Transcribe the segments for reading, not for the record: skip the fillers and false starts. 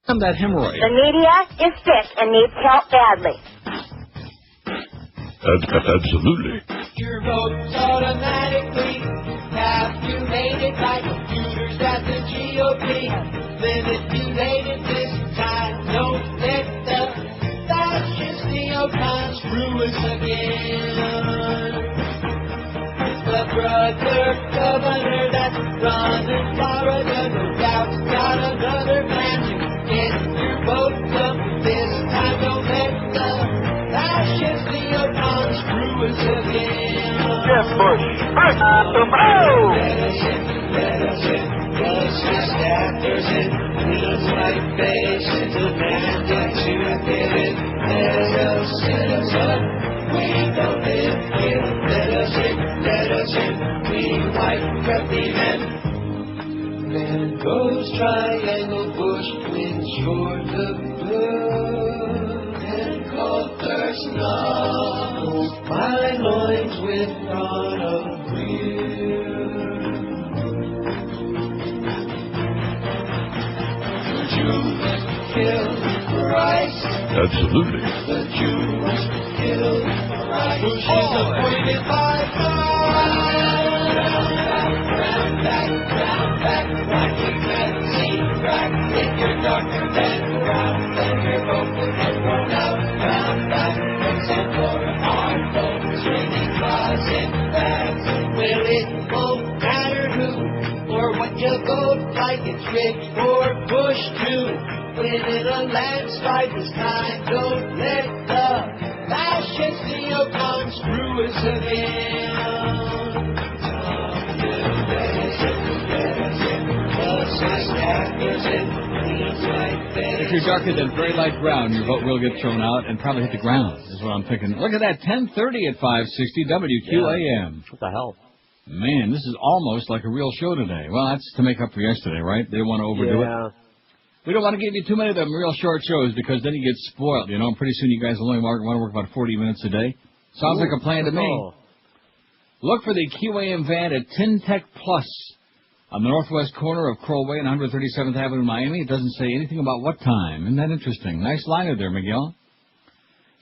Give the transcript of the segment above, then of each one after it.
That hemorrhoid. The media is sick and needs help badly. Absolutely. Your vote's automatically calculated by computers at the GOP. Manipulated this time. Don't let the fascist neocons screw us again. The brother governor that's running Florida, no doubt, got another plan to get your vote up this time. Don't let the fascist neocons screw us again. Yes, Bush. Let us in, fascist actors in, please white faces, demanding to get in. Let us up, we don't live here. Let us in, we white preppy men. Man goes triangle, Bush twins, short of blue, and cold thirst knuckles, my loins with product greer. The Jew must kill Christ. Absolutely. The Jew must kill Christ. Bush is appointed by God. Round back, like we can see crack. If you're darker than brown, then your vote will get thrown out. Round back, except for our folks, really closet bags. Well, it won't matter who or what you vote, like it's rigged for Bush too. Winning a landslide this time, don't let the fascist neocons screw us again. If you're darker than very light brown, your vote will get thrown out and probably hit the ground, is what I'm thinking. Look at that, 10:30 at 560 WQAM. What the hell? Man, this is almost like a real show today. Well, that's to make up for yesterday, right? They want to overdo it. We don't want to give you too many of them real short shows because then you get spoiled, you know. And pretty soon you guys will only want to work about 40 minutes a day. Sounds like a plan to me. Look for the QAM van at Tintech Plus on the northwest corner of Crow Way and 137th Avenue in Miami. It doesn't say anything about what time. Isn't that interesting? Nice liner there, Miguel.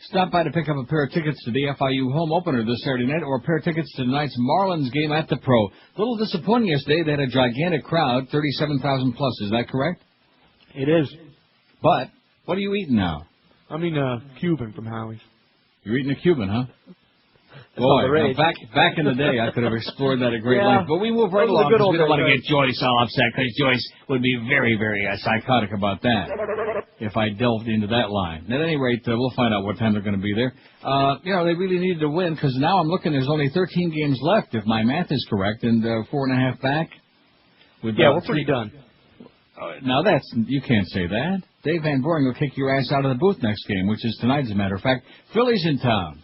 Stop by to pick up a pair of tickets to the FIU home opener this Saturday night or a pair of tickets to tonight's Marlins game at the Pro. A little disappointing yesterday. They had a gigantic crowd, 37,000 plus. Is that correct? It is. But what are you eating now? I'm eating a Cuban from Howie's. You're eating a Cuban, huh? Boy, now back in the day, I could have explored that at great length. But we move right along because we don't want to get Joyce all upset, because Joyce would be very, very psychotic about that if I delved into that line. At any rate, we'll find out what time they're going to be there. You know, they really needed to win, because now I'm looking, there's only 13 games left, if my math is correct, and 4.5 back. We're pretty done. Now you can't say that. Dave Van Boring will kick your ass out of the booth next game, which is tonight, as a matter of fact. Phillies in town.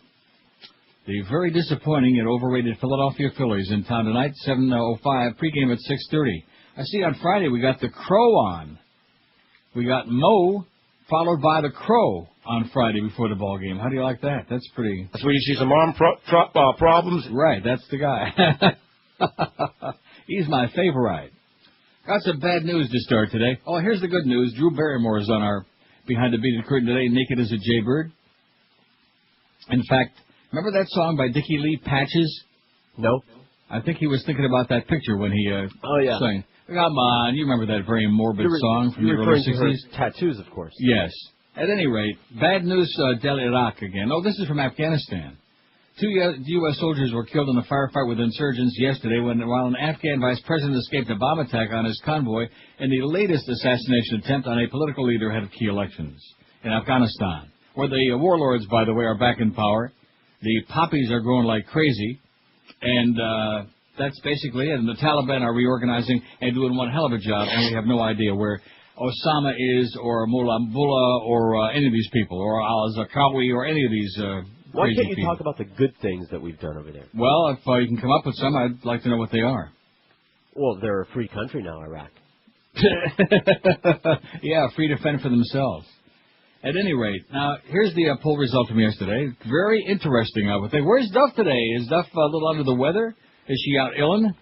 The very disappointing and overrated Philadelphia Phillies in town tonight, 7:05, pregame at 6:30. I see on Friday we got the Crow on. We got Mo, followed by the Crow on Friday before the ball game. How do you like that? That's pretty... That's where you see some arm problems? Right, that's the guy. He's my favorite. Got some bad news to start today. Oh, here's the good news. Drew Barrymore is on our Behind the Beaded Curtain today, naked as a jaybird. In fact, remember that song by Dickie Lee, Patches? No. I think he was thinking about that picture when he sang. Come on, you remember that very morbid song from the early 60s? Tattoos, of course. Yes. At any rate, bad news, Del Iraq again. Oh, this is from Afghanistan. 2 U.S. soldiers were killed in a firefight with insurgents yesterday while an Afghan vice president escaped a bomb attack on his convoy in the latest assassination attempt on a political leader ahead of key elections in Afghanistan, where the warlords, by the way, are back in power. The poppies are growing like crazy, and that's basically it. And the Taliban are reorganizing and doing one hell of a job, and we have no idea where Osama is, or Mullah or any of these people, or al-Zarqawi, or any of these Why can't you people. talk about the good things that we've done over there? Well, if you can come up with some, I'd like to know what they are. Well, they're a free country now, Iraq. Yeah, free to fend for themselves. At any rate, now, here's the poll result from yesterday. Very interesting, I would think. Where's Duff today? Is Duff a little under the weather? Is she out illin'?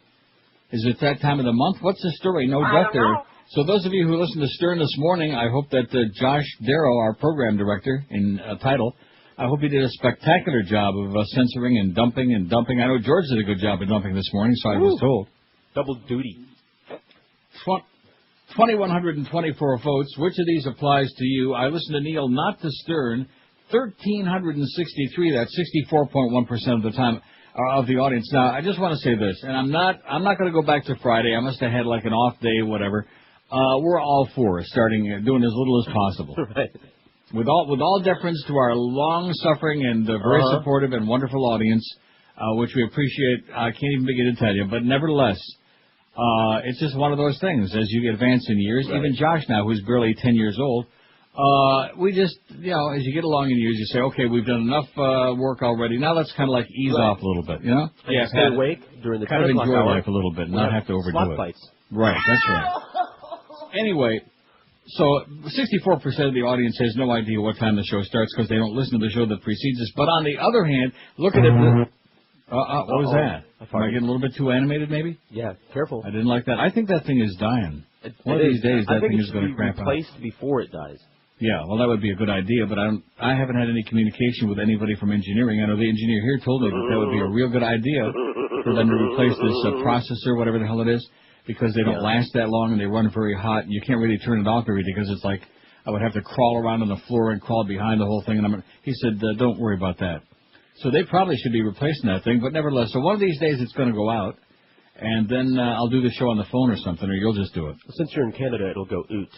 Is it that time of the month? What's the story? No Duff there. So those of you who listened to Stern this morning, I hope that Josh Darrow, our program director in title, I hope he did a spectacular job of censoring and dumping and dumping. I know George did a good job of dumping this morning, so I was told. Double duty. 2,124 votes. Which of these applies to you? I listened to Neil, not to Stern. 1,363. That's 64.1% of the time of the audience. Now, I just want to say this, and I'm not going to go back to Friday. I must have had like an off day, whatever. We're all for starting doing as little as possible. Right. With all deference to our long-suffering and very supportive and wonderful audience, which we appreciate. I can't even begin to tell you, but nevertheless, it's just one of those things. As you advance in years, even Josh now, who's barely 10 years old, we just, as you get along in years, you say, okay, we've done enough work already. Now let's kind of like ease off a little bit, Yeah, stay awake during the kind of enjoy life a little bit, and not have to overdo it. Fights. Right, that's right. Anyway, so 64% of the audience has no idea what time the show starts because they don't listen to the show that precedes us. But on the other hand, look at it. What was that? Am I getting a little bit too animated, maybe? Yeah, careful. I didn't like that. I think that thing is dying. One of these days, that thing is going to crap out. I think it should be replaced before it dies. Yeah, well, that would be a good idea, but I haven't had any communication with anybody from engineering. I know the engineer here told me that would be a real good idea for them to replace this processor, whatever the hell it is, because they don't last that long and they run very hot, and you can't really turn it off every day because it's like I would have to crawl around on the floor and crawl behind the whole thing. And he said, don't worry about that. So they probably should be replacing that thing, but nevertheless, so one of these days it's going to go out, and then I'll do the show on the phone or something, or you'll just do it. Since you're in Canada, it'll go oot.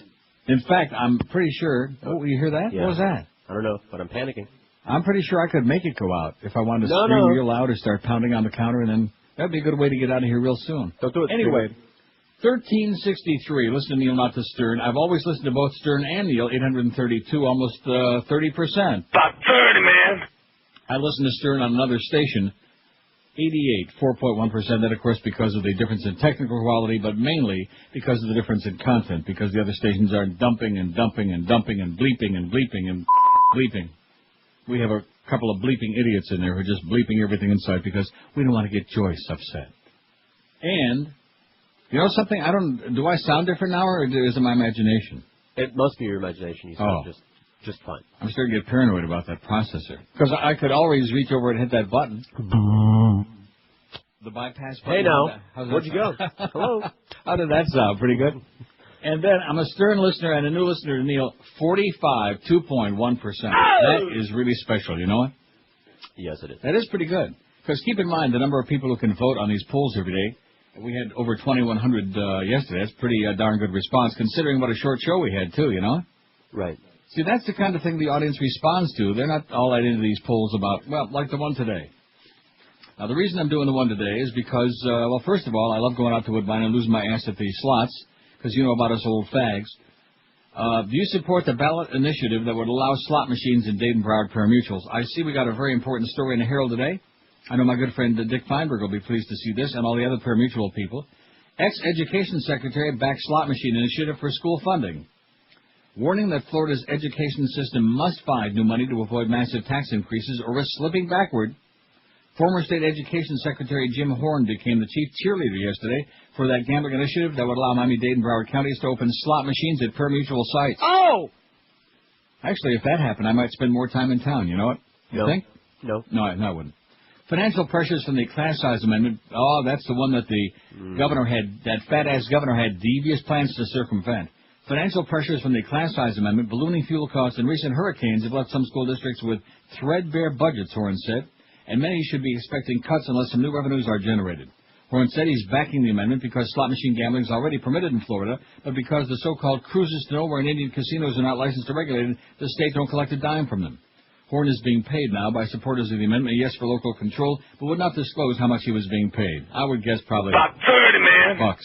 In fact, I'm pretty sure... Oh, you hear that? Yeah. What was that? I don't know, but I'm panicking. I'm pretty sure I could make it go out if I wanted to scream real loud or start pounding on the counter, and then that'd be a good way to get out of here real soon. Don't do it. Anyway, 1363. Listen to Neil, not to Stern. I've always listened to both Stern and Neil, 832, almost 30%. About 30, man. I listen to Stern on another station, 88, 4.1%. That, of course, because of the difference in technical quality, but mainly because of the difference in content, because the other stations are dumping and dumping and dumping and bleeping and bleeping and bleeping. We have a couple of bleeping idiots in there who are just bleeping everything inside because we don't want to get Joyce upset. And, you know something? Do I sound different now, or is it my imagination? It must be your imagination. You sound just fine. I'm starting to get paranoid about that processor. Because I could always reach over and hit that button. The bypass button. Hey, now. Where'd you go? Hello. How did that sound? Pretty good. And then I'm a Stern listener and a new listener to Neil, 45, 2.1%. That is really special. You know what? Yes, it is. That is pretty good. Because keep in mind the number of people who can vote on these polls every day. We had over 2,100 yesterday. That's pretty darn good response, considering what a short show we had, too, you know? Right. See, that's the kind of thing the audience responds to. They're not all that into these polls about, well, like the one today. Now, the reason I'm doing the one today is because, well, first of all, I love going out to Woodbine and losing my ass at the slots, because you know about us old fags. Do you support the ballot initiative that would allow slot machines in Dade and Broward pari-mutuels? I see we got a very important story in the Herald today. I know my good friend Dick Feinberg will be pleased to see this, and all the other pari-mutuel people. Ex-Education Secretary backs slot machine initiative for school funding. Warning that Florida's education system must find new money to avoid massive tax increases or risk slipping backward. Former State Education Secretary Jim Horn became the chief cheerleader yesterday for that gambling initiative that would allow Miami-Dade and Broward counties to open slot machines at pari-mutuel sites. Oh! Actually, if that happened, I might spend more time in town. You know what? You think? No. No, I wouldn't. Financial pressures from the class size amendment. Oh, that's the one that the governor had, that fat-ass governor had devious plans to circumvent. Financial pressures from the class size amendment, ballooning fuel costs, and recent hurricanes have left some school districts with threadbare budgets, Horn said, and many should be expecting cuts unless some new revenues are generated. Horn said he's backing the amendment because slot machine gambling is already permitted in Florida, but because the so-called cruises to nowhere and Indian casinos are not licensed or regulated, the state don't collect a dime from them. Horn is being paid now by supporters of the amendment, yes, for local control, but would not disclose how much he was being paid. I would guess probably About 30, man. bucks.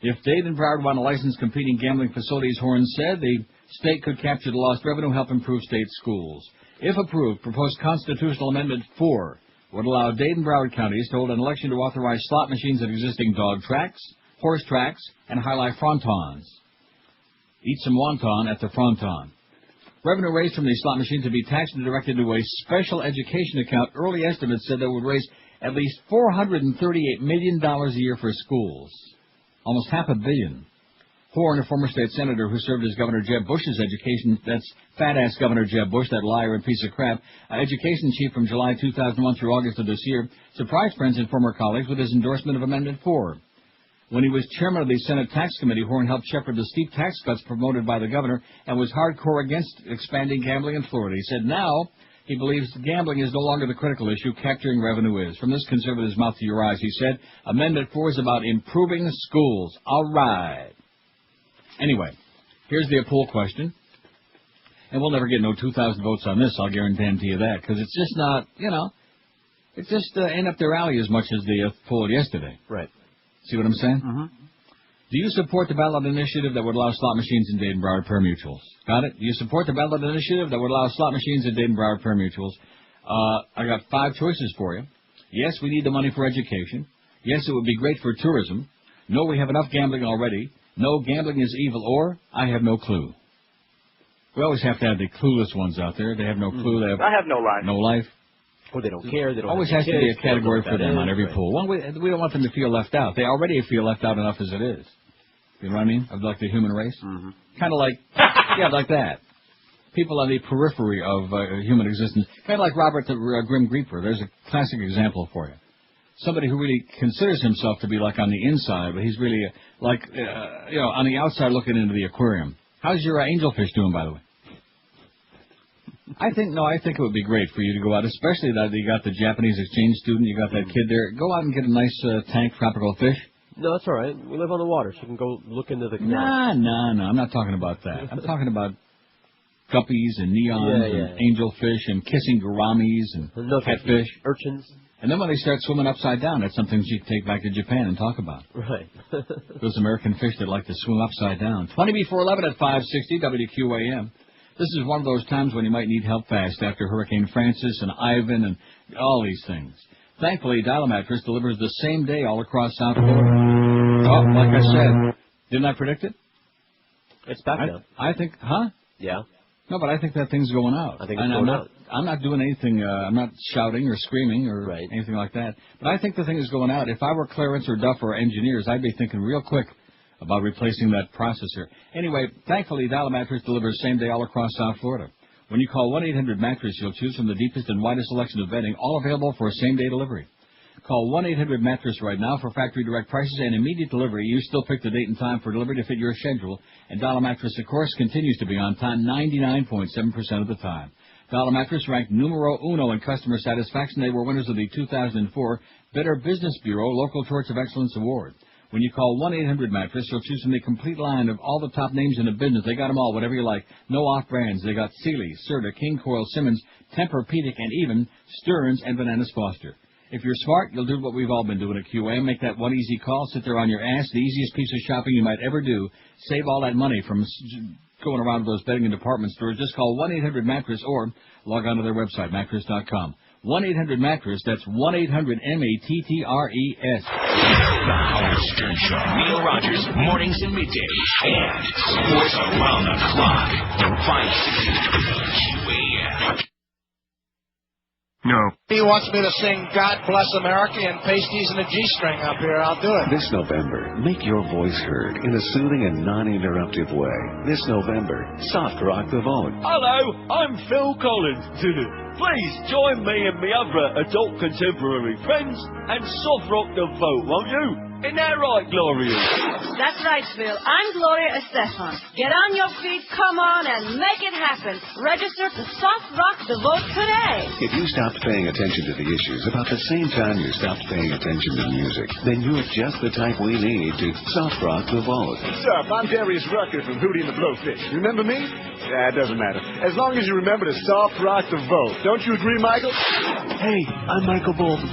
If Dade and Broward want to license competing gambling facilities, Horn said, the state could capture the lost revenue, help improve state schools. If approved, proposed constitutional amendment 4 would allow Dade and Broward counties to hold an election to authorize slot machines at existing dog tracks, horse tracks, and high-life frontons. Eat some wonton at the fronton. Revenue raised from these slot machines to be taxed and directed to a special education account. Early estimates said that would raise at least $438 million a year for schools. Almost $500 million. Horn, a former state senator who served as Governor Jeb Bush's education, that's fat-ass Governor Jeb Bush, that liar and piece of crap, education chief from July 2001 through August of this year, surprised friends and former colleagues with his endorsement of Amendment 4. When he was chairman of the Senate Tax Committee, Horn helped shepherd the steep tax cuts promoted by the governor and was hardcore against expanding gambling in Florida. He said now he believes gambling is no longer the critical issue, capturing revenue is. From this conservative's mouth to your eyes, he said, Amendment 4 is about improving schools. All right. Anyway, here's the poll question. And we'll never get no 2,000 votes on this, I'll guarantee you that, because it's just not, it just ain't up their alley as much as the poll yesterday. Right. See what I'm saying? Mm-hmm. Do you support the ballot initiative that would allow slot machines in Dade and Broward pari-mutuels? Got it? Do you support the ballot initiative that would allow slot machines in Dade and Broward pari-mutuels? I got 5 choices for you. Yes, we need the money for education. Yes, it would be great for tourism. No, we have enough gambling already. No, gambling is evil, or I have no clue. We always have to have the clueless ones out there. They have no clue. They have I have no life. No life. Or they don't care. They don't always have has to be a category for them on every poll. We don't want them to feel left out. They already feel left out enough as it is. You know what I mean? Of like the human race. Mm-hmm. Kind of like, yeah, like that. People on the periphery of human existence. Kind of like Robert the Grim Reaper. There's a classic example for you. Somebody who really considers himself to be like on the inside, but he's really on the outside looking into the aquarium. How's your angelfish doing, by the way? I think it would be great for you to go out, especially that you got the Japanese exchange student, you got that kid there. Go out and get a nice tank tropical fish. No, that's all right. We live on the water, so you can go look into the canal. No. I'm not talking about that. I'm talking about guppies and neons and angelfish and kissing gouramis and catfish. Urchins. And then when they start swimming upside down, that's something you can take back to Japan and talk about. Right. Those American fish that like to swim upside down. 20 before 11 at 560 WQAM. This is one of those times when you might need help fast after Hurricane Francis and Ivan and all these things. Thankfully, Dial a Mattress delivers the same day all across South Florida. Oh, like I said, didn't I predict it? It's back now. I think, Yeah. No, but I think that thing's going out. I think it's going out. I'm not doing anything, I'm not shouting or screaming or anything like that. But I think the thing is going out. If I were Clarence or Duff or engineers, I'd be thinking real quick about replacing that processor. Anyway, thankfully, Dial a Mattress delivers same day all across South Florida. When you call 1-800-MATTRESS, you'll choose from the deepest and widest selection of bedding, all available for same-day delivery. Call 1-800-MATTRESS right now for factory direct prices and immediate delivery. You still pick the date and time for delivery to fit your schedule. And Dial a Mattress, of course, continues to be on time 99.7% of the time. Dial a Mattress ranked numero uno in customer satisfaction. They were winners of the 2004 Better Business Bureau Local Torch of Excellence Award. When you call 1-800-MATTRESS, you'll choose from the complete line of all the top names in the business. They got them all, whatever you like. No off-brands. They got Sealy, Serta, King Coil, Simmons, Tempur-Pedic, and even Stearns and Bananas Foster. If you're smart, you'll do what we've all been doing at QAM. Make that one easy call. Sit there on your ass. The easiest piece of shopping you might ever do. Save all that money from going around those bedding and department stores. Just call 1-800-MATTRESS or log on to their website, mattress.com. 1-800-MATTRESS. That's 1-800-MATTRES. The Howard Stern Show. Neil Rogers, mornings and middays. And sports around the clock. 560 QAM. No. He wants me to sing God Bless America and pasties and a G-string up here. I'll do it. This November, make your voice heard in a soothing and non-interruptive way. This November, soft rock the vote. Hello, I'm Phil Collins. Please join me and my other adult contemporary friends and soft rock the vote, won't you? Isn't that right, Gloria? That's right, Phil. I'm Gloria Estefan. Get on your feet, come on, and make it happen. Register to Soft Rock the Vote today. If you stopped paying attention to the issues about the same time you stopped paying attention to music, then you're just the type we need to soft rock the vote. Sup, I'm Darius Rucker from Hootie and the Blowfish. Remember me? Yeah, it doesn't matter. As long as you remember to soft rock the vote. Don't you agree, Michael? Hey, I'm Michael Bolton.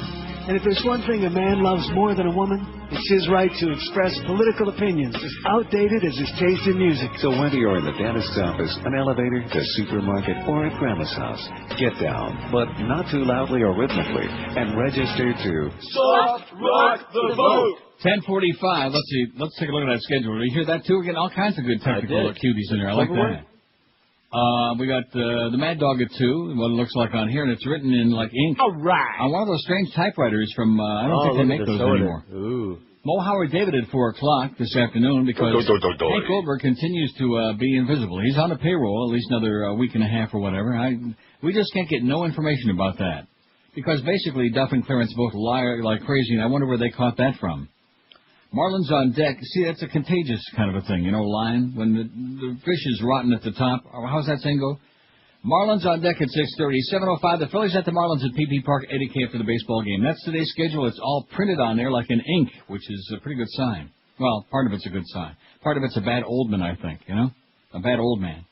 And if there's one thing a man loves more than a woman, it's his right to express political opinions, as outdated as his taste in music. So whether you're in the dentist's office, an elevator, the supermarket, or at Grandma's house, get down, but not too loudly or rhythmically, and register to Soft Rock the Vote. 10:45. Let's see. Let's take a look at that schedule. Did you hear that too? We're getting all kinds of good technical cuties in there. I like that. We got the Mad Dog at 2, what it looks like on here, and it's written in like ink. All right. On one of those strange typewriters from, I don't think they make those anymore. Ooh. Mo Howard David at 4 o'clock this afternoon because Hank Goldberg continues to be invisible. He's on the payroll at least another week and a half or whatever. We just can't get no information about that because basically Duff and Clarence both lie like crazy, and I wonder where they caught that from. Marlins on deck. See, that's a contagious kind of a thing, line. When the fish is rotten at the top. How's that saying go? Marlins on deck at 6:30. 7:05. The Phillies at the Marlins at PP Park, 8 after the baseball game. That's today's schedule. It's all printed on there like in ink, which is a pretty good sign. Well, part of it's a good sign. Part of it's a bad old man, I think, A bad old man.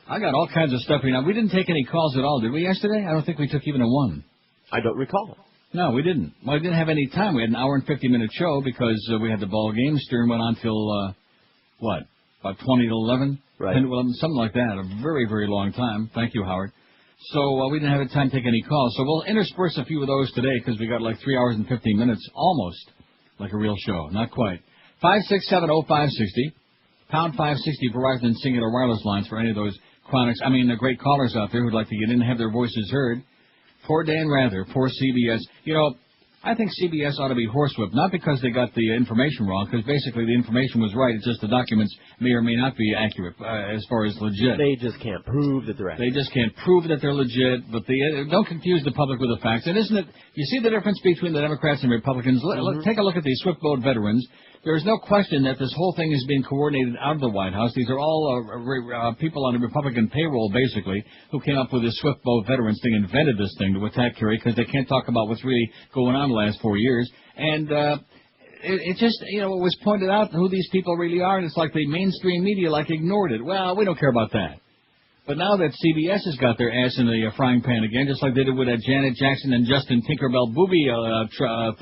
I got all kinds of stuff here. Now, we didn't take any calls at all, did we, yesterday? I don't think we took even a one. I don't recall. No, we didn't. Well, we didn't have any time. We had an hour and 50-minute show because we had the ball game. Stern went on till, about 20 to 11? Right. 10 to 11, something like that. A very, very long time. Thank you, Howard. So we didn't have time to take any calls. So we'll intersperse a few of those today because we got like 3 hours and 15 minutes, almost like a real show. Not quite. 5670560, pound 560 for Verizon and Singular Wireless lines for any of those the great callers out there who'd like to get in and have their voices heard. Poor Dan Rather, poor CBS. I think CBS ought to be horsewhipped, not because they got the information wrong, because basically the information was right. It's just the documents may or may not be accurate as far as legit. They just can't prove that they're accurate. They just can't prove that they're legit, but don't confuse the public with the facts. And isn't it, you see the difference between the Democrats and Republicans? Take a look at these swift boat veterans. There is no question that this whole thing is being coordinated out of the White House. These are all people on the Republican payroll, basically, who came up with this swift boat veterans thing, invented this thing to attack Kerry because they can't talk about what's really going on the last 4 years. And it just, it was pointed out who these people really are, and it's like the mainstream media ignored it. Well, we don't care about that. But now that CBS has got their ass in the frying pan again, just like they did with that Janet Jackson and Justin Tinkerbell Booby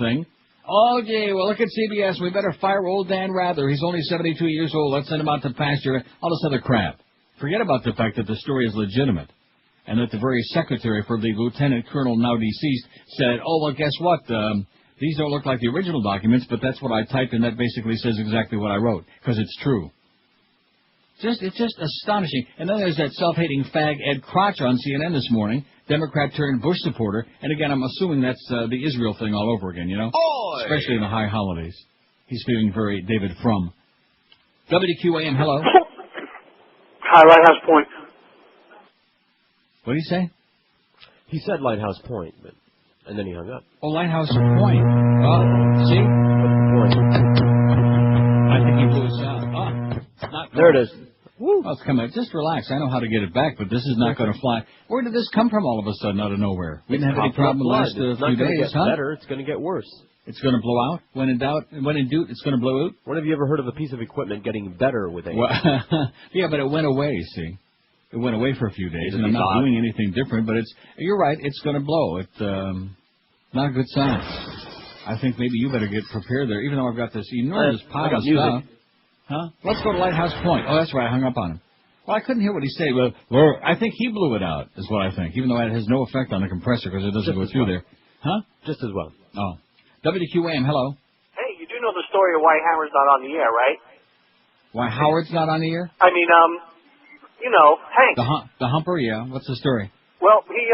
thing. Oh, gee, well, look at CBS. We better fire old Dan Rather. He's only 72 years old. Let's send him out to pasture. All this other crap. Forget about the fact that the story is legitimate and that the very secretary for the lieutenant colonel, now deceased, said, oh, well, guess what? These don't look like the original documents, but that's what I typed, and that basically says exactly what I wrote, because it's true. It's just astonishing. And then there's that self-hating fag Ed Crotch on CNN this morning, Democrat turned Bush supporter. And again, I'm assuming that's the Israel thing all over again, Oy! Especially in the high holidays. He's feeling very David Frum. WQAM, hello. Hi, Lighthouse Point. What did he say? He said Lighthouse Point, and then he hung up. Oh, Lighthouse Point. Oh, see? I think he blew us out. There it is. Woo. Well, come on, just relax. I know how to get it back, but this is not going to fly. Where did this come from all of a sudden out of nowhere? We didn't have any problem the last few days, huh? It's not going to get better. It's going to get worse. It's going to blow out? When in doubt, it's going to blow out? When have you ever heard of a piece of equipment getting better with age? Well, yeah, but it went away, see. It went away for a few days, and I'm not doing anything different, but you're right, it's going to blow. It's not a good sign. I think maybe you better get prepared there, even though I've got this enormous pile of stuff. Huh? Let's go to Lighthouse Point. Oh, that's right, I hung up on him. Well, I couldn't hear what he said. Well, I think he blew it out, is what I think, even though it has no effect on the compressor because it doesn't go through there. Huh? Just as well. Oh. WQAM, hello. Hey, you do know the story of why Howard's not on the air, right? Why Howard's not on the air? I mean, Hank. The humper, yeah. What's the story? Well, he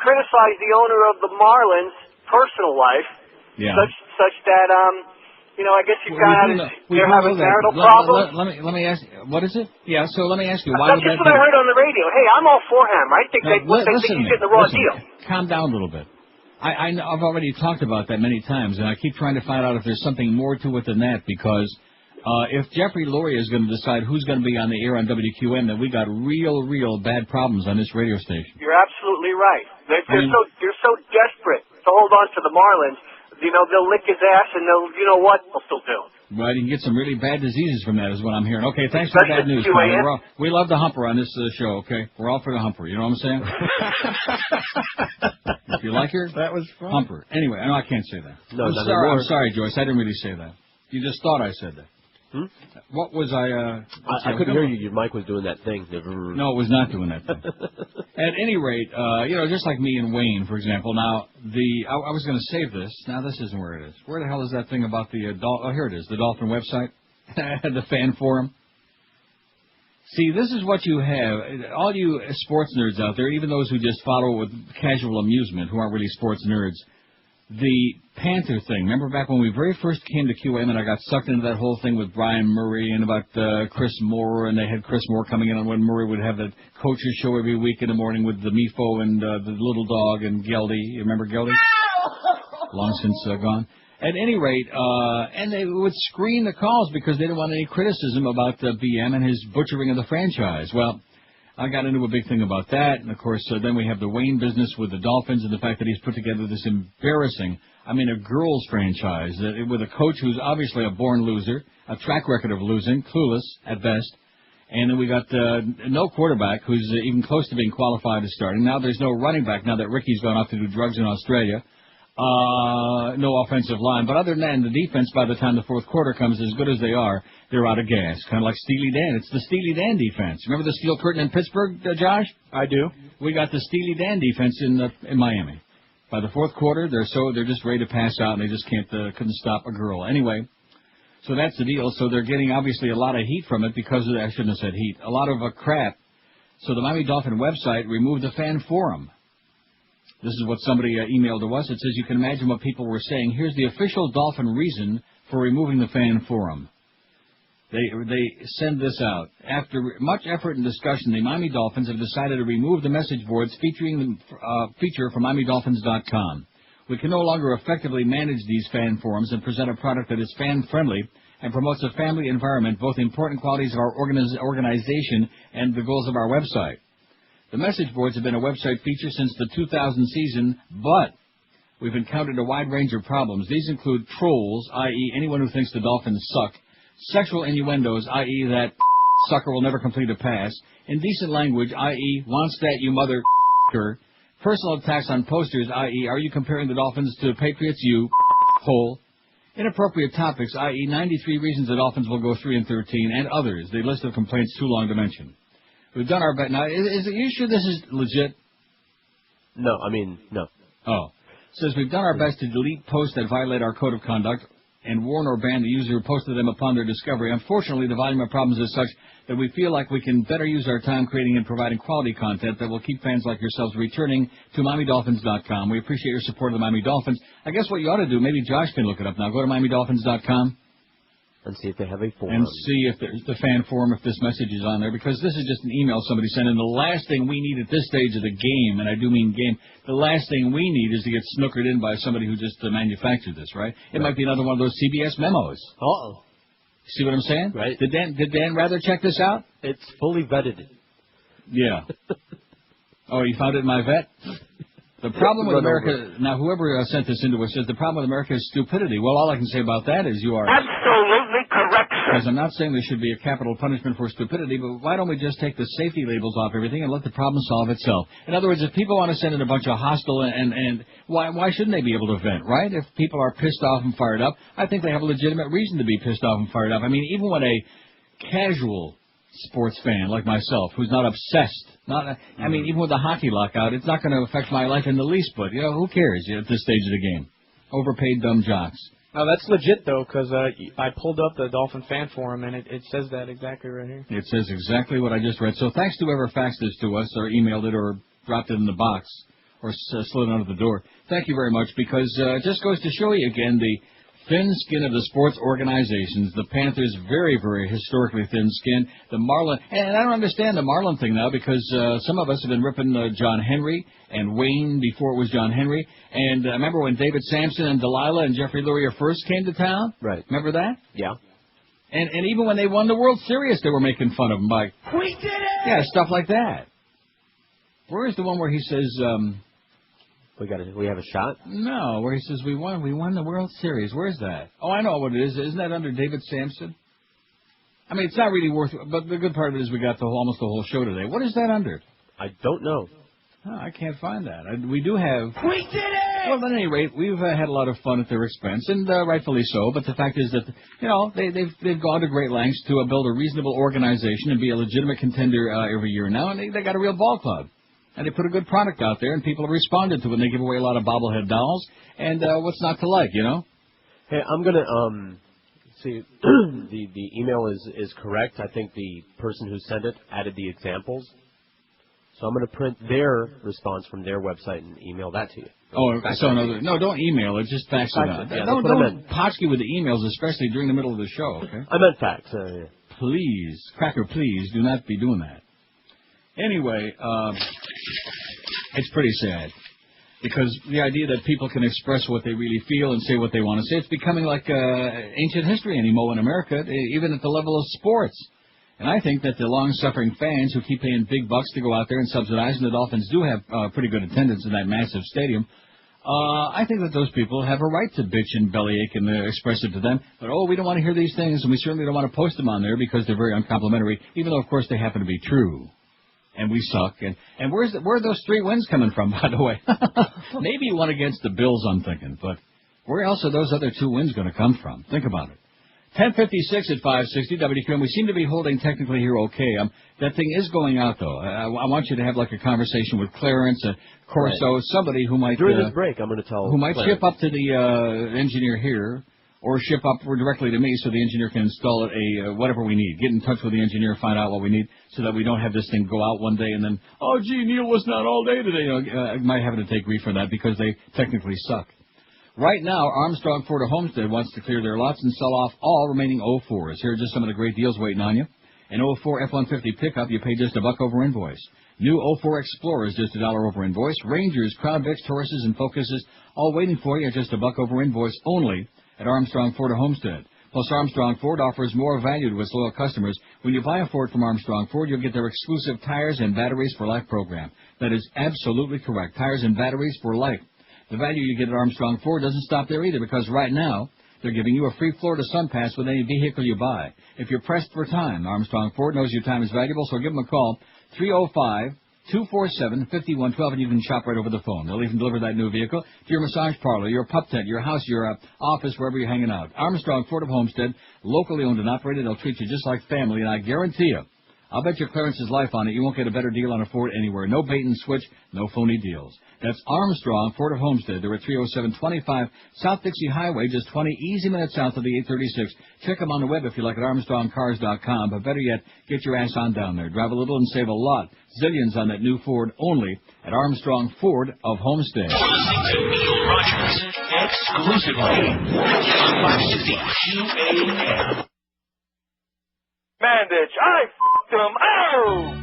criticized the owner of the Marlins' personal life. Yeah. Such that, I guess you found out they're having marital problems. Let me ask, what is it? Yeah, so let me ask you, why That's just what I heard on the radio. Hey, I'm all for him. I think they think he's getting the raw deal. Calm down a little bit. I've already talked about that many times, and I keep trying to find out if there's something more to it than that, because if Jeffrey Lurie is going to decide who's going to be on the air on WQAM, then we got real bad problems on this radio station. You're absolutely right. They're so desperate to hold on to the Marlins. They'll lick his ass, and they'll still do it. Well, you can get some really bad diseases from that, is what I'm hearing. Okay, thanks for the bad news. We love the humper on this show, okay? We're all for the humper, you know what I'm saying? If you like her, that was fun. Humper. Anyway, no, I can't say that. No, I'm sorry, Joyce. I didn't really say that. You just thought I said that. What was I I couldn't hear you. Your mic was doing that thing. No, it was not doing that thing. At any rate, just like me and Wayne, for example. Now, I was going to save this. Now, this isn't where it is. Where the hell is that thing about the here it is, the Dolphin website, the fan forum. See, this is what you have. All you sports nerds out there, even those who just follow with casual amusement, who aren't really sports nerds, the Panther thing. Remember back when we very first came to QAM and I got sucked into that whole thing with Brian Murray and about Chris Moore, and they had Chris Moore coming in on when Murray would have the coaches show every week in the morning with the Mifo and the little dog and Geldy. You remember Geldy? Long since gone. At any rate, and they would screen the calls because they didn't want any criticism about BM and his butchering of the franchise. Well, I got into a big thing about that, and of course, then we have the Wayne business with the Dolphins and the fact that he's put together this embarrassing, a girls' franchise with a coach who's obviously a born loser, a track record of losing, clueless at best, and then we got no quarterback who's even close to being qualified as starting. Now there's no running back now that Ricky's gone off to do drugs in Australia. No offensive line, but other than that, the defense, by the time the fourth quarter comes, as good as they are, they're out of gas. Kind of like Steely Dan. It's the Steely Dan defense. Remember the Steel Curtain in Pittsburgh, Josh? I do. We got the Steely Dan defense in Miami. By the fourth quarter, they're just ready to pass out, and they just couldn't stop a girl. Anyway, so that's the deal. So they're getting obviously a lot of heat from it because of I shouldn't have said heat. A lot of crap. So the Miami Dolphin website removed the fan forum. This is what somebody emailed to us. It says, you can imagine what people were saying. Here's the official Dolphin reason for removing the fan forum. They send this out. After much effort and discussion, the Miami Dolphins have decided to remove the message boards featuring the feature from MiamiDolphins.com. We can no longer effectively manage these fan forums and present a product that is fan-friendly and promotes a family environment, both important qualities of our organization and the goals of our website. The message boards have been a website feature since the 2000 season, but we've encountered a wide range of problems. These include trolls, i.e. anyone who thinks the Dolphins suck, sexual innuendos, i.e. that sucker will never complete a pass, indecent language, i.e. wants that you mother her, personal attacks on posters, i.e. are you comparing the Dolphins to Patriots, you hole, inappropriate topics, i.e. 93 reasons the Dolphins will go 3-13, and others. The list of complaints too long to mention. We've done our best. Now, is it you sure this is legit? No. Oh. It says we've done our best to delete posts that violate our code of conduct and warn or ban the user who posted them upon their discovery. Unfortunately, the volume of problems is such that we feel like we can better use our time creating and providing quality content that will keep fans like yourselves returning to MiamiDolphins.com. We appreciate your support of the Miami Dolphins. I guess what you ought to do, maybe Josh can look it up now. Go to MiamiDolphins.com. And see if they have a forum. And see if there's the fan forum, if this message is on there, because this is just an email somebody sent in. The last thing we need at this stage of the game, and I do mean game, the last thing we need is to get snookered in by somebody who just manufactured this, right? It might be another one of those CBS memos. Uh-oh. See what I'm saying? Right. Did Dan rather check this out? It's fully vetted. Yeah. Oh, you found it in my vet? The problem with America, now whoever sent this into us says the problem with America is stupidity. Well, all I can say about that is you are absolutely correct, sir. Because I'm not saying there should be a capital punishment for stupidity, but why don't we just take the safety labels off everything and let the problem solve itself? In other words, if people want to send in a bunch of hostile and why shouldn't they be able to vent, right? If people are pissed off and fired up, I think they have a legitimate reason to be pissed off and fired up. I mean, even when a casual sports fan like myself, who's not obsessed, even with the hockey lockout, it's not going to affect my life in the least, but, who cares at this stage of the game? Overpaid dumb jocks. Oh, that's legit, though, because I pulled up the Dolphin fan forum, and it says that exactly right here. It says exactly what I just read. So thanks to whoever faxed this to us or emailed it or dropped it in the box or slid it under the door. Thank you very much, because it just goes to show you again the thin skin of the sports organizations. The Panthers, very, very historically thin skin. The Marlins, and I don't understand the Marlin thing now because some of us have been ripping John Henry and Wayne before it was John Henry. And remember when David Sampson and Delilah and Jeffrey Lurie first came to town? Right. Remember that? Yeah. And even when they won the World Series, they were making fun of them. Like, we did it! Yeah, stuff like that. Where is the one where he says... We have a shot? No, where he says we won the World Series. Where's that? Oh, I know what it is. Isn't that under David Sampson? I mean, it's not really worth it, but the good part of it is we got almost the whole show today. What is that under? I don't know. Oh, I can't find that. We do have... We did it! Well, at any rate, we've had a lot of fun at their expense, and rightfully so, but the fact is that, they've gone to great lengths to build a reasonable organization and be a legitimate contender every year now, and they got a real ball club. And they put a good product out there, and people have responded to it. And they give away a lot of bobblehead dolls, and what's not to like, Hey, I'm gonna see. The email is correct. I think the person who sent it added the examples. So I'm going to print their response from their website and email that to you. No, don't email it. Just fax it out. Yeah, don't potchkey with the emails, especially during the middle of the show, okay? I meant fax. Please, Cracker, please, do not be doing that. Anyway, it's pretty sad. Because the idea that people can express what they really feel and say what they want to say, it's becoming like ancient history anymore in America, even at the level of sports. And I think that the long-suffering fans who keep paying big bucks to go out there and subsidize, and the Dolphins do have pretty good attendance in that massive stadium, I think that those people have a right to bitch and bellyache and express it to them. But, we don't want to hear these things, and we certainly don't want to post them on there because they're very uncomplimentary, even though, of course, they happen to be true. And we suck. And where are those 3 wins coming from, by the way? Maybe one against the Bills, I'm thinking. But where else are those other 2 wins going to come from? Think about it. 10:56 at 560 WQAM. We seem to be holding technically here okay. That thing is going out, though. I want you to have like a conversation with Clarence, Corso, somebody who might... During this break, I'm going to tell who might Clarence. ship up to the engineer here, or ship up directly to me so the engineer can install it, whatever we need. Get in touch with the engineer, find out what we need, so that we don't have this thing go out one day and then, Neil wasn't out all day today. I might have to take grief for that because they technically suck. Right now, Armstrong Ford of Homestead wants to clear their lots and sell off all remaining 04s. Here are just some of the great deals waiting on you. An 04 F-150 pickup, you pay just $1 over invoice. New 04 Explorers, just $1 over invoice. Rangers, Crown Vics, Tauruses, and Focuses, all waiting for you at just $1 over invoice only at Armstrong Ford of Homestead. Plus, Armstrong Ford offers more value to its loyal customers. When you buy a Ford from Armstrong Ford, you'll get their exclusive Tires and Batteries for Life program. That is absolutely correct. Tires and Batteries for Life. The value you get at Armstrong Ford doesn't stop there either, because right now, they're giving you a free Florida Sun Pass with any vehicle you buy. If you're pressed for time, Armstrong Ford knows your time is valuable, so give them a call, 305-247-5112, and you can shop right over the phone. They'll even deliver that new vehicle to your massage parlor, your pup tent, your house, your office, wherever you're hanging out. Armstrong Ford of Homestead, locally owned and operated. They'll treat you just like family, and I guarantee you, I'll bet your Clarence's life on it. You won't get a better deal on a Ford anywhere. No bait and switch, no phony deals. That's Armstrong Ford of Homestead. They're at 30725 South Dixie Highway, just 20 easy minutes south of the 836. Check them on the web if you like at ArmstrongCars.com. But better yet, get your ass on down there. Drive a little and save a lot. Zillions on that new Ford only at Armstrong Ford of Homestead. You're listening to Neil Rogers exclusively on 560 QAM. Mandich, I f***ed him. Oh!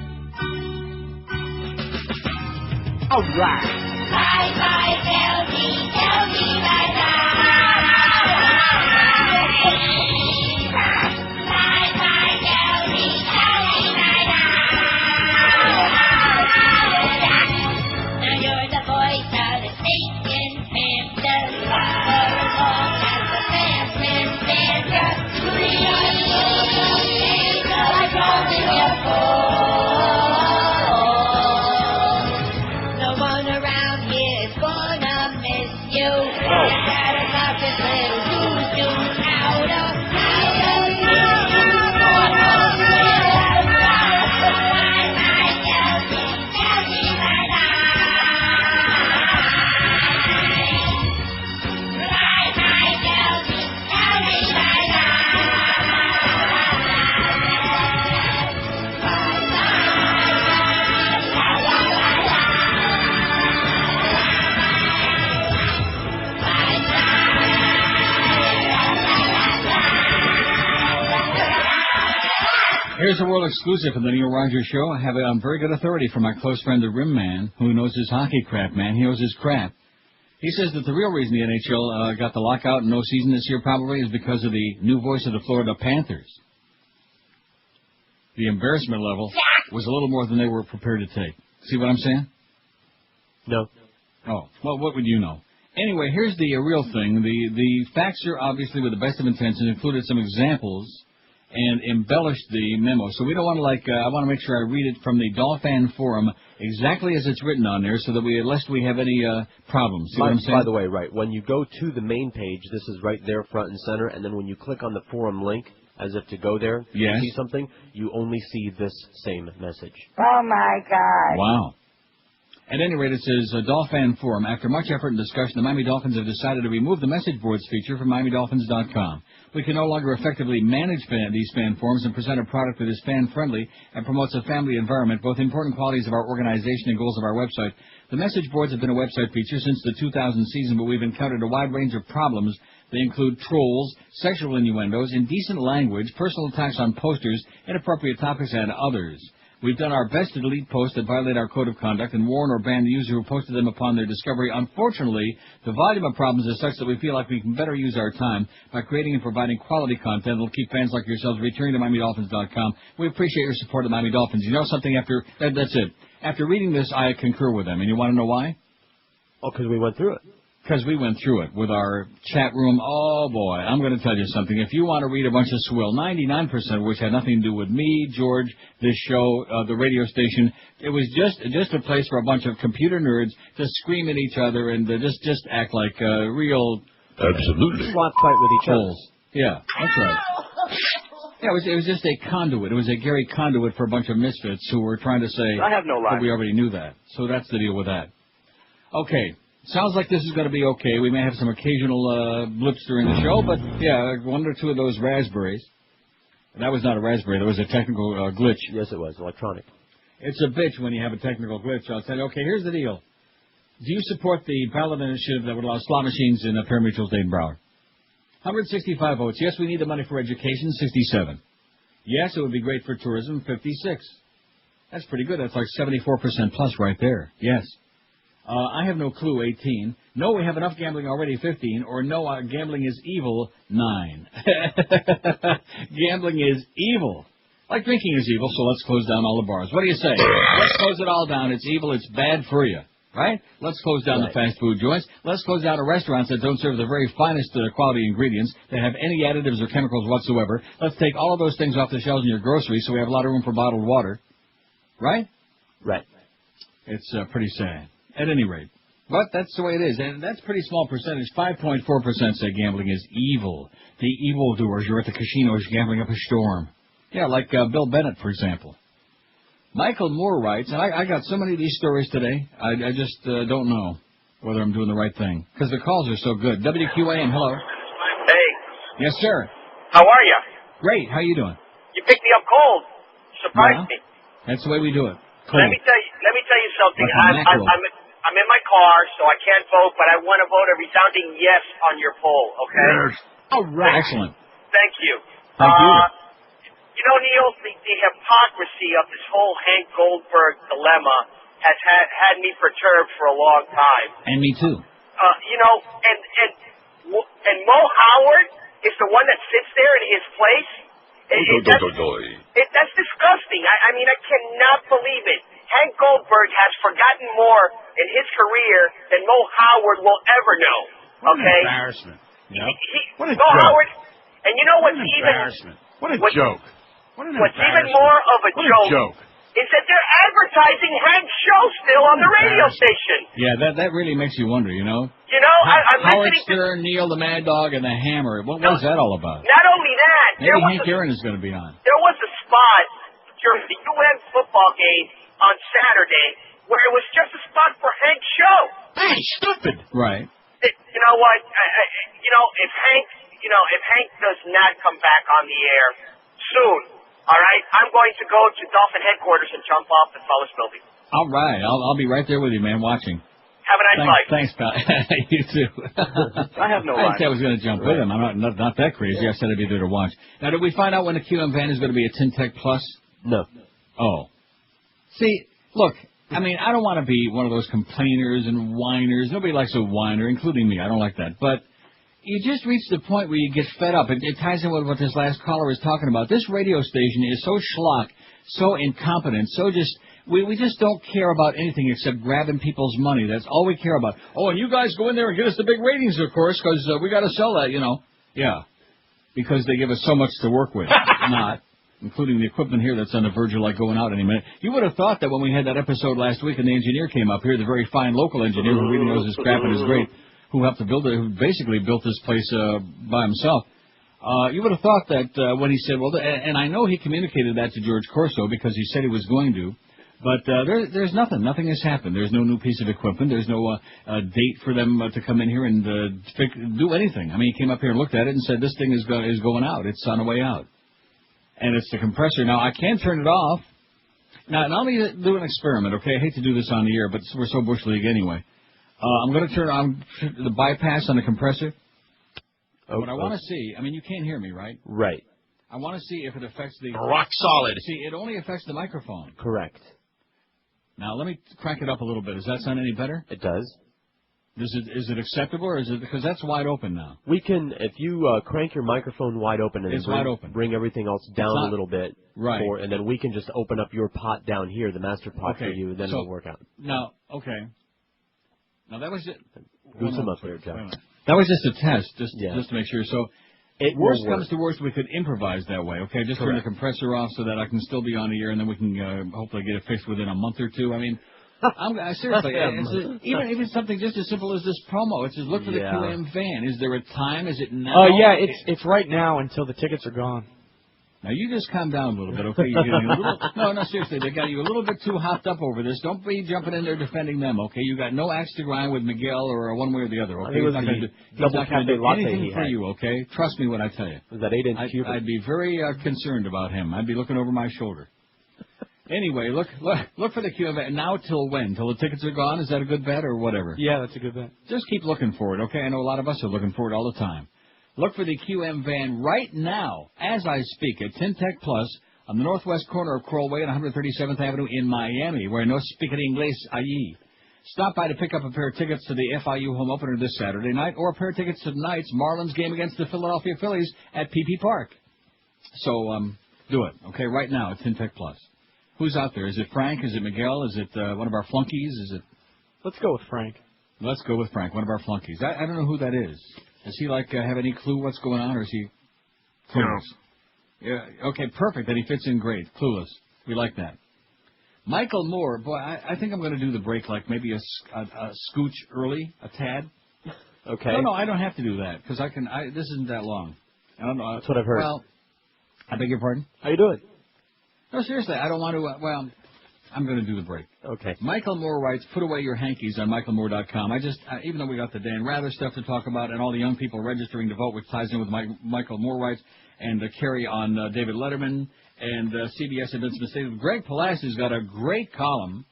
All right. Bye bye, tell me bye bye. Bye bye, tell me bye bye. Now you're the voice of the station, Panther. As the fastman Santa. Like all in your phone. No one around here is gonna miss you. Got a pocket little doo-doo out of Here's a world exclusive for the Neil Rogers Show. I have it on very good authority from my close friend, the Rim Man, who knows his hockey crap, man. He knows his crap. He says that the real reason the NHL got the lockout and no season this year probably is because of the new voice of the Florida Panthers. The embarrassment level was a little more than they were prepared to take. See what I'm saying? No. Oh, well, what would you know? Anyway, here's the real thing. The faxer, obviously, with the best of intentions, included some examples and embellished the memo. So we don't want to, I want to make sure I read it from the Dolphin Forum exactly as it's written on there so that lest we have any problems. See what I'm saying? By the way, right, when you go to the main page, this is right there front and center, and then when you click on the forum link, as if to go there, yes, see something, you only see this same message. Oh, my God. Wow. At any rate, it says, Dolphin Forum. After much effort and discussion, the Miami Dolphins have decided to remove the message boards feature from MiamiDolphins.com. We can no longer effectively manage these fan forums and present a product that is fan-friendly and promotes a family environment, both important qualities of our organization and goals of our website. The message boards have been a website feature since the 2000 season, but we've encountered a wide range of problems. They include trolls, sexual innuendos, indecent language, personal attacks on posters, inappropriate topics, and others. We've done our best to delete posts that violate our code of conduct and warn or ban the user who posted them upon their discovery. Unfortunately, the volume of problems is such that we feel like we can better use our time by creating and providing quality content that will keep fans like yourselves returning to MiamiDolphins.com. We appreciate your support of Miami Dolphins. You know something? That's it. After reading this, I concur with them. And you want to know why? Oh, because we went through it. Because we went through it with our chat room. Oh, boy, I'm going to tell you something. If you want to read a bunch of swill, 99% of which had nothing to do with me, George, this show, the radio station, it was just a place for a bunch of computer nerds to scream at each other and just act like real... Absolutely. Slap fight with each other. Yeah, that's right. Yeah, it was just a conduit. It was a Gary conduit for a bunch of misfits who were trying to say... I have no life. But we already knew that. So that's the deal with that. Okay. Sounds like this is going to be okay. We may have some occasional blips during the show, but, yeah, one or two of those raspberries. That was not a raspberry. That was a technical glitch. Yes, it was. Electronic. It's a bitch when you have a technical glitch. I'll tell you, okay, here's the deal. Do you support the ballot initiative that would allow slot machines in pari-mutuel in Broward? 165 votes. Yes, we need the money for education, 67. Yes, it would be great for tourism, 56. That's pretty good. That's like 74% plus right there. Yes. I have no clue, 18. No, we have enough gambling already, 15. Or no, gambling is evil, 9. Gambling is evil. Like drinking is evil, so let's close down all the bars. What do you say? Let's close it all down. It's evil. It's bad for you. Right? Let's close down the fast food joints. Let's close down the restaurants that don't serve the very finest quality ingredients, that have any additives or chemicals whatsoever. Let's take all of those things off the shelves in your groceries so we have a lot of room for bottled water. Right? Right. It's pretty sad. At any rate. But that's the way it is. And that's a pretty small percentage. 5.4% say gambling is evil. The evildoers, you're at the casinos gambling up a storm. Yeah, like Bill Bennett, for example. Michael Moore writes, and I got so many of these stories today, I just don't know whether I'm doing the right thing. Because the calls are so good. WQAM, hello. Hey. Yes, sir. How are you? Great. How you doing? You picked me up cold. Surprised me. That's the way we do it. Cold. Let me tell you something. I'm in my car, so I can't vote, but I want to vote a resounding yes on your poll, okay? Yes. All right. Excellent. Thank you. Thank you. You know, Neil, the hypocrisy of this whole Hank Goldberg dilemma has had me perturbed for a long time. And me too. You know, and Mo Howard is the one that sits there in his place. That's disgusting. I mean, I cannot believe it. Hank Goldberg has forgotten more in his career than Mo Howard will ever know. What Okay? an embarrassment. Yep. What a Mo joke. Howard, and you know what's What an even embarrassment. What a joke. What an what's even embarrassment. more of a What joke is that they're advertising Hank's show still on the radio station. Yeah, that really makes you wonder, you know? You know, I'm Howard listening to... Stern, Neil the Mad Dog, and the Hammer. What was that all about? Not only that, Maybe Hank Aaron is going to be on. there was a spot during the UN football game on Saturday where it was just a spot for Hank's show. Hey, stupid. Right. You know what? If Hank does not come back on the air soon, all right, I'm going to go to Dolphin headquarters and jump off the tallest building. All right. I'll be right there with you, man, watching. Have a nice life. Thanks, pal. You too. I have no I life. didn't say I was going to jump with him. I'm not that crazy. I said I'd be there to watch. Now, did we find out when the QM van is going to be a Tintec Plus? No. Oh. See, look, I mean, I don't want to be one of those complainers and whiners. Nobody likes a whiner, including me. I don't like that. But you just reach the point where you get fed up. It ties in with what this last caller was talking about. This radio station is so schlock, so incompetent, so just... We just don't care about anything except grabbing people's money. That's all we care about. Oh, and you guys go in there and get us the big ratings, of course, because we got to sell that, you know. Yeah, because they give us so much to work with. Not, including the equipment here that's on the verge of like going out any minute. You would have thought that when we had that episode last week and the engineer came up here, the very fine local engineer who really knows his crap and is great, who helped to build it, who basically built this place by himself. You would have thought that when he said, well, and I know he communicated that to George Corso because he said he was going to, But there's nothing. Nothing has happened. There's no new piece of equipment. There's no date for them to come in here and do anything. I mean, he came up here and looked at it and said, this thing is going out. It's on the way out. And it's the compressor. Now, I can't turn it off. Now, let me do an experiment, okay? I hate to do this on the air, but we're so Bush League anyway. I'm going to turn on the bypass on the compressor. What I want to see, I mean, you can't hear me, right? Right. I want to see if it affects the... Rock solid. See, it only affects the microphone. Correct. Now, let me crank it up a little bit. Does that sound any better? It does. Is it acceptable, or is it... Because that's wide open now. We can, if you crank your microphone wide open and wide open. Bring everything else down a little bit. Right. And then we can just open up your pot down here, the master pot for you, and then it'll work out. Now, okay. Now, that was it. Do some up there, Jeff. That was just a test, just to make sure. So... Worst work. comes to worst, we could improvise that way, okay? Just turn the compressor off so that I can still be on the air, and then we can hopefully get it fixed within a month or two. I mean, seriously, even something just as simple as this promo. It says, look for the QM van. Is there a time? Is it now? Oh, yeah, it's right now until the tickets are gone. Now, you just calm down a little bit, okay? You're getting a little, no, seriously, they got you a little bit too hopped up over this. Don't be jumping in there defending them, okay? You got no axe to grind with Miguel or one way or the other, okay? He's not going to do anything for you, okay? Trust me when I tell you. Was that 8-inch cube? I'd be very concerned about him. I'd be looking over my shoulder. Anyway, look for the QM. Now till when? Till the tickets are gone? Is that a good bet or whatever? Yeah, that's a good bet. Just keep looking for it, okay? I know a lot of us are looking for it all the time. Look for the QM van right now, as I speak, at Tintec Plus on the northwest corner of Kroll Way and 137th Avenue in Miami, where no speak English allí. Stop by to pick up a pair of tickets to the FIU home opener this Saturday night, or a pair of tickets to tonight's Marlins game against the Philadelphia Phillies at PP Park. So, do it, okay, right now at Tintec Plus. Who's out there? Is it Frank? Is it Miguel? Is it one of our flunkies? Is it? Let's go with Frank. Let's go with Frank, one of our flunkies. I don't know who that is. Does he, have any clue what's going on, or is he clueless? No. Yeah, okay, perfect. Then he fits in great. Clueless. We like that. Michael Moore, boy, I think I'm going to do the break maybe a scooch early, a tad. Okay. No, I don't have to do that, because this isn't that long. I don't know. That's what I've heard. Well, I beg your pardon? How you doing? No, seriously, I don't want to, I'm going to do the break. Okay. Michael Moore writes, put away your hankies on michaelmoore.com. Even though we got the Dan Rather stuff to talk about and all the young people registering to vote, which ties in with Michael Moore writes, and Kerry on David Letterman, and CBS had been mistaken. Greg Palaci's got a great column.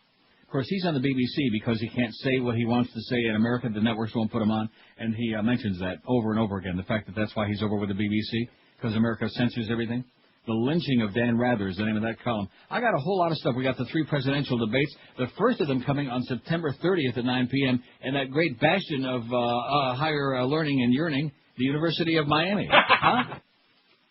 Of course, he's on the BBC because he can't say what he wants to say in America. The networks won't put him on, and he mentions that over and over again, the fact that that's why he's over with the BBC, because America censors everything. The lynching of Dan Rather is the name of that column. I got a whole lot of stuff. We got the 3 presidential debates, the first of them coming on September 30th at 9 p.m., and that great bastion of higher learning and yearning, the University of Miami. Huh?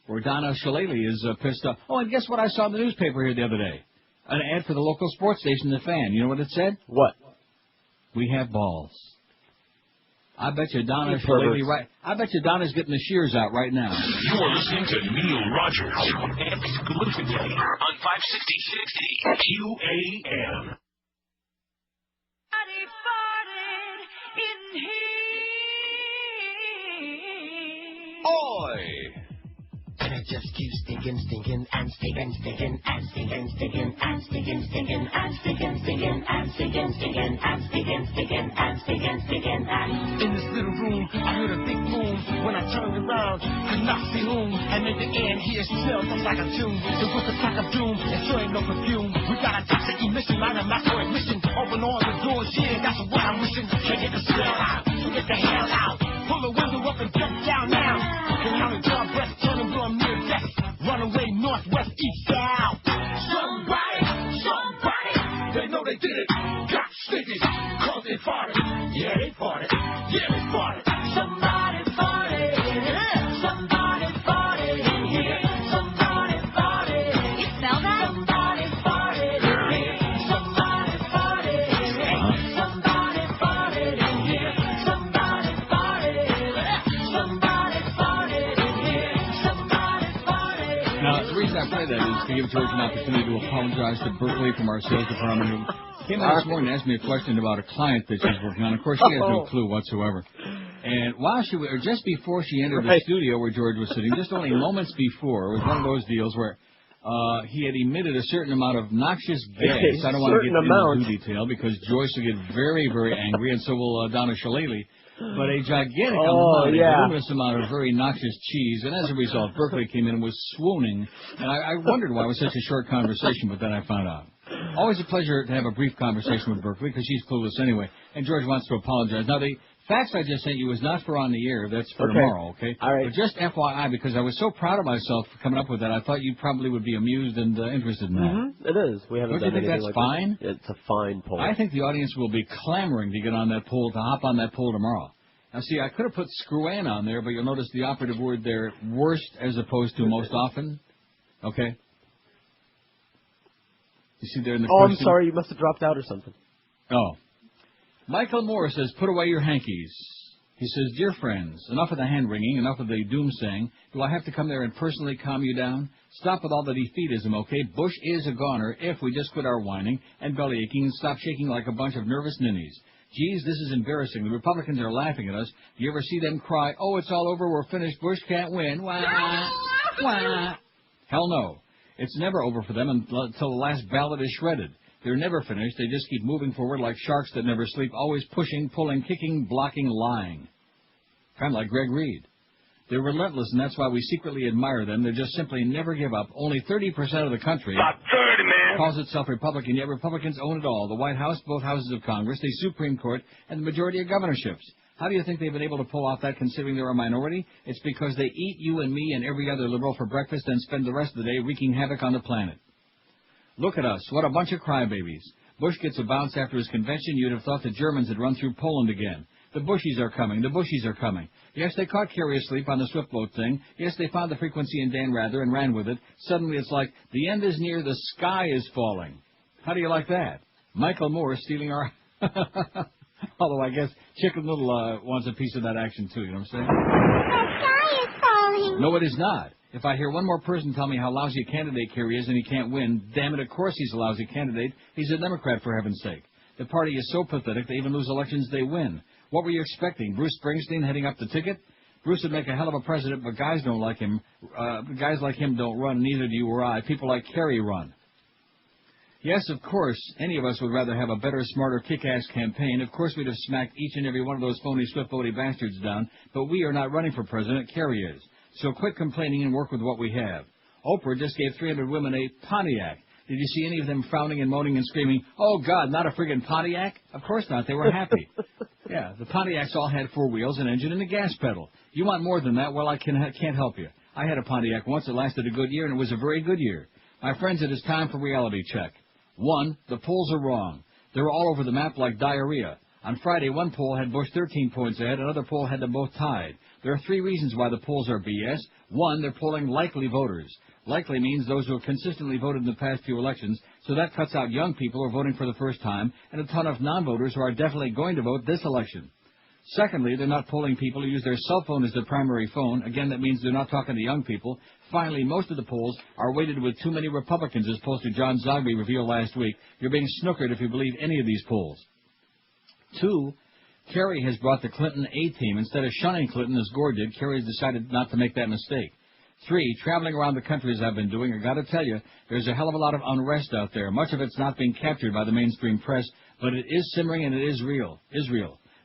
Where Donna Shalala is pissed off. Oh, and guess what I saw in the newspaper here the other day? An ad for the local sports station, The Fan. You know what it said? What? We have balls. I bet you Donna Shalala I bet you Donna's getting the shears out right now. You're listening to Neil Rogers exclusively on 560 QAM. Oi! And it just keeps stinking, stinking, and stinking, stinking, and stinking, stinking, and stinking, stinking, and stinking, stinking, and stinking, stinking, and stinking, stinking, and stinking, stinking, and. In this little room, I heard a big boom. When I turned around, could not see whom. And in the air, here smells just like a tune. It was the crack of doom, and sure ain't no perfume. We got a toxic emission, line of macro admission. Open all the doors here, that's what I'm wishing. Can't get the smell out, so get the hell out. Pull the window up and jump down now. Can out and draw breath, turning blue, I'm near death. Run away, northwest, east, south. Somebody, they know they did it. Got sticky, cause they farted. Yeah, they farted. Yeah, they farted. Somebody farted. Yeah. Somebody farted in here. Somebody farted. You smell that? Somebody farted in here. Somebody farted in here. Somebody farted in here. Somebody farted. Somebody farted in here. Somebody farted. Now, the reason I play that is to give George an opportunity to apologize to Berkeley from our sales department, who came out this morning and asked me a question about a client that she's working on. Of course, she has no clue whatsoever. And or just before she entered the studio where George was sitting, just only moments before, it was one of those deals where he had emitted a certain amount of noxious gas. I don't want to get into detail because Joyce will get very, very angry, and so will Donna Shillelagh. But a gigantic amount, a voluminous amount of very noxious cheese, and as a result, Berkeley came in and was swooning. And I wondered why it was such a short conversation, but then I found out. Always a pleasure to have a brief conversation with Berkeley because she's clueless anyway. And George wants to apologize. Now, the fax I just sent you is not for on the air. That's for tomorrow, okay? All right. But just FYI, because I was so proud of myself for coming up with that, I thought you probably would be amused and interested in that. Mm-hmm. It is. We haven't Don't done you think anything that's like fine? That. It's a fine poll. I think the audience will be clamoring to get on that poll, to hop on that poll tomorrow. Now, see, I could have put screw-an on there, but you'll notice the operative word there, worst as opposed to most often. Okay? You see there in the question? I'm sorry. You must have dropped out or something. Oh. Michael Moore says, put away your hankies. He says, dear friends, enough of the hand-wringing, enough of the doom-saying. Do I have to come there and personally calm you down? Stop with all the defeatism, okay? Bush is a goner if we just quit our whining and belly-aching and stop shaking like a bunch of nervous ninnies. Geez, this is embarrassing. The Republicans are laughing at us. Do you ever see them cry, oh, it's all over, we're finished, Bush can't win, wah, wah. Hell no. It's never over for them until the last ballot is shredded. They're never finished. They just keep moving forward like sharks that never sleep, always pushing, pulling, kicking, blocking, lying. Kind of like Greg Reed. They're relentless, and that's why we secretly admire them. They just simply never give up. Only 30% of the country calls itself Republican, yet Republicans own it all. The White House, both houses of Congress, the Supreme Court, and the majority of governorships. How do you think they've been able to pull off that considering they're a minority? It's because they eat you and me and every other liberal for breakfast and spend the rest of the day wreaking havoc on the planet. Look at us. What a bunch of crybabies. Bush gets a bounce after his convention. You'd have thought the Germans had run through Poland again. The Bushies are coming. The Bushies are coming. Yes, they caught Kerry asleep on the swift boat thing. Yes, they found the frequency in Dan Rather and ran with it. Suddenly it's like, the end is near, the sky is falling. How do you like that? Michael Moore stealing our... Although I guess Chicken Little wants a piece of that action too, you know what I'm saying? The sky is falling. No, it is not. If I hear one more person tell me how lousy a candidate Kerry is and he can't win, damn it, of course he's a lousy candidate. He's a Democrat, for heaven's sake. The party is so pathetic they even lose elections they win. What were you expecting? Bruce Springsteen heading up the ticket? Bruce would make a hell of a president, but guys don't like him. Guys like him don't run, neither do you or I. People like Kerry run. Yes, of course, any of us would rather have a better, smarter, kick-ass campaign. Of course we'd have smacked each and every one of those phony, swift-boaty bastards down, but we are not running for president. Kerry is. So quit complaining and work with what we have. Oprah just gave 300 women a Pontiac. Did you see any of them frowning and moaning and screaming, oh, God, not a friggin' Pontiac? Of course not. They were happy. Yeah, the Pontiacs all had 4 wheels, an engine, and a gas pedal. You want more than that? Well, I can't help you. I had a Pontiac once. It lasted a good year, and it was a very good year. My friends, it is time for reality check. 1, the polls are wrong. They're all over the map like diarrhea. On Friday, one poll had Bush 13 points ahead, another poll had them both tied. There are 3 reasons why the polls are BS. 1, they're polling likely voters. Likely means those who have consistently voted in the past few elections, so that cuts out young people who are voting for the first time, and a ton of non-voters who are definitely going to vote this election. Secondly, they're not polling people who use their cell phone as their primary phone. Again, that means they're not talking to young people. Finally, most of the polls are weighted with too many Republicans, as Pollster John Zogby revealed last week. You're being snookered if you believe any of these polls. 2, Kerry has brought the Clinton A-team. Instead of shunning Clinton as Gore did, Kerry has decided not to make that mistake. 3, traveling around the country as I've been doing, I got to tell you, there's a hell of a lot of unrest out there. Much of it's not being captured by the mainstream press, but it is simmering and it is real.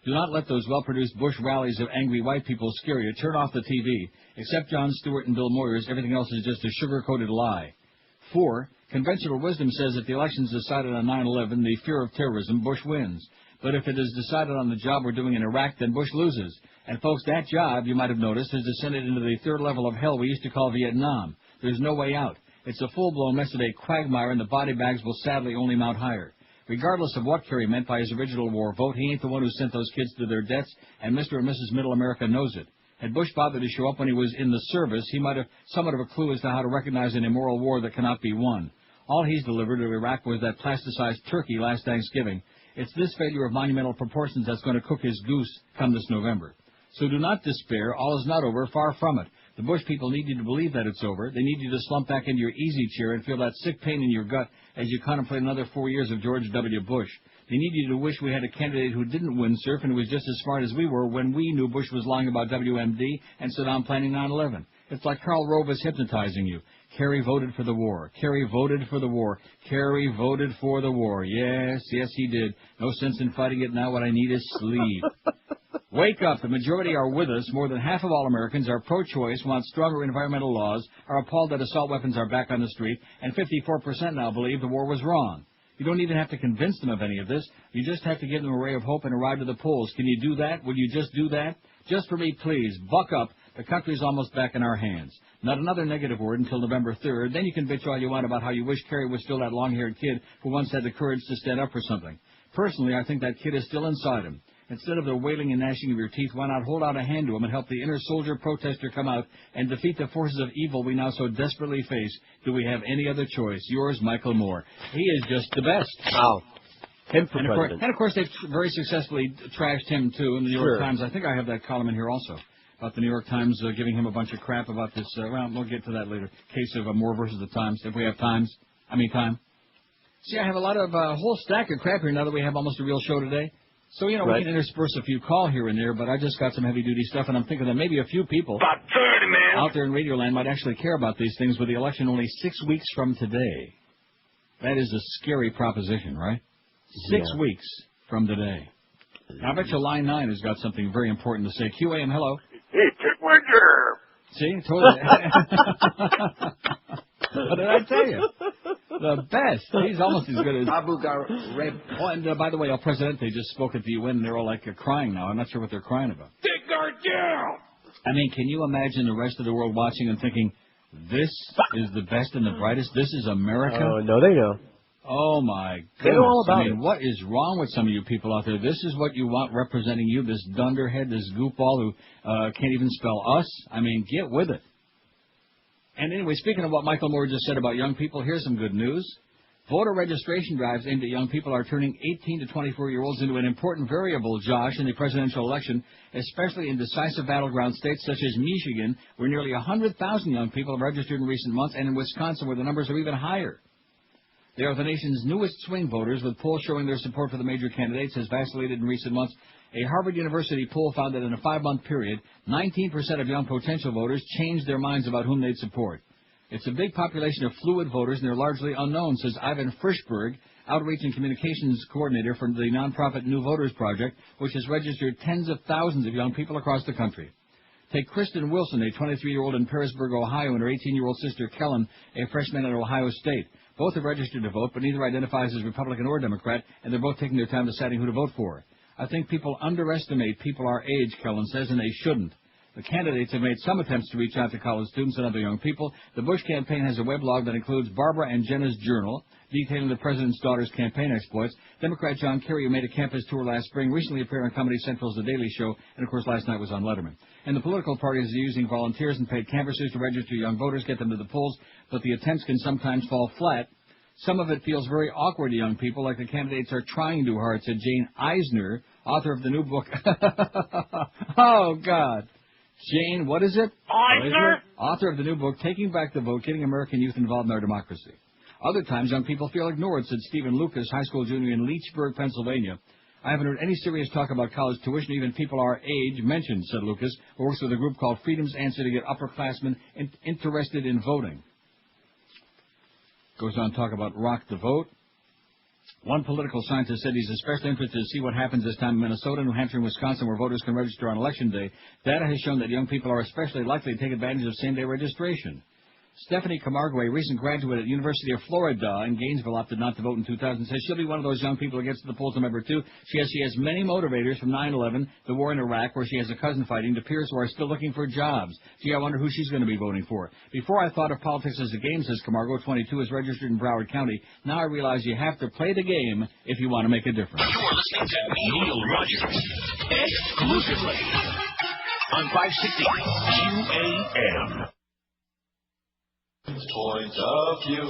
Do not let those well-produced Bush rallies of angry white people scare you. Turn off the TV. Except Jon Stewart and Bill Moyers, everything else is just a sugar-coated lie. 4, conventional wisdom says if the election's decided on 9/11, the fear of terrorism, Bush wins. But if it is decided on the job we're doing in Iraq, then Bush loses. And, folks, that job, you might have noticed, has descended into the 3rd level of hell we used to call Vietnam. There's no way out. It's a full-blown mess of a quagmire, and the body bags will sadly only mount higher. Regardless of what Kerry meant by his original war vote, he ain't the one who sent those kids to their deaths, and Mr. and Mrs. Middle America knows it. Had Bush bothered to show up when he was in the service, he might have somewhat of a clue as to how to recognize an immoral war that cannot be won. All he's delivered to Iraq was that plasticized turkey last Thanksgiving. It's this failure of monumental proportions that's going to cook his goose come this November. So do not despair. All is not over. Far from it. The Bush people need you to believe that it's over. They need you to slump back into your easy chair and feel that sick pain in your gut as you contemplate another 4 years of George W. Bush. They need you to wish we had a candidate who didn't windsurf and who was just as smart as we were when we knew Bush was lying about WMD and Saddam planning 9/11. It's like Karl Rove is hypnotizing you. Kerry voted for the war. Kerry voted for the war. Kerry voted for the war. Yes, yes, he did. No sense in fighting it now. What I need is sleep. Wake up. The majority are with us. More than half of all Americans are pro-choice, want stronger environmental laws, are appalled that assault weapons are back on the street, and 54% now believe the war was wrong. You don't even have to convince them of any of this. You just have to give them a ray of hope and a ride to the polls. Can you do that? Will you just do that? Just for me, please. Buck up. The country's almost back in our hands. Not another negative word until November 3rd. Then you can bitch all you want about how you wish Kerry was still that long-haired kid who once had the courage to stand up for something. Personally, I think that kid is still inside him. Instead of the wailing and gnashing of your teeth, why not hold out a hand to him and help the inner soldier protester come out and defeat the forces of evil we now so desperately face? Do we have any other choice? Yours, Michael Moore. He is just the best. Wow. Him for president. And of course, they've very successfully trashed him, too, in the New York Times. I think I have that column in here also, about the New York Times giving him a bunch of crap about this. Well, we'll get to that later. Case of Moore versus the Times, if we have time. See, I have a lot of a whole stack of crap here now that we have almost a real show today. So, we can intersperse a few call here and there, but I just got some heavy-duty stuff, and I'm thinking that maybe a few people about 30, man, out there in Radio Land might actually care about these things with the election only 6 weeks from today. That is a scary proposition, right? 6 weeks from today. Now, I bet you Line 9 has got something very important to say. QAM, hello. Hey, Chick Winter. See? Told you. What did I tell you? The best. He's almost as good as Abu Ghraib. Oh, and by the way, El Presidente just spoke at the UN, and they're all like crying now. I'm not sure what they're crying about. Take guard down. I mean, can you imagine the rest of the world watching and thinking, this is the best and the brightest? This is America? Oh, no, they know. Oh, my goodness. They know all about it. What is wrong with some of you people out there? This is what you want representing you, this dunderhead, this goofball who can't even spell us? I mean, get with it. And anyway, speaking of what Michael Moore just said about young people, here's some good news. Voter registration drives aimed at young people are turning 18 to 24-year-olds into an important variable, Josh, in the presidential election, especially in decisive battleground states such as Michigan, where nearly 100,000 young people have registered in recent months, and in Wisconsin, where the numbers are even higher. They are the nation's newest swing voters, with polls showing their support for the major candidates has vacillated in recent months. A Harvard University poll found that in a 5-month period, 19% of young potential voters changed their minds about whom they'd support. It's a big population of fluid voters, and they're largely unknown, says Ivan Frischberg, Outreach and Communications Coordinator for the nonprofit New Voters Project, which has registered tens of thousands of young people across the country. Take Kristen Wilson, a 23-year-old in Perrysburg, Ohio, and her 18-year-old sister Kellen, a freshman at Ohio State. Both have registered to vote, but neither identifies as Republican or Democrat, and they're both taking their time deciding who to vote for. I think people underestimate people our age, Kellen says, and they shouldn't. The candidates have made some attempts to reach out to college students and other young people. The Bush campaign has a weblog that includes Barbara and Jenna's journal, detailing the president's daughter's campaign exploits. Democrat John Kerry, who made a campus tour last spring, recently appeared on Comedy Central's The Daily Show, and, of course, last night was on Letterman. And the political parties are using volunteers and paid canvassers to register young voters, get them to the polls, but the attempts can sometimes fall flat. Some of it feels very awkward to young people, like the candidates are trying too hard, said Jane Eisner, author of the new book. Oh, God. Jane, what is it? Eisner? Author of the new book, Taking Back the Vote, Getting American Youth Involved in Our Democracy. Other times, young people feel ignored, said Stephen Lucas, high school junior in Leechburg, Pennsylvania. I haven't heard any serious talk about college tuition, even people our age mentioned, said Lucas, who works with a group called Freedom's Answer to get upperclassmen interested in voting. Goes on to talk about rock the vote. One political scientist said he's especially interested to see what happens this time in Minnesota, New Hampshire, and Wisconsin, where voters can register on Election Day. Data has shown that young people are especially likely to take advantage of same-day registration. Stephanie Camargo, a recent graduate at University of Florida in Gainesville, opted not to vote in 2000, says she'll be one of those young people who gets to the polls November 2. She has many motivators, from 9/11, the war in Iraq, where she has a cousin fighting, to peers who are still looking for jobs. Gee, I wonder who she's going to be voting for. Before I thought of politics as a game, says Camargo, 22, is registered in Broward County. Now I realize you have to play the game if you want to make a difference. You're listening to Neil Rogers exclusively on 560 QAM. Point of view,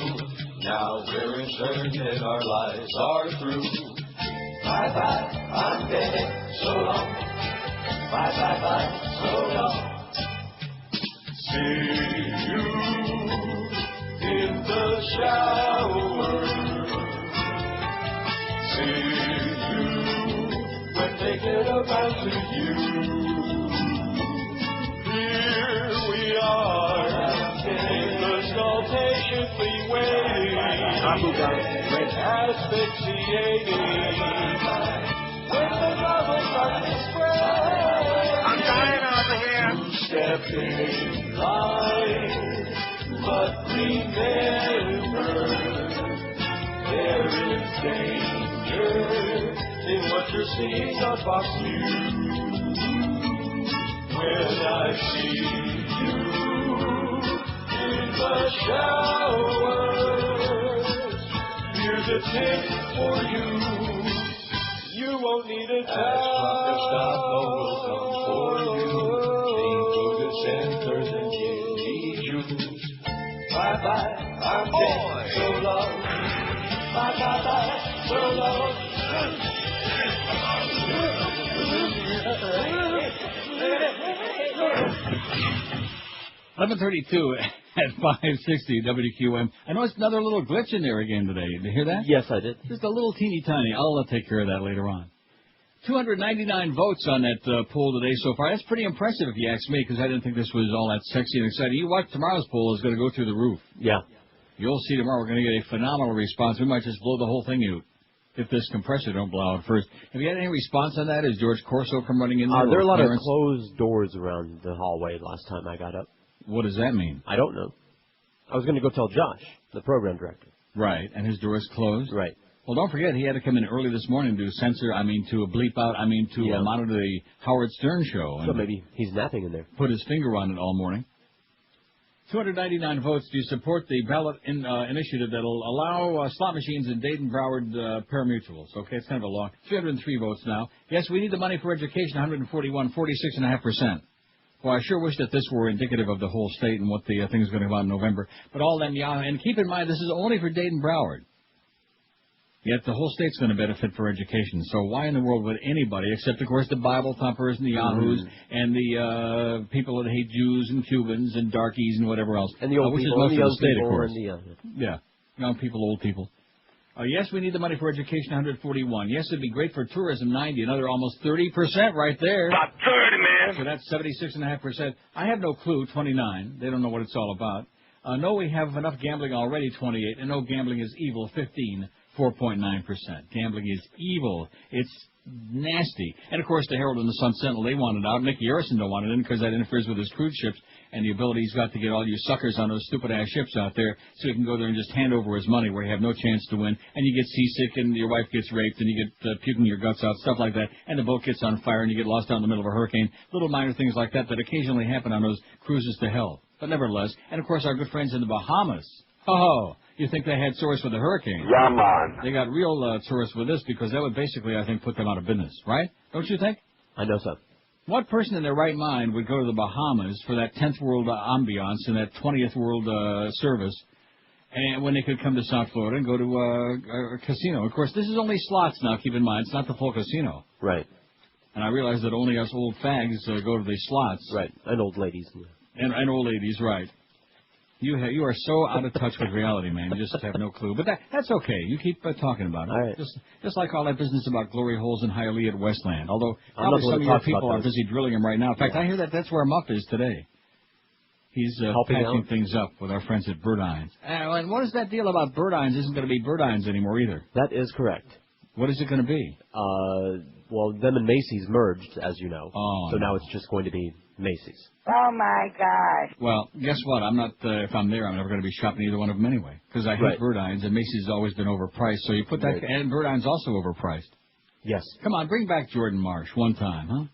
now we're certain our lives are through. Bye-bye, I'm dead, so long. Bye-bye, so long. See you in the shower. See you when they get around to you. Here we are. when asphyxiating. When the bubbles start to spread, I'm dying over here. Two-step line, but remember, there is danger in what you're seeing on Fox News. When I see you in the showers, here's a tip for you. You won't need a towel. Gestapo will come for you. Included centers and kidney juice. Bye-bye, I'm dead, so long. Bye-bye, so long. 11:32 at 560 WQAM. I noticed another little glitch in there again today. Did you hear that? Yes, I did. Just a little teeny tiny. I'll take care of that later on. 299 votes on that poll today so far. That's pretty impressive if you ask me, because I didn't think this was all that sexy and exciting. You watch tomorrow's poll, is going to go through the roof. Yeah. You'll see tomorrow we're going to get a phenomenal response. We might just blow the whole thing out if this compressor don't blow out first. Have you had any response on that? Has George Corso come running in there? There are a lot of closed doors around the hallway last time I got up. What does that mean? I don't know. I was going to go tell Josh, the program director. Right, and his door is closed? Right. Well, don't forget, he had to come in early this morning to bleep out, to monitor the Howard Stern show. So maybe he's napping in there. Put his finger on it all morning. 299 votes. Do you support the ballot initiative that will allow slot machines in Dade and Broward pari-mutuels? Okay, it's kind of a long. 303 votes now. Yes, we need the money for education, 141, 46.5%. Well, I sure wish that this were indicative of the whole state and what the thing is going to be about in November. But all them, and keep in mind, this is only for Dade and Broward. Yet the whole state's going to benefit for education. So why in the world would anybody, except, of course, the Bible thumpers and the Yahoos and the people that hate Jews and Cubans and darkies and whatever else. And the old which people, is most and the of the state, of course. yeah, young people, old people. Yes, we need the money for education, 141. Yes, it'd be great for tourism, 90. Another almost 30% right there. About 30, man. So that's 76.5%. I have no clue, 29. They don't know what it's all about. No, we have enough gambling already, 28. And no, gambling is evil, 15. 4.9%. Gambling is evil. It's nasty. And, of course, the Herald and the Sun Sentinel, they want it out. Mickey Arison don't want it in because that interferes with his cruise ships and the ability he's got to get all you suckers on those stupid-ass ships out there so he can go there and just hand over his money where you have no chance to win. And you get seasick and your wife gets raped and you get puking your guts out, stuff like that. And the boat gets on fire and you get lost out in the middle of a hurricane. Little minor things like that occasionally happen on those cruises to hell. But nevertheless, and, of course, our good friends in the Bahamas. Oh, you think they had tourists with a hurricane? Yeah, man. They got real tourists with this because that would basically, I think, put them out of business, right? Don't you think? I know so. What person in their right mind would go to the Bahamas for that 10th world ambiance and that 20th world service, and when they could come to South Florida and go to a casino? Of course, this is only slots now, keep in mind. It's not the full casino. Right. And I realize that only us old fags go to these slots. Right, and old ladies. And old ladies, right. You are so out of touch with reality, man. You just have no clue. But that's okay. You keep talking about it. All right. Just like all that business about glory holes in Hialeah at Westland. Although probably some of your people are busy drilling them right now. In fact, I hear that's where Muff is today. He's patching things up with our friends at Burdines. And what is that deal about Burdines isn't going to be Burdines anymore either? That is correct. What is it going to be? Well, them and Macy's merged, as you know. Oh, so now it's just going to be Macy's. Oh, my gosh. Well, guess what? I'm not, if I'm there, I'm never going to be shopping either one of them anyway. Because I hate Burdines, and Macy's has always been overpriced. So you put that, and Burdines also overpriced. Yes. Come on, bring back Jordan Marsh one time, huh?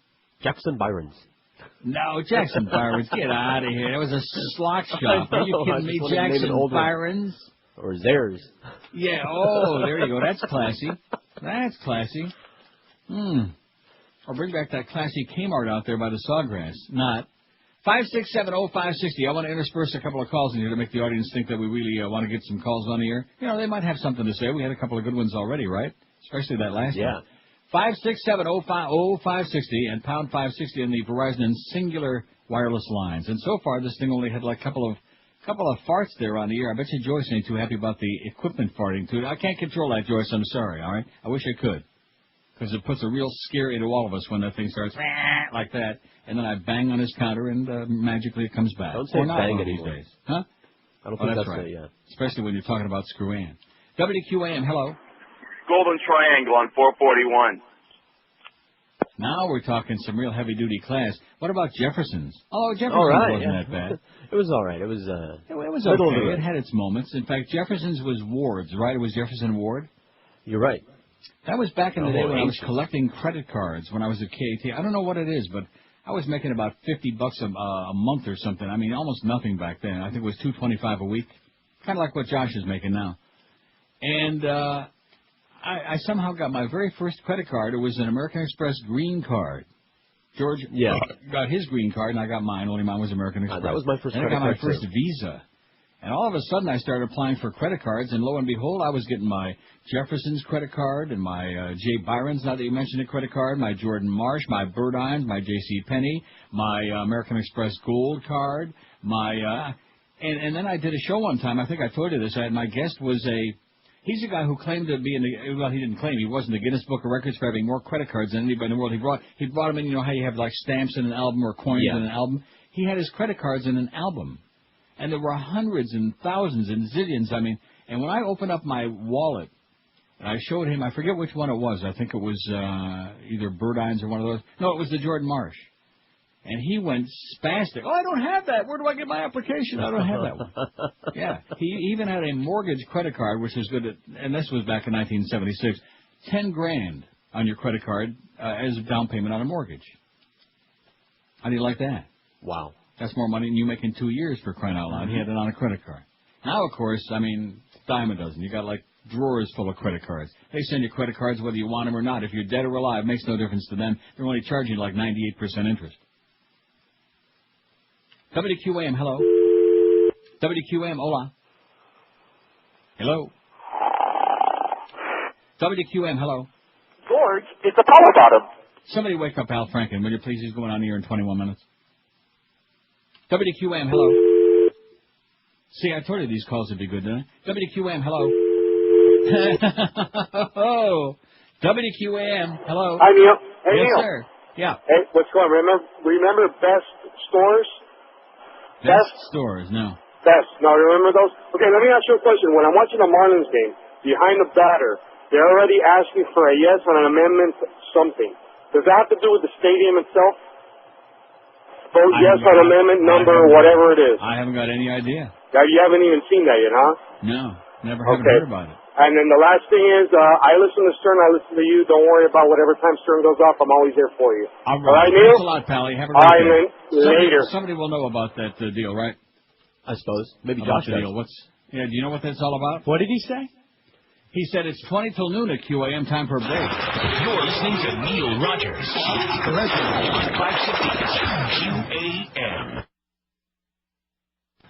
Jackson Byron's. No, Jackson Byron's. Get out of here. That was a slot shop. Are you kidding me? Jackson Byron's? Or Zares. Yeah, oh, there you go. That's classy. That's classy. Or bring back that classy Kmart out there by the Sawgrass. Not. 5670560. I want to intersperse a couple of calls in here to make the audience think that we really want to get some calls on the air. You know, they might have something to say. We had a couple of good ones already, right? Especially that last one. 5670560 and pound 560 in the Verizon and Singular wireless lines. And so far, this thing only had like a couple of farts there on the air. I bet you Joyce ain't too happy about the equipment farting, too. I can't control that, Joyce. I'm sorry, all right? I wish I could. Because it puts a real scare into all of us when that thing starts like that. And then I bang on his counter, and magically it comes back. Don't say bang these days. Huh? I don't think that's right. it, yeah. Especially when you're talking about Screw Ann. WQAM, hello. Golden Triangle on 441. Now we're talking some real heavy-duty class. What about Jefferson's? Oh, Jefferson's wasn't that bad. It was all right. It was okay. It had its moments. In fact, Jefferson's was Ward's, right? It was Jefferson Ward? You're right. That was back in the day when I was collecting credit cards when I was at KAT. I don't know what it is, but I was making about $50 a month or something. I mean, almost nothing back then. I think it was $225 a week, kind of like what Josh is making now. And I somehow got my very first credit card. It was an American Express green card. George got his green card, and I got mine. Only mine was American Express. That was my first credit card, and I got my first Visa. And all of a sudden, I started applying for credit cards, and lo and behold, I was getting my Jefferson's credit card and my J. Byron's, now that you mentioned it, credit card, my Jordan Marsh, my Burdines, my J.C. Penney, my American Express Gold card, my and then I did a show one time. I think I told you this. My guest was he's a guy who claimed to be he didn't claim, he wasn't the Guinness Book of Records for having more credit cards than anybody in the world. He brought them in, you know how you have like stamps in an album or coins in an album? He had his credit cards in an album. And there were hundreds and thousands and zillions. I mean, and when I opened up my wallet, and I showed him, I forget which one it was. I think it was either Burdines or one of those. No, it was the Jordan Marsh. And he went spastic. Oh, I don't have that. Where do I get my application? I don't have that one. Yeah. He even had a mortgage credit card, which was good and this was back in 1976, $10,000 on your credit card as a down payment on a mortgage. How do you like that? Wow. That's more money than you make in 2 years, for crying out loud. He had it on a credit card. Now, of course, I mean, dime a dozen. You got like drawers full of credit cards. They send you credit cards whether you want them or not. If you're dead or alive, it makes no difference to them. They're only charging you like 98% interest. WQAM, hello. WQAM, hola. Hello. WQAM, hello. George, it's a power bottom. Somebody wake up Al Franken, will you please? He's going on here in 21 minutes. WQAM, hello. See, I told you these calls would be good, didn't I? WQAM, hello. Oh, WQAM, hello. Hi, Neil. Hey, yes, Neil. Sir. Yeah. Hey, what's going on? Remember Best Stores? Best Stores, no. Best. No, remember those? Okay, let me ask you a question. When I'm watching a Marlins game, behind the batter, they're already asking for a yes on an amendment something. Does that have to do with the stadium itself? Vote yes on amendment number or whatever it is. I haven't got any idea. You haven't even seen that yet, huh? No, haven't heard about it. And then the last thing is, I listen to Stern, I listen to you. Don't worry about whatever time Stern goes off. I'm always there for you. All right, Neil? Neil? Thanks a lot, Pally. Have a All right, great day. Later. Somebody will know about that deal, right? I suppose. Maybe about Josh the deal. does. Do you know what that's all about? What did he say? He said it's 20 till noon at QAM, time for a break. You're listening to Neil Rogers. Correct. 560 QAM.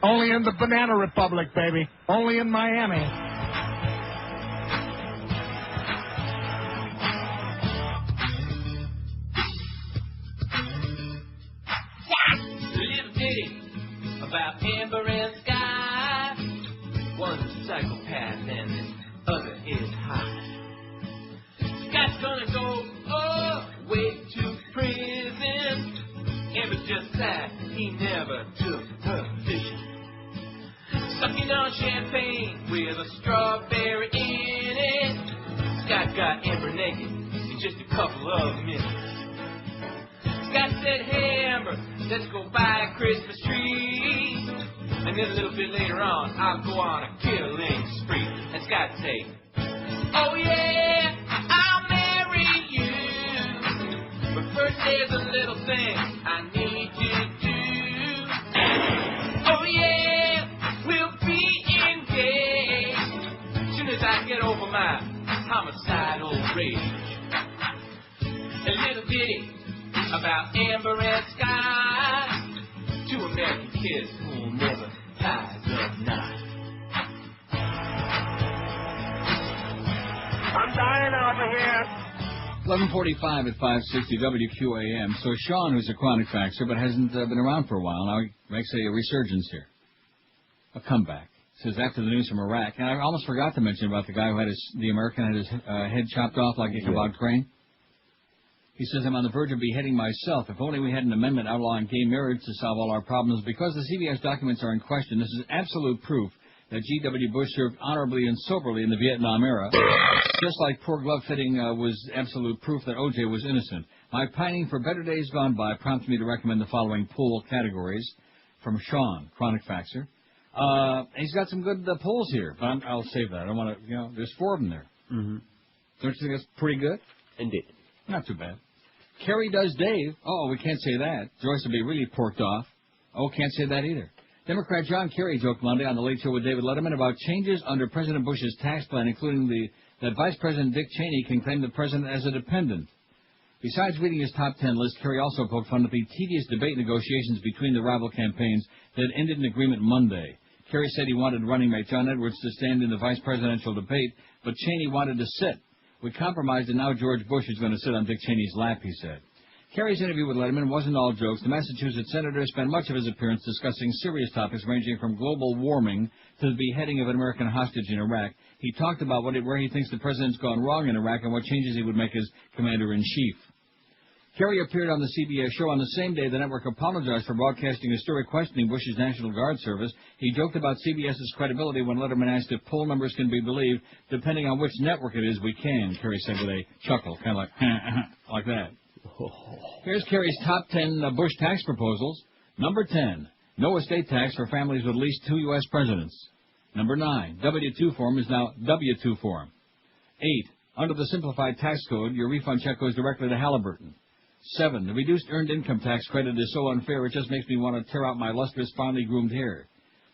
Only in the Banana Republic, baby. Only in Miami. A little ditty about Amber and Sky. One's a psychopath and the other is high. Scott's gonna go away to prison. Amber's just sad he never took her fishing. Sucking on champagne with a strawberry in it. Scott got Amber naked in just a couple of minutes. Scott said, hey Amber, let's go buy a Christmas tree. And then a little bit later on, I'll go on a killing spree. And Scott say, oh yeah, I'll marry you. But first there's a little thing I need to do. Oh yeah, we'll be engaged soon as I get over my homicidal rage. A little ditty about Amber and Sky, two American kids who'll never tie the knot. I'm dying over here. 11:45 at 560 WQAM. So Sean, who's a chronic faxer but hasn't been around for a while, now he makes a resurgence here, a comeback. Says after the news from Iraq, and I almost forgot to mention about the guy who had the American had his head chopped off like a kebab crane. He says, I'm on the verge of beheading myself. If only we had an amendment outlawing gay marriage to solve all our problems. Because the CBS documents are in question, this is absolute proof that G.W. Bush served honorably and soberly in the Vietnam era, just like poor glove fitting was absolute proof that O.J. was innocent. My pining for better days gone by prompts me to recommend the following poll categories from Sean, Chronic Faxer. He's got some good polls here, but I'll save that. I don't want to, there's 4 of them there. Mm-hmm. Don't you think that's pretty good? Indeed. Not too bad. Kerry does Dave. Oh, we can't say that. Joyce will be really porked off. Oh, can't say that either. Democrat John Kerry joked Monday on The Late Show with David Letterman about changes under President Bush's tax plan, including that Vice President Dick Cheney can claim the president as a dependent. Besides reading his top 10 list, Kerry also poked fun at the tedious debate negotiations between the rival campaigns that ended in agreement Monday. Kerry said he wanted running mate John Edwards to stand in the vice presidential debate, but Cheney wanted to sit. We compromised, and now George Bush is going to sit on Dick Cheney's lap, he said. Kerry's interview with Letterman wasn't all jokes. The Massachusetts senator spent much of his appearance discussing serious topics ranging from global warming to the beheading of an American hostage in Iraq. He talked about where he thinks the president's gone wrong in Iraq and what changes he would make as commander-in-chief. Kerry appeared on the CBS show on the same day the network apologized for broadcasting a story questioning Bush's National Guard service. He joked about CBS's credibility when Letterman asked if poll numbers can be believed. Depending on which network it is, we can, Kerry said with a chuckle, kind of like that. Here's Kerry's top 10 Bush tax proposals. Number 10, no estate tax for families with at least 2 U.S. presidents. Number 9, W-2 form is now W-2 form. 8, under the simplified tax code, your refund check goes directly to Halliburton. 7, the reduced earned income tax credit is so unfair it just makes me want to tear out my lustrous, finely groomed hair.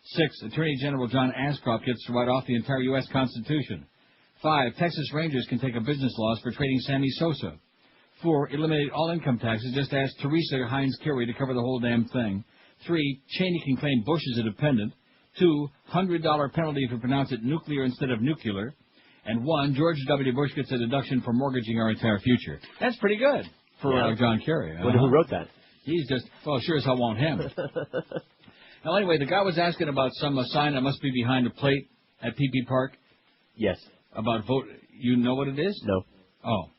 6, Attorney General John Ashcroft gets to write off the entire U.S. Constitution. 5, Texas Rangers can take a business loss for trading Sammy Sosa. 4, eliminate all income taxes. Just ask Teresa Heinz Kerry to cover the whole damn thing. 3, Cheney can claim Bush is a dependent. 2, $100 penalty if you pronounce it nuclear instead of nuclear. And 1, George W. Bush gets a deduction for mortgaging our entire future. That's pretty good for John Kerry. Wonder who wrote that? He's just, sure as hell won't him. Now, anyway, the guy was asking about some sign that must be behind a plate at P.P. Park. Yes. About vote. You know what it is? No. Oh.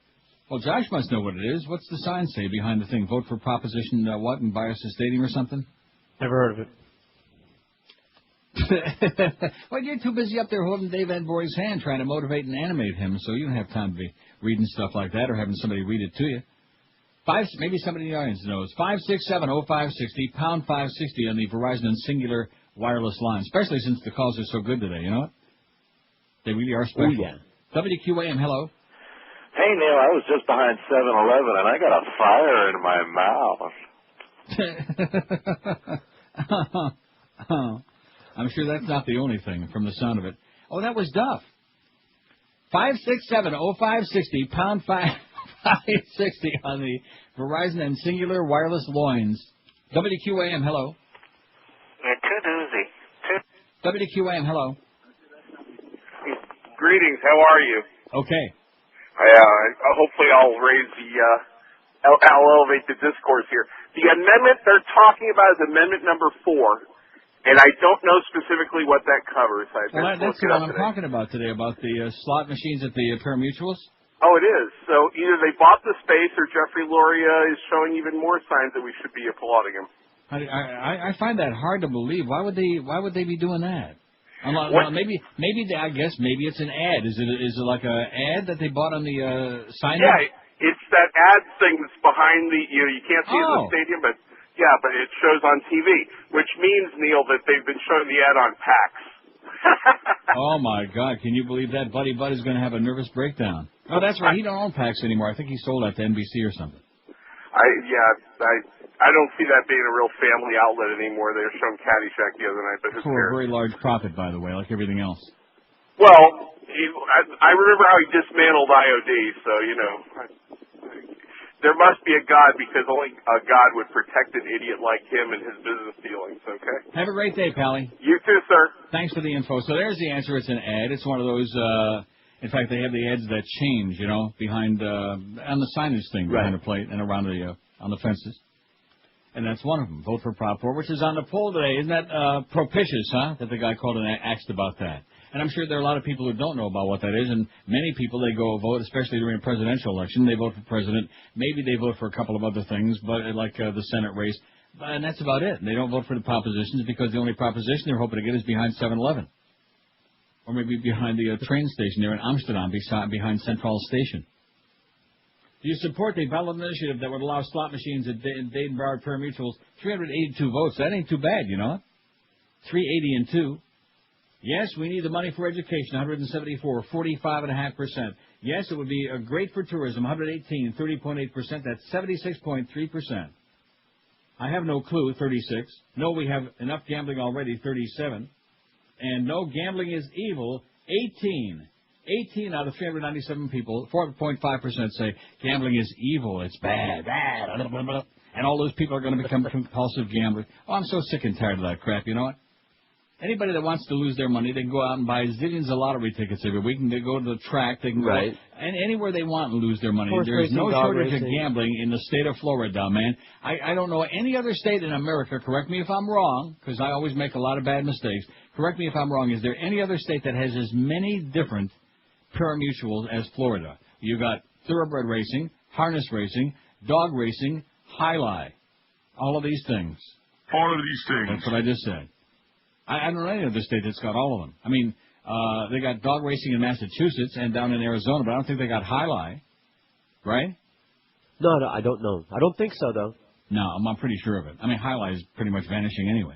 Well, Josh must know what it is. What's the sign say behind the thing? Vote for Proposition what and buy us a stadium or something? Never heard of it. Well, you're too busy up there holding Dave Edborg's hand trying to motivate and animate him, so you don't have time to be reading stuff like that or having somebody read it to you. Maybe somebody in the audience knows. 567-0560, pound 560 on the Verizon and Singular wireless line, especially since the calls are so good today, you know what? They really are special. Oh, yeah. WQAM, hello. Hey, Neil, I was just behind 7-Eleven, and I got a fire in my mouth. I'm sure that's not the only thing from the sound of it. Oh, that was Duff. 567-0560, pound 560 on the Verizon and Singular wireless loins. WQAM, hello. WQAM, hello. Greetings, how are you? Okay. Hopefully I'll raise I'll elevate the discourse here. The amendment they're talking about is amendment number 4, and I don't know specifically what that covers. That's what I'm talking about today, about the slot machines at the pari-mutuels. Oh, it is. So either they bought the space or Jeffrey Luria is showing even more signs that we should be applauding him. I find that hard to believe. Why would they be doing that? Maybe it's an ad. Is it like an ad that they bought on the sign? Yeah, it's that ad thing that's behind the you can't see it in the stadium, but it shows on TV, which means, Neil, that they've been showing the ad on PAX. Oh my God! Can you believe that? Buddy Bud is going to have a nervous breakdown. Oh, that's right. He don't own PAX anymore. I think he sold that to NBC or something. I don't see that being a real family outlet anymore. They were showing Caddyshack the other night, but who for cares? A very large profit, by the way, like everything else. Well, I remember how he dismantled IOD, so, there must be a God, because only a God would protect an idiot like him and his business dealings, okay? Have a great day, Pally. You too, sir. Thanks for the info. So there's the answer. It's an ad. It's one of those, in fact, they have the ads that change, behind, on the signage thing, behind the plate and around on the fences. And that's one of them. Vote for Prop 4, which is on the poll today. Isn't that propitious, huh, that the guy called and asked about that? And I'm sure there are a lot of people who don't know about what that is, and many people, they go vote, especially during a presidential election. They vote for president. Maybe they vote for a couple of other things, but like the Senate race. And that's about it. And they don't vote for the propositions because the only proposition they're hoping to get is behind 7-Eleven. Or maybe behind the train station there in Amsterdam, behind Central Station. Do you support the ballot initiative that would allow slot machines at Dade and Broward pari-mutuels? 382 votes. That ain't too bad, you know. 380 and 2. Yes, we need the money for education. 174, 45.5%. Yes, it would be great for tourism. 118, 30.8%. That's 76.3%. I have no clue. 36. No, we have enough gambling already. 37. And no, gambling is evil. 18. 18 out of 397 people, 4.5% say gambling is evil. It's bad. And all those people are going to become compulsive gamblers. Oh, I'm so sick and tired of that crap. You know what? Anybody that wants to lose their money, they can go out and buy zillions of lottery tickets every week, and they go to the track. They can go anywhere they want and lose their money. There's no shortage of gambling in the state of Florida, man. I don't know any other state in America, correct me if I'm wrong, because I always make a lot of bad mistakes. Correct me if I'm wrong. Is there any other state that has as many different pari-mutuels as Florida? You got thoroughbred racing, harness racing, dog racing, highlight. All of these things. All of these things. That's what I just said. I don't know any other state that's got all of them. I mean, they got dog racing in Massachusetts and down in Arizona, but I don't think they got highlight. Right? No, I don't know. I don't think so, though. No, I'm pretty sure of it. I mean, highlight is pretty much vanishing anyway.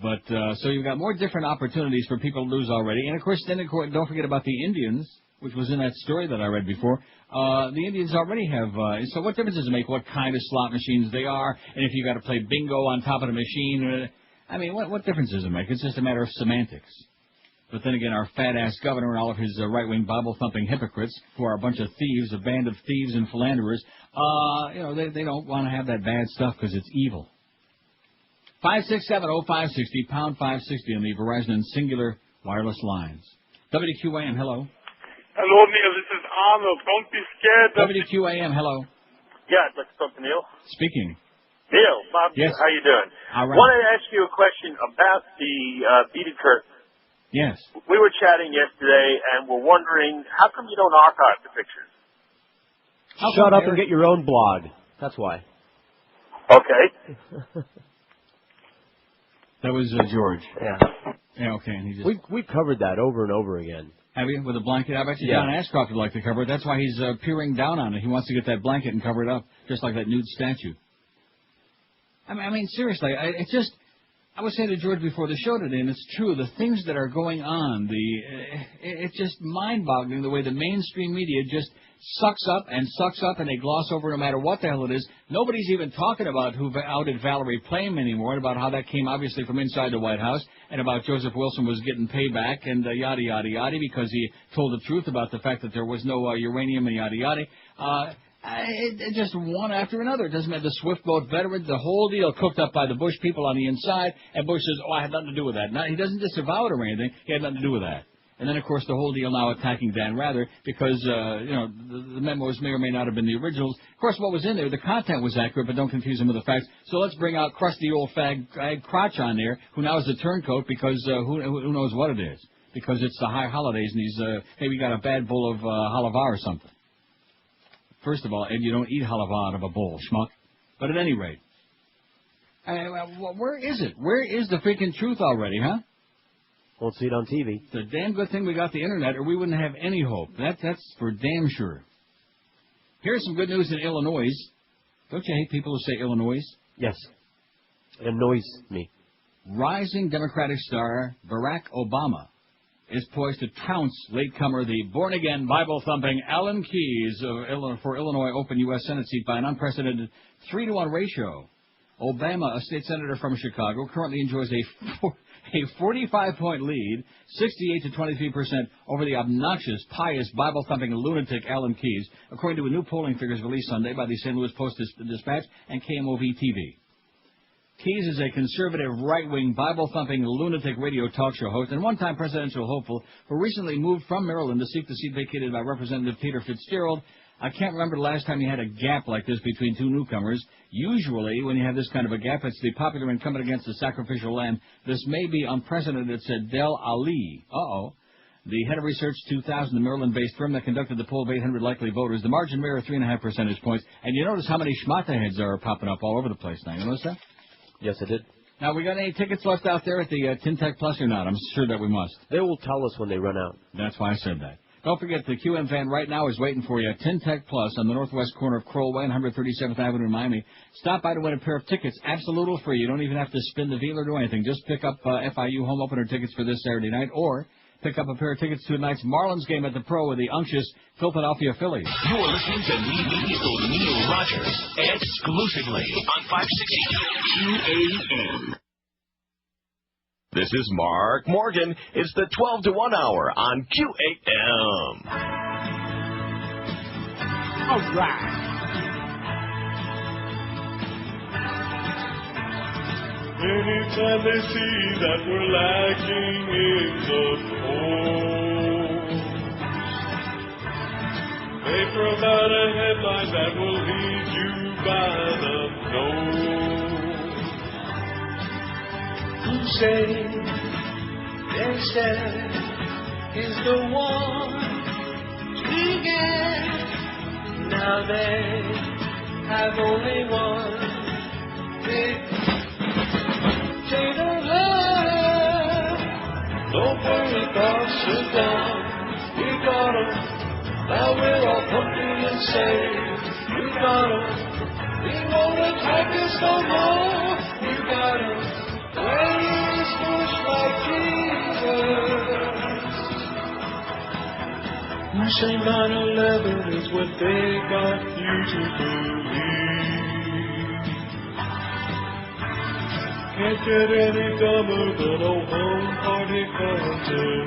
But, so you've got more different opportunities for people to lose already. And, of course, don't forget about the Indians, which was in that story that I read before. The Indians already have, so what difference does it make what kind of slot machines they are, and if you got to play bingo on top of the machine? I mean, what difference does it make? It's just a matter of semantics. But then again, our fat-ass governor and all of his right-wing Bible-thumping hypocrites, who are a bunch of thieves, a band of thieves and philanderers, they don't want to have that bad stuff because it's evil. 567-0560, pound 560 on the Verizon and Singular wireless lines. WQAM, hello. Hello, Neil. This is Arnold. Don't be scared. WQAM, hello. Yeah, I'd like to talk to Neil. Speaking. Neil, Bob, yes. How you doing? All right. Wanted to ask you a question about the beaded curtain. Yes. We were chatting yesterday, and we're wondering, how come you don't archive the pictures? Shut up and get your own blog. That's why. Okay. That was George. Yeah. Yeah, okay. And he just... We've covered that over and over again. Have you? With a blanket? I bet you John Ashcroft would like to cover it. That's why he's peering down on it. He wants to get that blanket and cover it up, just like that nude statue. I mean, seriously, I was saying to George before the show today, and it's true, the things that are going on, it's just mind-boggling the way the mainstream media just sucks up, and they gloss over no matter what the hell it is. Nobody's even talking about who outed Valerie Plame anymore, and about how that came obviously from inside the White House, and about Joseph Wilson was getting payback, and yada, yada, yada, because he told the truth about the fact that there was no uranium and yada, yada. It just one after another. It doesn't matter. The Swift boat veterans, the whole deal cooked up by the Bush people on the inside, and Bush says, I had nothing to do with that. He doesn't disavow it or anything. He had nothing to do with that. And then, of course, the whole deal now attacking Dan Rather because, the memos may or may not have been the originals. Of course, what was in there, the content was accurate, but don't confuse them with the facts. So let's bring out crusty old fag crotch on there, who now is a turncoat because who knows what it is. Because it's the high holidays, and he's maybe got a bad bowl of halava or something. First of all, Ed, you don't eat halava out of a bowl, schmuck. But at any rate, where is it? Where is the freaking truth already, huh? Won't see it on TV. It's a damn good thing we got the internet, or we wouldn't have any hope. That's for damn sure. Here's some good news in Illinois. Don't you hate people who say Illinois? Yes. It annoys me. Rising Democratic star Barack Obama is poised to trounce latecomer, the born-again, Bible-thumping Alan Keyes for Illinois open U.S. Senate seat by an unprecedented 3-to-1 ratio. Obama, a state senator from Chicago, currently enjoys a 45-point lead, 68 to 23% over the obnoxious, pious, Bible-thumping lunatic Alan Keyes, according to a new polling figures released Sunday by the St. Louis Post-Dispatch and KMOV-TV. Keyes is a conservative, right-wing, Bible-thumping, lunatic radio talk show host and one-time presidential hopeful who recently moved from Maryland to seek the seat vacated by Representative Peter Fitzgerald. I can't remember the last time you had a gap like this between two newcomers. Usually, when you have this kind of a gap, it's the popular incumbent against the sacrificial lamb. This may be unprecedented, said Del Ali. The head of Research 2000, the Maryland-based firm that conducted the poll of 800 likely voters. The margin mirror 3.5 percentage points. And you notice how many schmata heads are popping up all over the place now. You notice that? Yes, I did. Now, we got any tickets left out there at the Tintec Plus or not? I'm sure that we must. They will tell us when they run out. That's why I said that. Don't forget, the QM van right now is waiting for you at Tintec Plus on the northwest corner of Crowell Way and 137th Avenue in Miami. Stop by to win a pair of tickets, absolutely free. You don't even have to spin the wheel or do anything. Just pick up FIU home opener tickets for this Saturday night, or pick up a pair of tickets to tonight's Marlins game at the Pro with the unctuous Philadelphia Phillies. You're listening to Neil Rogers exclusively on 560 QAM. This is Mark Morgan. It's the 12 to 1 hour on QAM. All right. Anytime they see that we're lacking in the polls, they provide a headline that will lead you by the nose. Who say they said is the one to get? Now they have only one big potato left. Don't worry about Sudan, we got 'em. Now we're all pumping and saying we got 'em. We won't attack us no more. We got 'em. Praise Bush like Jesus. You say 9/11 is what they got you to believe. Can't get any dumber than a one-party country.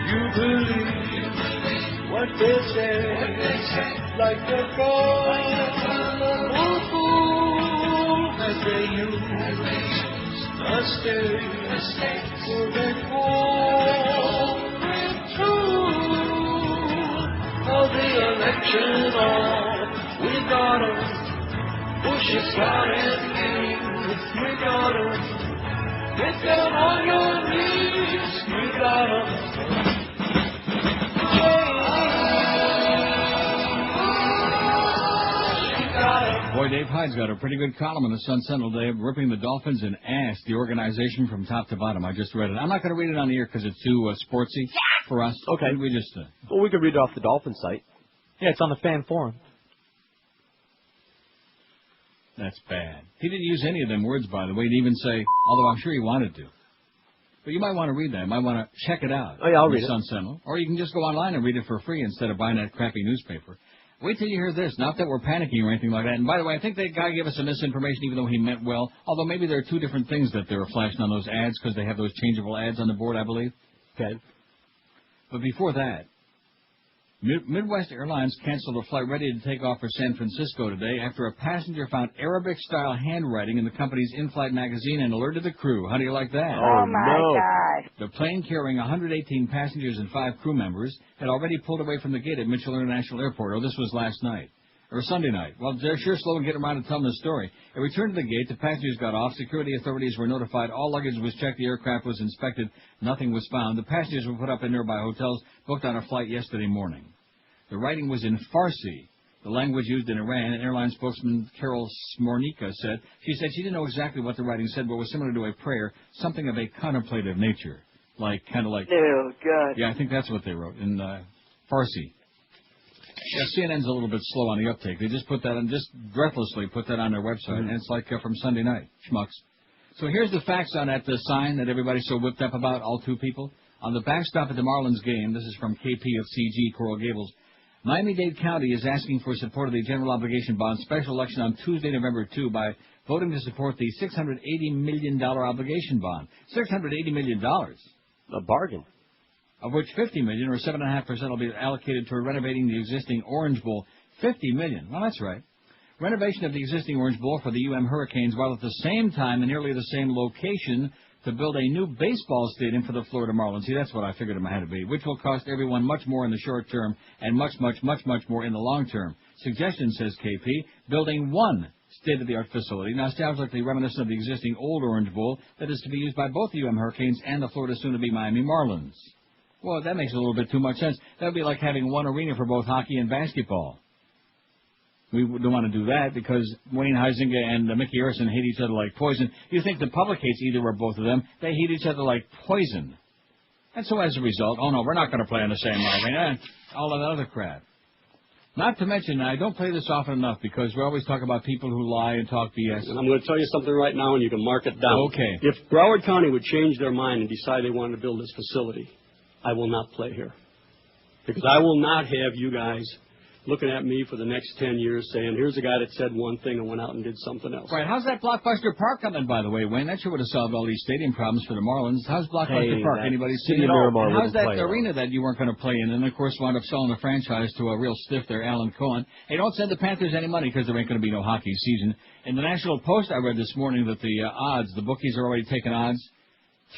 You believe what they say, like the God fool. As they use a state for their corporate tool of the election on. We got 'em. Bush is got and we got 'em. Get down on your knees. We got 'em. Boy, Dave Hyde's got a pretty good column in the Sun Sentinel today, ripping the Dolphins and ass the organization from top to bottom. I just read it. I'm not going to read it on the air because it's too sportsy for us. Okay. We just. Well, we could read it off the Dolphin site. Yeah, it's on the fan forum. That's bad. He didn't use any of them words, by the way. He didn't even say, although I'm sure he wanted to. But you might want to read that. You might want to check it out. Oh, yeah, I'll read it. Sun Sentinel. Or you can just go online and read it for free instead of buying that crappy newspaper. Wait till you hear this. Not that we're panicking or anything like that. And by the way, I think that guy gave us some misinformation even though he meant well. Although maybe there are two different things that they were flashing on those ads because they have those changeable ads on the board, I believe. Okay. But before that, Midwest Airlines canceled a flight ready to take off for San Francisco today after a passenger found Arabic-style handwriting in the company's in-flight magazine and alerted the crew. How do you like that? Oh, my God. The plane carrying 118 passengers and 5 crew members had already pulled away from the gate at Mitchell International Airport. Oh, this was last night. Or Sunday night. Well, they're sure slow in getting around to telling the story. It returned to the gate. The passengers got off. Security authorities were notified. All luggage was checked. The aircraft was inspected. Nothing was found. The passengers were put up in nearby hotels, booked on a flight yesterday morning. The writing was in Farsi, the language used in Iran. Airline spokesman Carol Smornika said she didn't know exactly what the writing said, but was similar to a prayer, something of a contemplative nature, kind of like. Oh God. Yeah, I think that's what they wrote in Farsi. Yeah, CNN's a little bit slow on the uptake. They just put that on, just breathlessly put that on their website, and it's like from Sunday night, schmucks. So here's the facts on that sign that everybody's so whipped up about. All 2 people on the backstop at the Marlins game. This is from KP of CG Coral Gables. Miami-Dade County is asking for support of the general obligation bond special election on Tuesday, November 2, by voting to support the $680 million obligation bond. $680 million. A bargain. Of which $50 million, or 7.5%, will be allocated toward renovating the existing Orange Bowl. $50 million. Well, that's right. Renovation of the existing Orange Bowl for the UM Hurricanes, while at the same time, in nearly the same location, to build a new baseball stadium for the Florida Marlins. See, that's what I figured it might have to be, which will cost everyone much more in the short term and much more in the long term. Suggestion, says KP, building one state-of-the-art facility, nostalgically reminiscent of the existing old Orange Bowl that is to be used by both the UM Hurricanes and the Florida soon-to-be Miami Marlins. Well, that makes a little bit too much sense. That would be like having one arena for both hockey and basketball. We don't want to do that because Wayne Huizenga and Mickey Arison hate each other like poison. You think the public hates either or both of them. They hate each other like poison. And so as a result, oh, no, we're not going to play on the same line. All of that other crap. Not to mention, I don't play this often enough because we always talk about people who lie and talk BS. And I'm going to tell you something right now, and you can mark it down. Okay. If Broward County would change their mind and decide they wanted to build this facility, I will not play here. Because I will not have you guys looking at me for the next 10 years saying, here's a guy that said one thing and went out and did something else. Right. How's that Blockbuster Park coming, by the way, Wayne? That sure would have solved all these stadium problems for the Marlins. How's Blockbuster Park? Anybody seen it? And how's that arena that you weren't going to play in? And, of course, wound up selling the franchise to a real stiff there, Alan Cohen. Hey, don't send the Panthers any money because there ain't going to be no hockey season. In the National Post, I read this morning that the bookies are already taking odds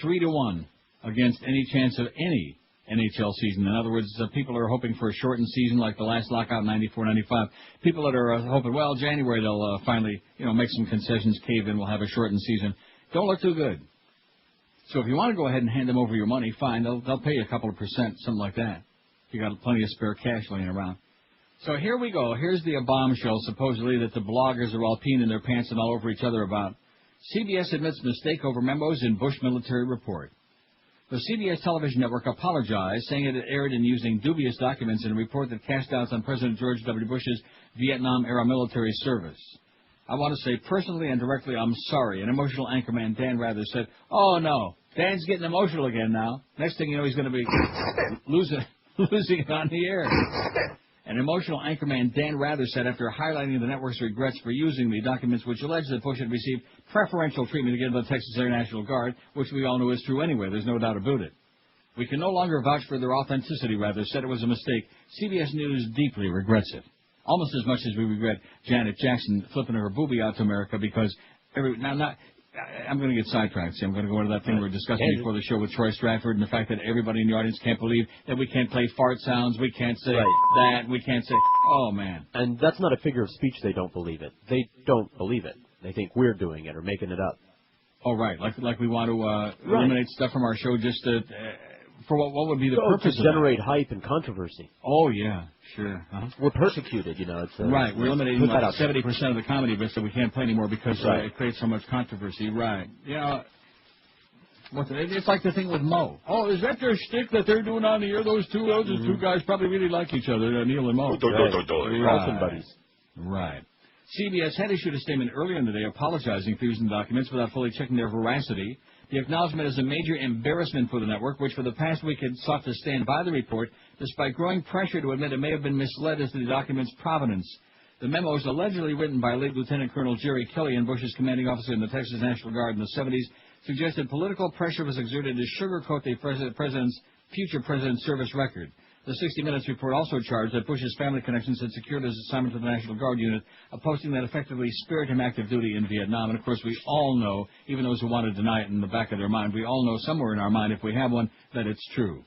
3-1 against any chance of any NHL season. In other words, people are hoping for a shortened season like the last lockout, 94-95. People that are hoping, well, January they'll finally, make some concessions, cave in, we'll have a shortened season. Don't look too good. So if you want to go ahead and hand them over your money, fine. They'll pay you a couple of percent, something like that. You got plenty of spare cash laying around. So here we go. Here's the bombshell, supposedly, that the bloggers are all peeing in their pants and all over each other about. CBS admits mistake over memos in Bush military report. The CBS television network apologized, saying it had erred in using dubious documents in a report that cast doubts on President George W. Bush's Vietnam-era military service. I want to say personally and directly, I'm sorry. An emotional anchorman, Dan Rather, said, oh, no, Dan's getting emotional again now. Next thing you know, he's going to be losing it on the air. An emotional anchorman, Dan Rather, said after highlighting the network's regrets for using the documents which allege that Bush had received preferential treatment given by the Texas Air National Guard, which we all know is true anyway. There's no doubt about it. We can no longer vouch for their authenticity, Rather said it was a mistake. CBS News deeply regrets it. Almost as much as we regret Janet Jackson flipping her boobie out to America because I'm going to get sidetracked. See, I'm going to go into that thing we were discussing before the show with Troy Stratford and the fact that everybody in the audience can't believe that we can't play fart sounds, we can't say that, we can't say, oh, man. And that's not a figure of speech. They don't believe it. They don't believe it. They think we're doing it or making it up. Oh, right. Like we want to eliminate stuff from our show just to, for what would be the purpose to generate hype and controversy. Oh, yeah, sure. Uh-huh. We're persecuted, It's right. We're eliminating 70% of the comedy bits that we can't play anymore because it creates so much controversy. Right. It's like the thing with Mo. Oh, is that their shtick that they're doing on the air? Those two guys probably really like each other, Neil and Mo. Awesome buddies. Right. CBS had issued a statement earlier in the day apologizing for using documents without fully checking their veracity. The acknowledgement is a major embarrassment for the network, which for the past week had sought to stand by the report, despite growing pressure to admit it may have been misled as to the document's provenance. The memos, allegedly written by late Lieutenant Colonel Jerry Kelly and Bush's commanding officer in the Texas National Guard in the 70s, suggested political pressure was exerted to sugarcoat the future president's service record. The 60 Minutes report also charged that Bush's family connections had secured his assignment to the National Guard unit, a posting that effectively spared him active duty in Vietnam. And, of course, we all know, even those who want to deny it in the back of their mind, we all know somewhere in our mind, if we have one, that it's true.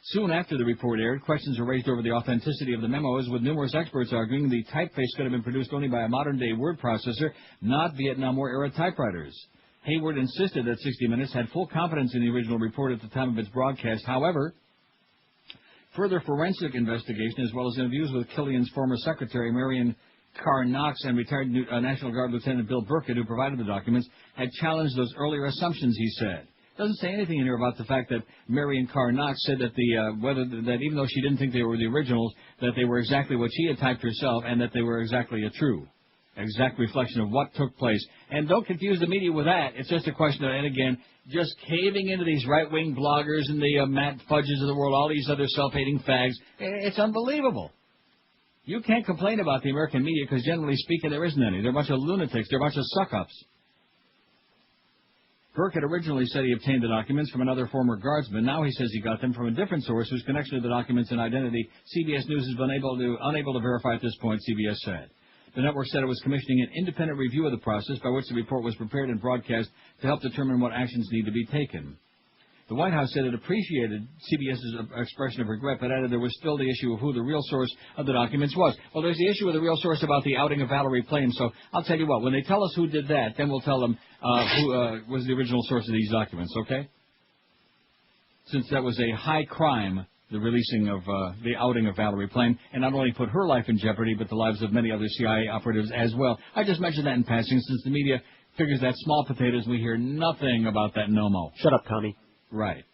Soon after the report aired, questions were raised over the authenticity of the memos, with numerous experts arguing the typeface could have been produced only by a modern-day word processor, not Vietnam War-era typewriters. Hayward insisted that 60 Minutes had full confidence in the original report at the time of its broadcast. However, further forensic investigation, as well as interviews with Killian's former secretary, Marion Carr Knox, and retired National Guard Lieutenant Bill Burkett, who provided the documents, had challenged those earlier assumptions, he said. Doesn't say anything in here about the fact that Marion Carr Knox said that that even though she didn't think they were the originals, that they were exactly what she had typed herself, and that they were exactly exact reflection of what took place. And don't confuse the media with that. It's just a question of, and again, just caving into these right-wing bloggers and the Matt Fudges of the world, all these other self-hating fags. It's unbelievable. You can't complain about the American media because, generally speaking, there isn't any. They're a bunch of lunatics. They're a bunch of suck-ups. Burkett originally said he obtained the documents from another former guardsman. Now he says he got them from a different source whose connection to the documents and identity CBS News has been unable to verify at this point, CBS said. The network said it was commissioning an independent review of the process by which the report was prepared and broadcast to help determine what actions need to be taken. The White House said it appreciated CBS's expression of regret, but added there was still the issue of who the real source of the documents was. Well, there's the issue of the real source about the outing of Valerie Plame, so I'll tell you what, when they tell us who did that, then we'll tell them who was the original source of these documents, okay? Since that was a high crime the releasing of the outing of Valerie Plame, and not only put her life in jeopardy, but the lives of many other CIA operatives as well. I just mentioned that in passing, since the media figures that small potatoes. We hear nothing about that no-mo. Shut up, Tommy. Right.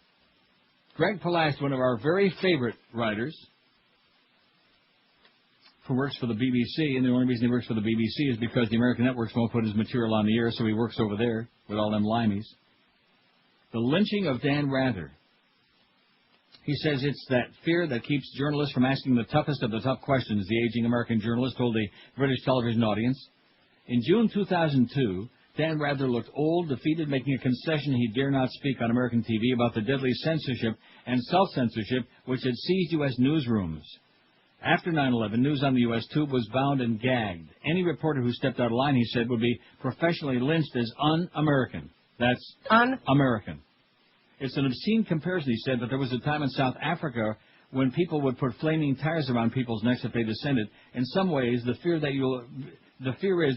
Greg Palast, one of our very favorite writers, who works for the BBC, and the only reason he works for the BBC is because the American networks won't put his material on the air, so he works over there with all them limeys. The lynching of Dan Rather. He says it's that fear that keeps journalists from asking the toughest of the tough questions, the aging American journalist told the British television audience. In June 2002, Dan Rather looked old, defeated, making a concession he dare not speak on American TV about the deadly censorship and self-censorship which had seized U.S. newsrooms. After 9/11, news on the U.S. tube was bound and gagged. Any reporter who stepped out of line, he said, would be professionally lynched as un-American. That's un-American. It's an obscene comparison, he said, but there was a time in South Africa when people would put flaming tires around people's necks if they dissented. In some ways, the fear is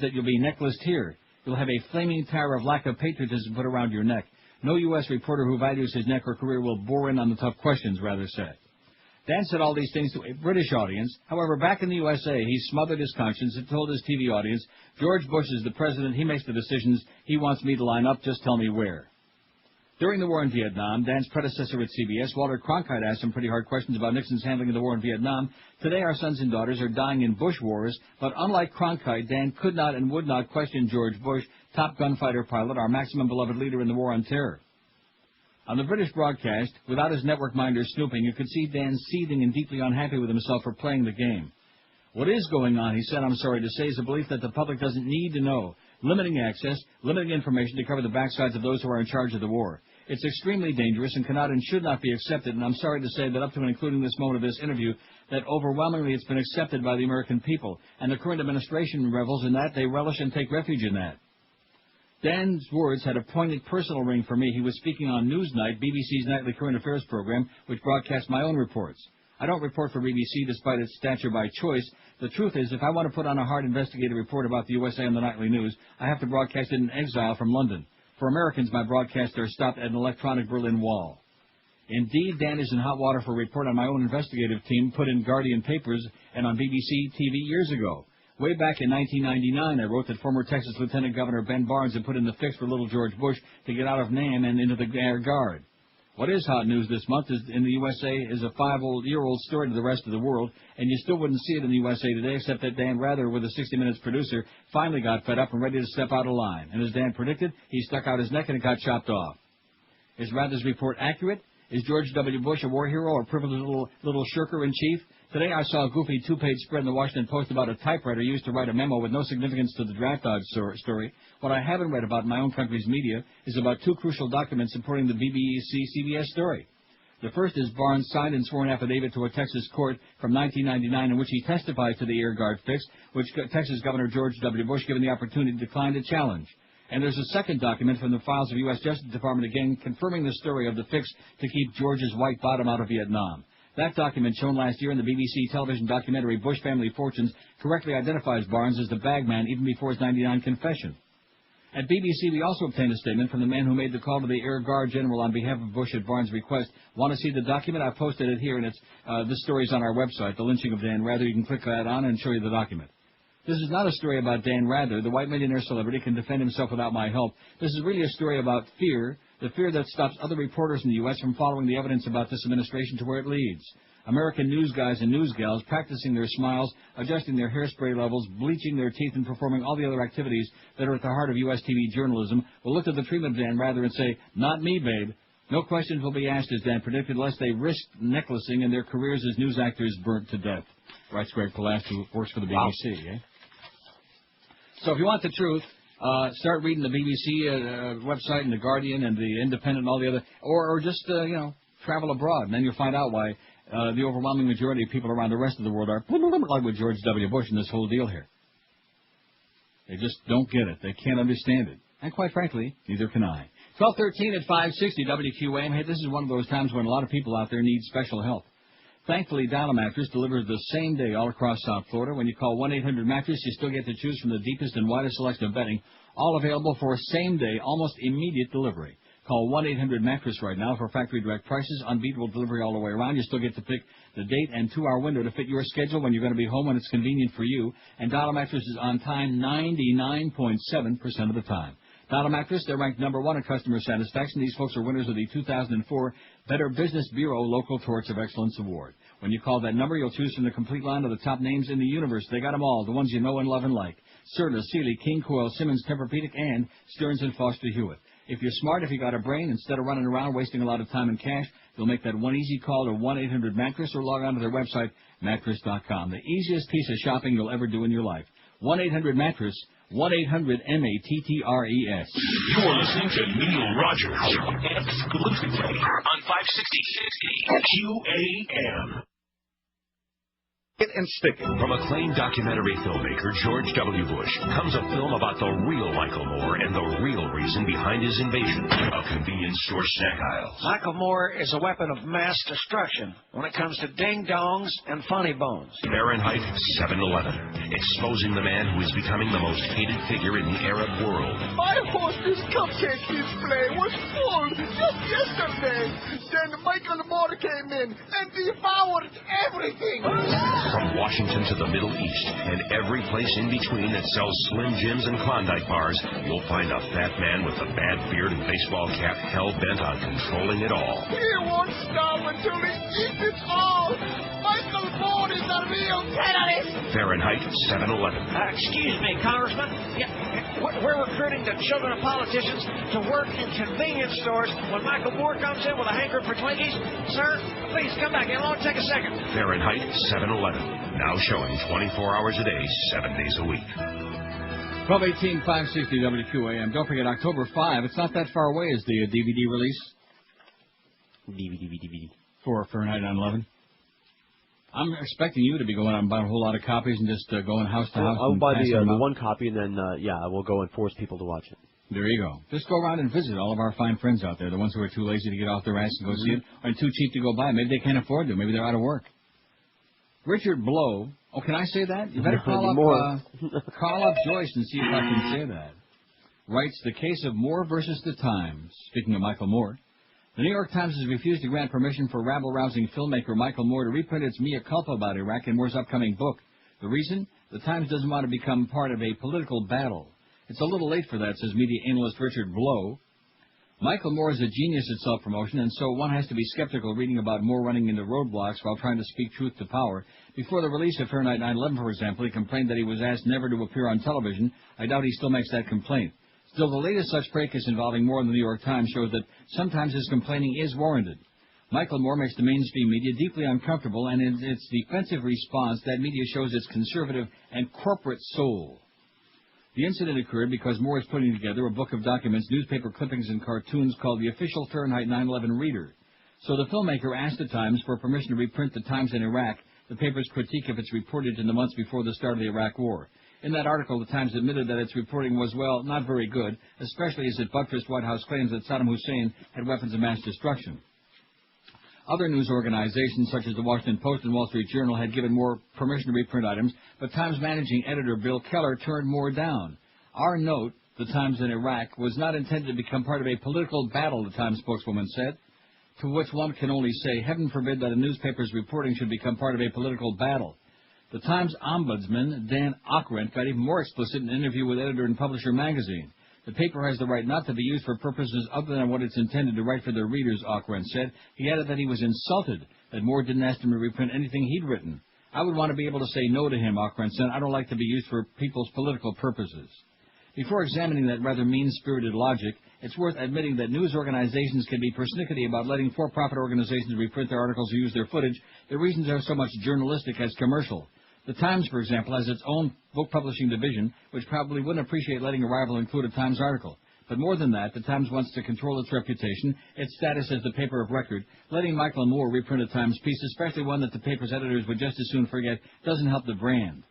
that you'll be necklaced here. You'll have a flaming tire of lack of patriotism put around your neck. No U.S. reporter who values his neck or career will bore in on the tough questions, Rather said. Dan said all these things to a British audience. However, back in the USA, he smothered his conscience and told his TV audience, George Bush is the president. He makes the decisions. He wants me to line up. Just tell me where. During the war in Vietnam, Dan's predecessor at CBS, Walter Cronkite, asked some pretty hard questions about Nixon's handling of the war in Vietnam. Today, our sons and daughters are dying in Bush wars, but unlike Cronkite, Dan could not and would not question George Bush, top gunfighter pilot, our maximum beloved leader in the war on terror. On the British broadcast, without his network minders snooping, you could see Dan seething and deeply unhappy with himself for playing the game. What is going on, he said, I'm sorry to say, is a belief that the public doesn't need to know. Limiting access, limiting information to cover the backsides of those who are in charge of the war. It's extremely dangerous and cannot and should not be accepted, and I'm sorry to say that up to and including this moment of this interview, that overwhelmingly it's been accepted by the American people, and the current administration revels in that. They relish and take refuge in that. Dan's words had a poignant personal ring for me. He was speaking on Newsnight, BBC's nightly current affairs program, which broadcasts my own reports. I don't report for BBC despite its stature by choice. The truth is, if I want to put on a hard investigative report about the USA on the nightly news, I have to broadcast it in exile from London. For Americans, my broadcasts are stopped at an electronic Berlin Wall. Indeed, Dan is in hot water for a report on my own investigative team put in Guardian papers and on BBC TV years ago. Way back in 1999, I wrote that former Texas Lieutenant Governor Ben Barnes had put in the fix for little George Bush to get out of Nam and into the Air Guard. What is hot news this month is in the USA is a 5-year-old story to the rest of the world, and you still wouldn't see it in the USA today, except that Dan Rather, with a 60 Minutes producer, finally got fed up and ready to step out of line. And as Dan predicted, he stuck out his neck and it got chopped off. Is Rather's report accurate? Is George W. Bush a war hero or a privileged little shirker-in-chief? Today I saw a goofy 2-page spread in the Washington Post about a typewriter used to write a memo with no significance to the draft dodge story. What I haven't read about in my own country's media is about 2 crucial documents supporting the BBC-CBS story. The first is Barnes' signed and sworn affidavit to a Texas court from 1999 in which he testifies to the Air Guard fix, which Texas Governor George W. Bush, given the opportunity, declined to challenge. And there's a second document from the files of U.S. Justice Department, again, confirming the story of the fix to keep George's white bottom out of Vietnam. That document, shown last year in the BBC television documentary Bush Family Fortunes, correctly identifies Barnes as the bagman even before his '99 confession. At BBC, we also obtained a statement from the man who made the call to the Air Guard General on behalf of Bush at Barnes' request. Want to see the document? I posted it here, and this story's on our website, The Lynching of Dan Rather. You can click that on and show you the document. This is not a story about Dan Rather. The white millionaire celebrity can defend himself without my help. This is really a story about fear, the fear that stops other reporters in the U.S. from following the evidence about this administration to where it leads. American news guys and news gals practicing their smiles, adjusting their hairspray levels, bleaching their teeth, and performing all the other activities that are at the heart of U.S. TV journalism will look at the treatment of Dan Rather and say, not me, babe. No questions will be asked, as Dan predicted, unless they risk necklacing and their careers as news actors burnt to death. Writes Greg Palast, who works for the BBC. Wow. So if you want the truth, start reading the BBC website and the Guardian and the Independent and all the other, or just, travel abroad, and then you'll find out why the overwhelming majority of people around the rest of the world are like with George W. Bush in this whole deal here. They just don't get it. They can't understand it. And quite frankly, neither can I. 12:13 at 560 WQAM. Hey, this is one of those times when a lot of people out there need special help. Thankfully, Dial-A-Mattress delivers the same day all across South Florida. When you call 1-800-MATTRESS, you still get to choose from the deepest and widest selection of bedding, all available for same day, almost immediate delivery. Call 1-800-MATTRESS right now for factory direct prices, unbeatable delivery all the way around. You still get to pick the date and 2-hour window to fit your schedule when you're going to be home when it's convenient for you. And Dollar Mattress is on time 99.7% of the time. Dollar Mattress, they're ranked number 1 in customer satisfaction. These folks are winners of the 2004 Better Business Bureau Local Torch of Excellence Award. When you call that number, you'll choose from the complete line of the top names in the universe. They got them all, the ones you know and love and like. Serta, Sealy, King, Coyle, Simmons, Tempur-Pedic, and Stearns & Foster Hewitt. If you're smart, if you got a brain, instead of running around wasting a lot of time and cash, you'll make that one easy call to 1-800-MATTRESS or log on to their website, mattress.com. The easiest piece of shopping you'll ever do in your life. 1-800-MATTRESS, 1-800-MATTRES. You're listening to Neil Rogers exclusively on 560 QAM. And stick it. From acclaimed documentary filmmaker George W. Bush comes a film about the real Michael Moore and the real reason behind his invasion of convenience store snack aisles. Michael Moore is a weapon of mass destruction when it comes to ding-dongs and funny bones. Fahrenheit 7/11, exposing the man who is becoming the most hated figure in the Arab world. My hostess cupcake display was full just yesterday. Then Michael Moore came in and devoured everything. From Washington to the Middle East and every place in between that sells Slim Jims and Klondike bars, you'll find a fat man with a bad beard and baseball cap hell-bent on controlling it all. He won't stop until he eats it all. Michael Moore is a real terrorist. Fahrenheit 7/11. Excuse me, Congressman. We're recruiting the children of politicians to work in convenience stores when Michael Moore comes in with a hankering for Twinkies. Sir, please come back. It'll only take a second. Fahrenheit 7/11. Now showing 24 hours a day, 7 days a week. 1218 560 WQAM. Don't forget, October 5. It's not that far away, is the DVD release. DVD. For Fahrenheit 9/11. I'm expecting you to be going out and buying a whole lot of copies and just going house to house. I'll buy the the one copy, and then, I will go and force people to watch it. There you go. Just go around and visit all of our fine friends out there, the ones who are too lazy to get off their ass and go see it, or too cheap to go buy it. Maybe they can't afford to. Maybe they're out of work. Richard Blow. Oh, can I say that? You better call up Joyce and see if I can say that. Writes, the case of Moore versus the Times. Speaking of Michael Moore. The New York Times has refused to grant permission for rabble-rousing filmmaker Michael Moore to reprint its mea culpa about Iraq in Moore's upcoming book. The reason? The Times doesn't want to become part of a political battle. It's a little late for that, says media analyst Richard Blow. Michael Moore is a genius at self-promotion, and so one has to be skeptical reading about Moore running into roadblocks while trying to speak truth to power. Before the release of Fahrenheit 9/11, for example, he complained that he was asked never to appear on television. I doubt he still makes that complaint. Still, the latest such fracas involving Moore in the New York Times shows that sometimes his complaining is warranted. Michael Moore makes the mainstream media deeply uncomfortable, and in its defensive response, that media shows its conservative and corporate soul. The incident occurred because Moore is putting together a book of documents, newspaper clippings, and cartoons called the Official Fahrenheit 9/11 Reader. So the filmmaker asked the Times for permission to reprint the Times in Iraq, the paper's critique of its reportage in the months before the start of the Iraq War. In that article, the Times admitted that its reporting was, well, not very good, especially as it buttressed White House claims that Saddam Hussein had weapons of mass destruction. Other news organizations, such as the Washington Post and Wall Street Journal, had given Moore permission to reprint items, but Times managing editor Bill Keller turned Moore down. Our note, the Times in Iraq, was not intended to become part of a political battle, the Times spokeswoman said, to which one can only say, heaven forbid that a newspaper's reporting should become part of a political battle. The Times ombudsman, Dan Ockrent, got even more explicit in an interview with editor and publisher magazine. The paper has the right not to be used for purposes other than what it's intended to write for their readers, Ockrent said. He added that he was insulted that Moore didn't ask him to reprint anything he'd written. I would want to be able to say no to him, Ockrent said. I don't like to be used for people's political purposes. Before examining that rather mean-spirited logic, it's worth admitting that news organizations can be persnickety about letting for-profit organizations reprint their articles or use their footage. The reasons are so much journalistic as commercial. The Times, for example, has its own book publishing division, which probably wouldn't appreciate letting a rival include a Times article. But more than that, the Times wants to control its reputation, its status as the paper of record. Letting Michael Moore reprint a Times piece, especially one that the paper's editors would just as soon forget, doesn't help the brand.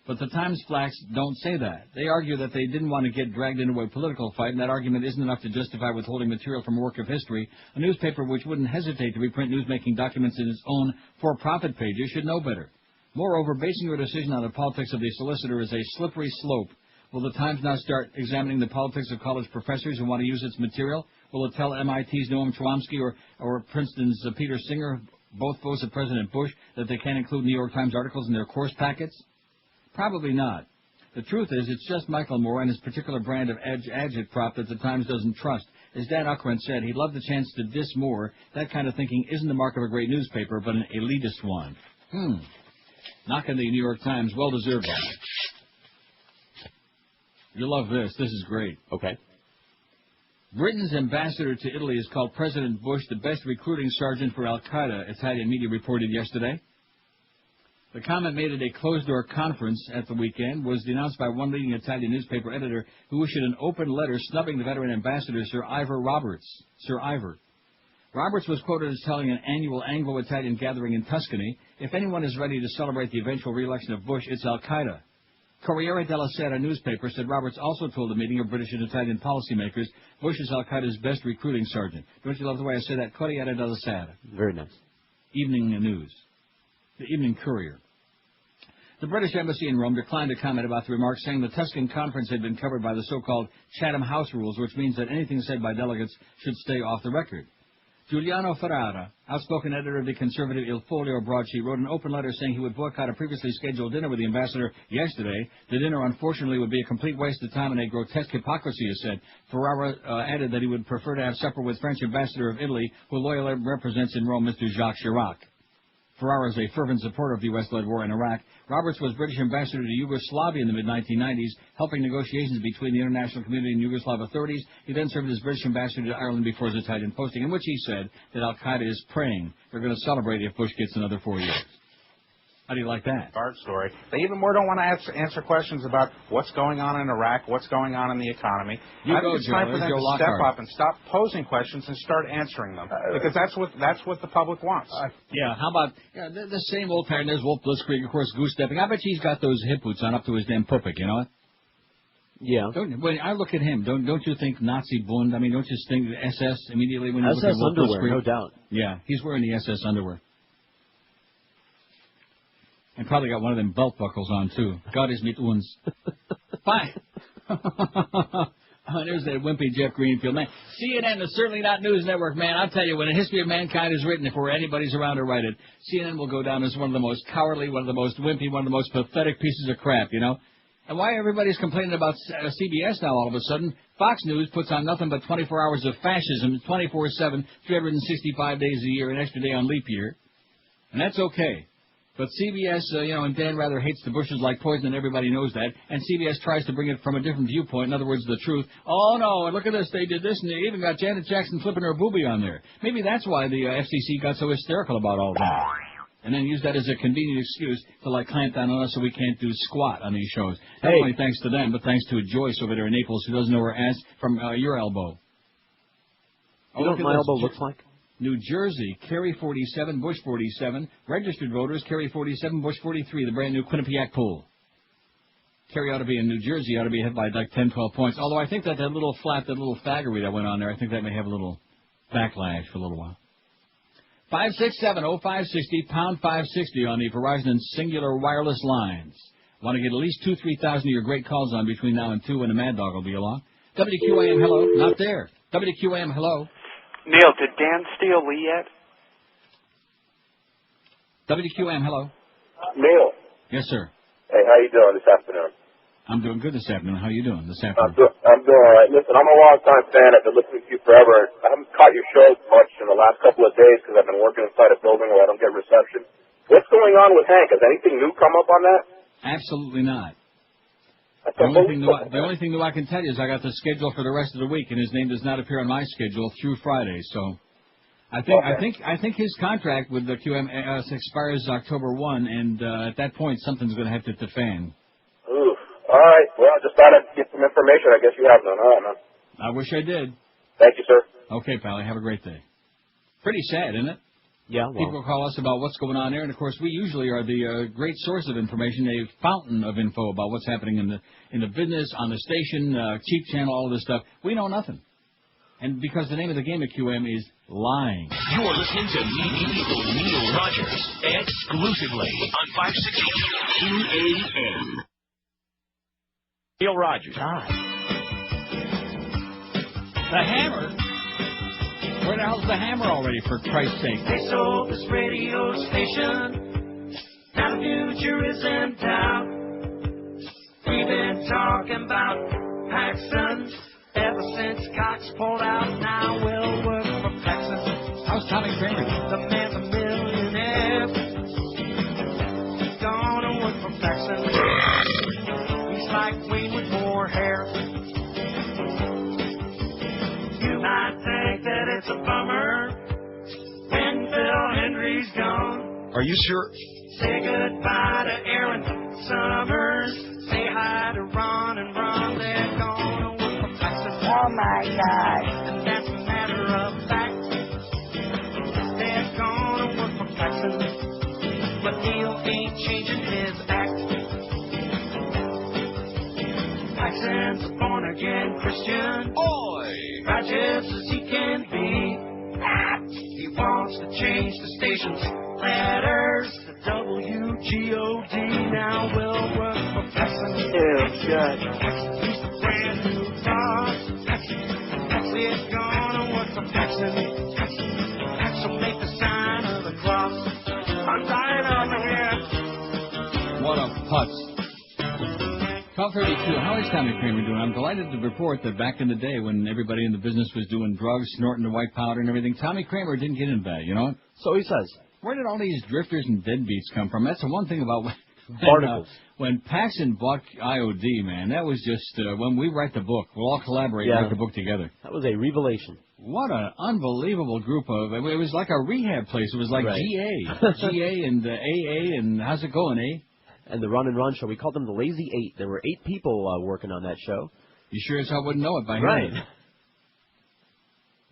But the Times flacks don't say that. They argue that they didn't want to get dragged into a political fight, and that argument isn't enough to justify withholding material from a work of history. A newspaper which wouldn't hesitate to reprint newsmaking documents in its own for-profit pages should know better. Moreover, basing your decision on the politics of the solicitor is a slippery slope. Will the Times now start examining the politics of college professors who want to use its material? Will it tell MIT's Noam Chomsky or Princeton's Peter Singer, both foes of President Bush, that they can't include New York Times articles in their course packets? Probably not. The truth is, it's just Michael Moore and his particular brand of agitprop that the Times doesn't trust. As Dan Uckren said, he'd love the chance to diss Moore. That kind of thinking isn't the mark of a great newspaper, but an elitist one. Knocking the New York Times, well-deserved. You'll love this. This is great. Okay. Britain's ambassador to Italy has called President Bush the best recruiting sergeant for Al-Qaeda, Italian media reported yesterday. The comment made at a closed-door conference at the weekend was denounced by one leading Italian newspaper editor who issued an open letter snubbing the veteran ambassador, Sir Ivor Roberts. Sir Ivor. Roberts was quoted as telling an annual Anglo-Italian gathering in Tuscany, if anyone is ready to celebrate the eventual re-election of Bush, it's Al-Qaeda. Corriere della Sera newspaper said Roberts also told a meeting of British and Italian policymakers Bush is Al-Qaeda's best recruiting sergeant. Don't you love the way I say that? Corriere della Sera. Very nice. Evening News. The Evening Courier. The British Embassy in Rome declined to comment about the remarks, saying the Tuscan conference had been covered by the so-called Chatham House rules, which means that anything said by delegates should stay off the record. Giuliano Ferrara, outspoken editor of the conservative Il Foglio broadsheet, wrote an open letter saying he would boycott a previously scheduled dinner with the ambassador yesterday. The dinner, unfortunately, would be a complete waste of time and a grotesque hypocrisy, he said. Ferrara added that he would prefer to have supper with French ambassador of Italy, who loyally represents in Rome Mr. Jacques Chirac. Ferrara is a fervent supporter of the U.S.-led war in Iraq. Roberts was British ambassador to Yugoslavia in the mid-1990s, helping negotiations between the international community and Yugoslav authorities. He then served as British ambassador to Ireland before his Italian posting, in which he said that Al-Qaeda is praying they're going to celebrate if Bush gets another 4 years. How do you like that? Art story. They even more don't want to answer questions about what's going on in Iraq, what's going on in the economy. I think it's time for them to step up and stop posing questions and start answering them, because that's what the public wants. Yeah, how about the same old pattern? There's Wolf Blitzkrieg, of course, goose stepping. I bet he's got those hip boots on up to his damn pupik, you know what? Yeah. When I look at him, don't you think Nazi Bund? I mean, don't you think SS immediately when you look at Wolf underwear, Blitzkrieg? no doubt. Yeah, he's wearing the SS underwear. And probably got one of them belt buckles on, too. God is mit uns. Fine. There's that wimpy Jeff Greenfield. Man, CNN is certainly not News Network, man. I'll tell you, when a history of mankind is written, if anybody's around to write it, CNN will go down as one of the most cowardly, one of the most wimpy, one of the most pathetic pieces of crap, you know? And why everybody's complaining about CBS now all of a sudden? Fox News puts on nothing but 24 hours of fascism, 24/7, 365 days a year, an extra day on leap year. And that's okay. But CBS, and Dan Rather hates the Bushes like poison, and everybody knows that. And CBS tries to bring it from a different viewpoint, in other words, the truth. Oh, no, and look at this, they did this, and they even got Janet Jackson flipping her boobie on there. Maybe that's why the FCC got so hysterical about all that. And then use that as a convenient excuse to, clamp down on us so we can't do squat on these shows. Not only thanks to them, but thanks to Joyce over there in Naples, who doesn't know her ass from your elbow. You know what my elbow looks like? New Jersey, Kerry 47, Bush 47. Registered voters, Kerry 47, Bush 43, the brand new Quinnipiac pool. Kerry ought to be in New Jersey, ought to be ahead by 10, 12 points. Although I think that little faggery that went on there, I think that may have a little backlash for a little while. 567-0560, pound 560 on the Verizon and Singular wireless lines. Want to get at least 2,000-3,000 of your great calls on between now and 2 when the Mad Dog will be along. WQAM, hello. Not there. WQAM, hello. Neil, did Dan steal Lee yet? WQAM, hello. Neil. Yes, sir. Hey, how you doing this afternoon? I'm doing good this afternoon. How are you doing this afternoon? I'm doing all right. Listen, I'm a long-time fan. I've been listening to you forever. I haven't caught your shows much in the last couple of days because I've been working inside a building where I don't get reception. What's going on with Hank? Has anything new come up on that? Absolutely not. The only thing new I can tell you is I got the schedule for the rest of the week, and his name does not appear on my schedule through Friday. So, I think his contract with the QM expires October 1, and at that point something's going to have to hit the fan. Ooh. All right. Well, I just thought I'd get some information. I guess you have none. All right, man. I wish I did. Thank you, sir. Okay, pal. Have a great day. Pretty sad, isn't it? Yeah, well. People call us about what's going on there, and of course we usually are the great source of information, a fountain of info about what's happening in the business, on the station, cheap channel, all of this stuff. We know nothing, and because the name of the game at QM is lying. You're listening to Neil Rogers exclusively on 560 QAM. Neil Rogers. The Hammer Where the hell's the hammer already, for Christ's sake? They sold this radio station. Now the future is in doubt. We've been talking about Paxson ever since Cox pulled out. Now we'll work for Paxson. How's Tommy Kramer? The man's a millionaire. He's gonna work for Paxson. He's like Wayne with more hair. You might think that it's a bummer when Phil Hendry's gone. Are you sure? Say goodbye to Aaron Summers. Say hi to Ron and Ron. They're gonna work for Paxson. Oh my God. And that's a matter of fact. They're gonna work for Paxson. But Neil ain't changing his act. Paxson's a born again Christian. Oi! Righteous as he can be. He wants to change the station's letters to WGOD. Now we'll work for Paxson. Ew, good. He's the brand new boss. We're gonna work for Paxson. So make the sign of the cross. I'm dying on the head. What a putz. 12:32. How is Tommy Kramer doing? I'm delighted to report that back in the day when everybody in the business was doing drugs, snorting the white powder and everything, Tommy Kramer didn't get in bad, you know? So he says. Where did all these drifters and deadbeats come from? That's the one thing about Particles. When Paxson bought IOD, man, that was just, when we write the book, we'll all collaborate and write the book together. That was a revelation. What an unbelievable group of, it was like a rehab place. It was like GA and AA, and how's it going, eh? And the Run and Run show, we called them the Lazy Eight. There were 8 people working on that show. You sure as hell wouldn't know it by hearing it.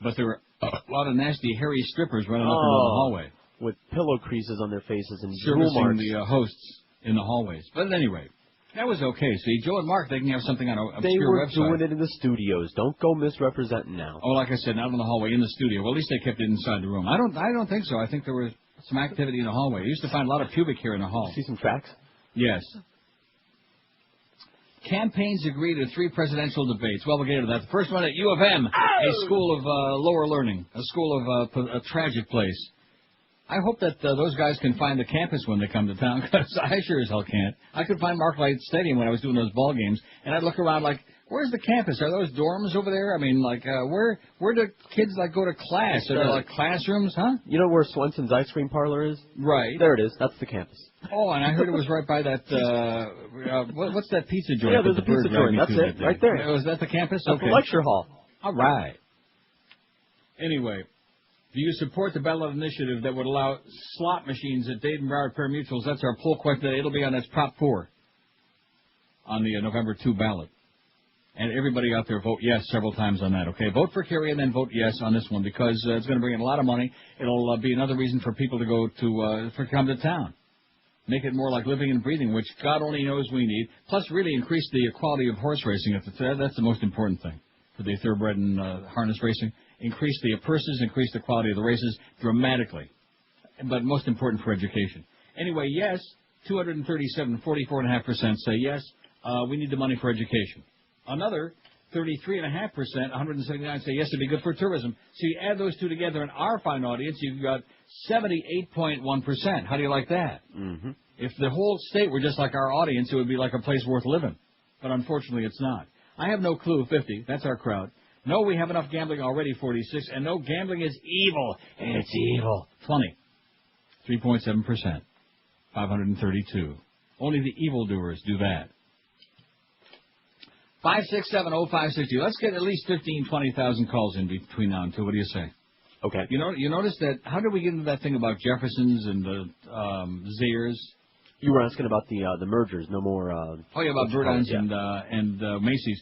But there were a lot of nasty, hairy strippers running up into the hallway. With pillow creases on their faces and servicing marks. the hosts in the hallways. But anyway, that was okay. See, Joe and Mark, they can have something on an obscure website. They were doing it in the studios. Don't go misrepresenting now. Oh, like I said, not in the hallway, in the studio. Well, at least they kept it inside the room. I don't think so. I think there was some activity in the hallway. I used to find a lot of pubic hair in the hall. See some tracks? Yes. Campaigns agree to 3 presidential debates. Well, we'll get into that. The first one at U of M, a school of lower learning, a school of a tragic place. I hope that those guys can find the campus when they come to town, because I sure as hell can't. I could find Mark Light Stadium when I was doing those ball games, and I'd look around like, where's the campus? Are those dorms over there? I mean, like, where do kids, like, go to class? Are there, like, classrooms, huh? You know where Swenson's Ice Cream Parlor is? Right. There it is. That's the campus. Oh, and I heard it was right by that, what's that pizza joint? Yeah, there's a pizza joint. That's it, right there. Was that the campus? That's the lecture hall. All right. Anyway, do you support the ballot initiative that would allow slot machines at Dade and Broward pari-mutuels? That's our poll question. It'll be on that's Prop 4 on the November 2 ballot. And everybody out there vote yes several times on that, okay? Vote for Kerry and then vote yes on this one, because it's going to bring in a lot of money. It'll be another reason for people to go to come to town. Make it more like living and breathing, which God only knows we need. Plus, really increase the quality of horse racing. That's the most important thing for the thoroughbred and harness racing. Increase the purses, increase the quality of the races dramatically. But most important for education. Anyway, yes, 237, 44.5% say yes. We need the money for education. Another 33.5%, 179 say yes, it'd be good for tourism. So you add those two together in our fine audience, you've got 78.1%. How do you like that? Mm-hmm. If the whole state were just like our audience, it would be like a place worth living. But unfortunately, it's not. I have no clue, 50. That's our crowd. No, we have enough gambling already, 46. And no, gambling is evil. It's evil. 20. 3.7%. 532. Only the evildoers do that. 5670560. Let's get at least 20,000 calls in between now and 2. What do you say? Okay. You notice that, how did we get into that thing about Jeffersons and the Zayers? You were asking about the mergers, no more... about Verdun's and Macy's.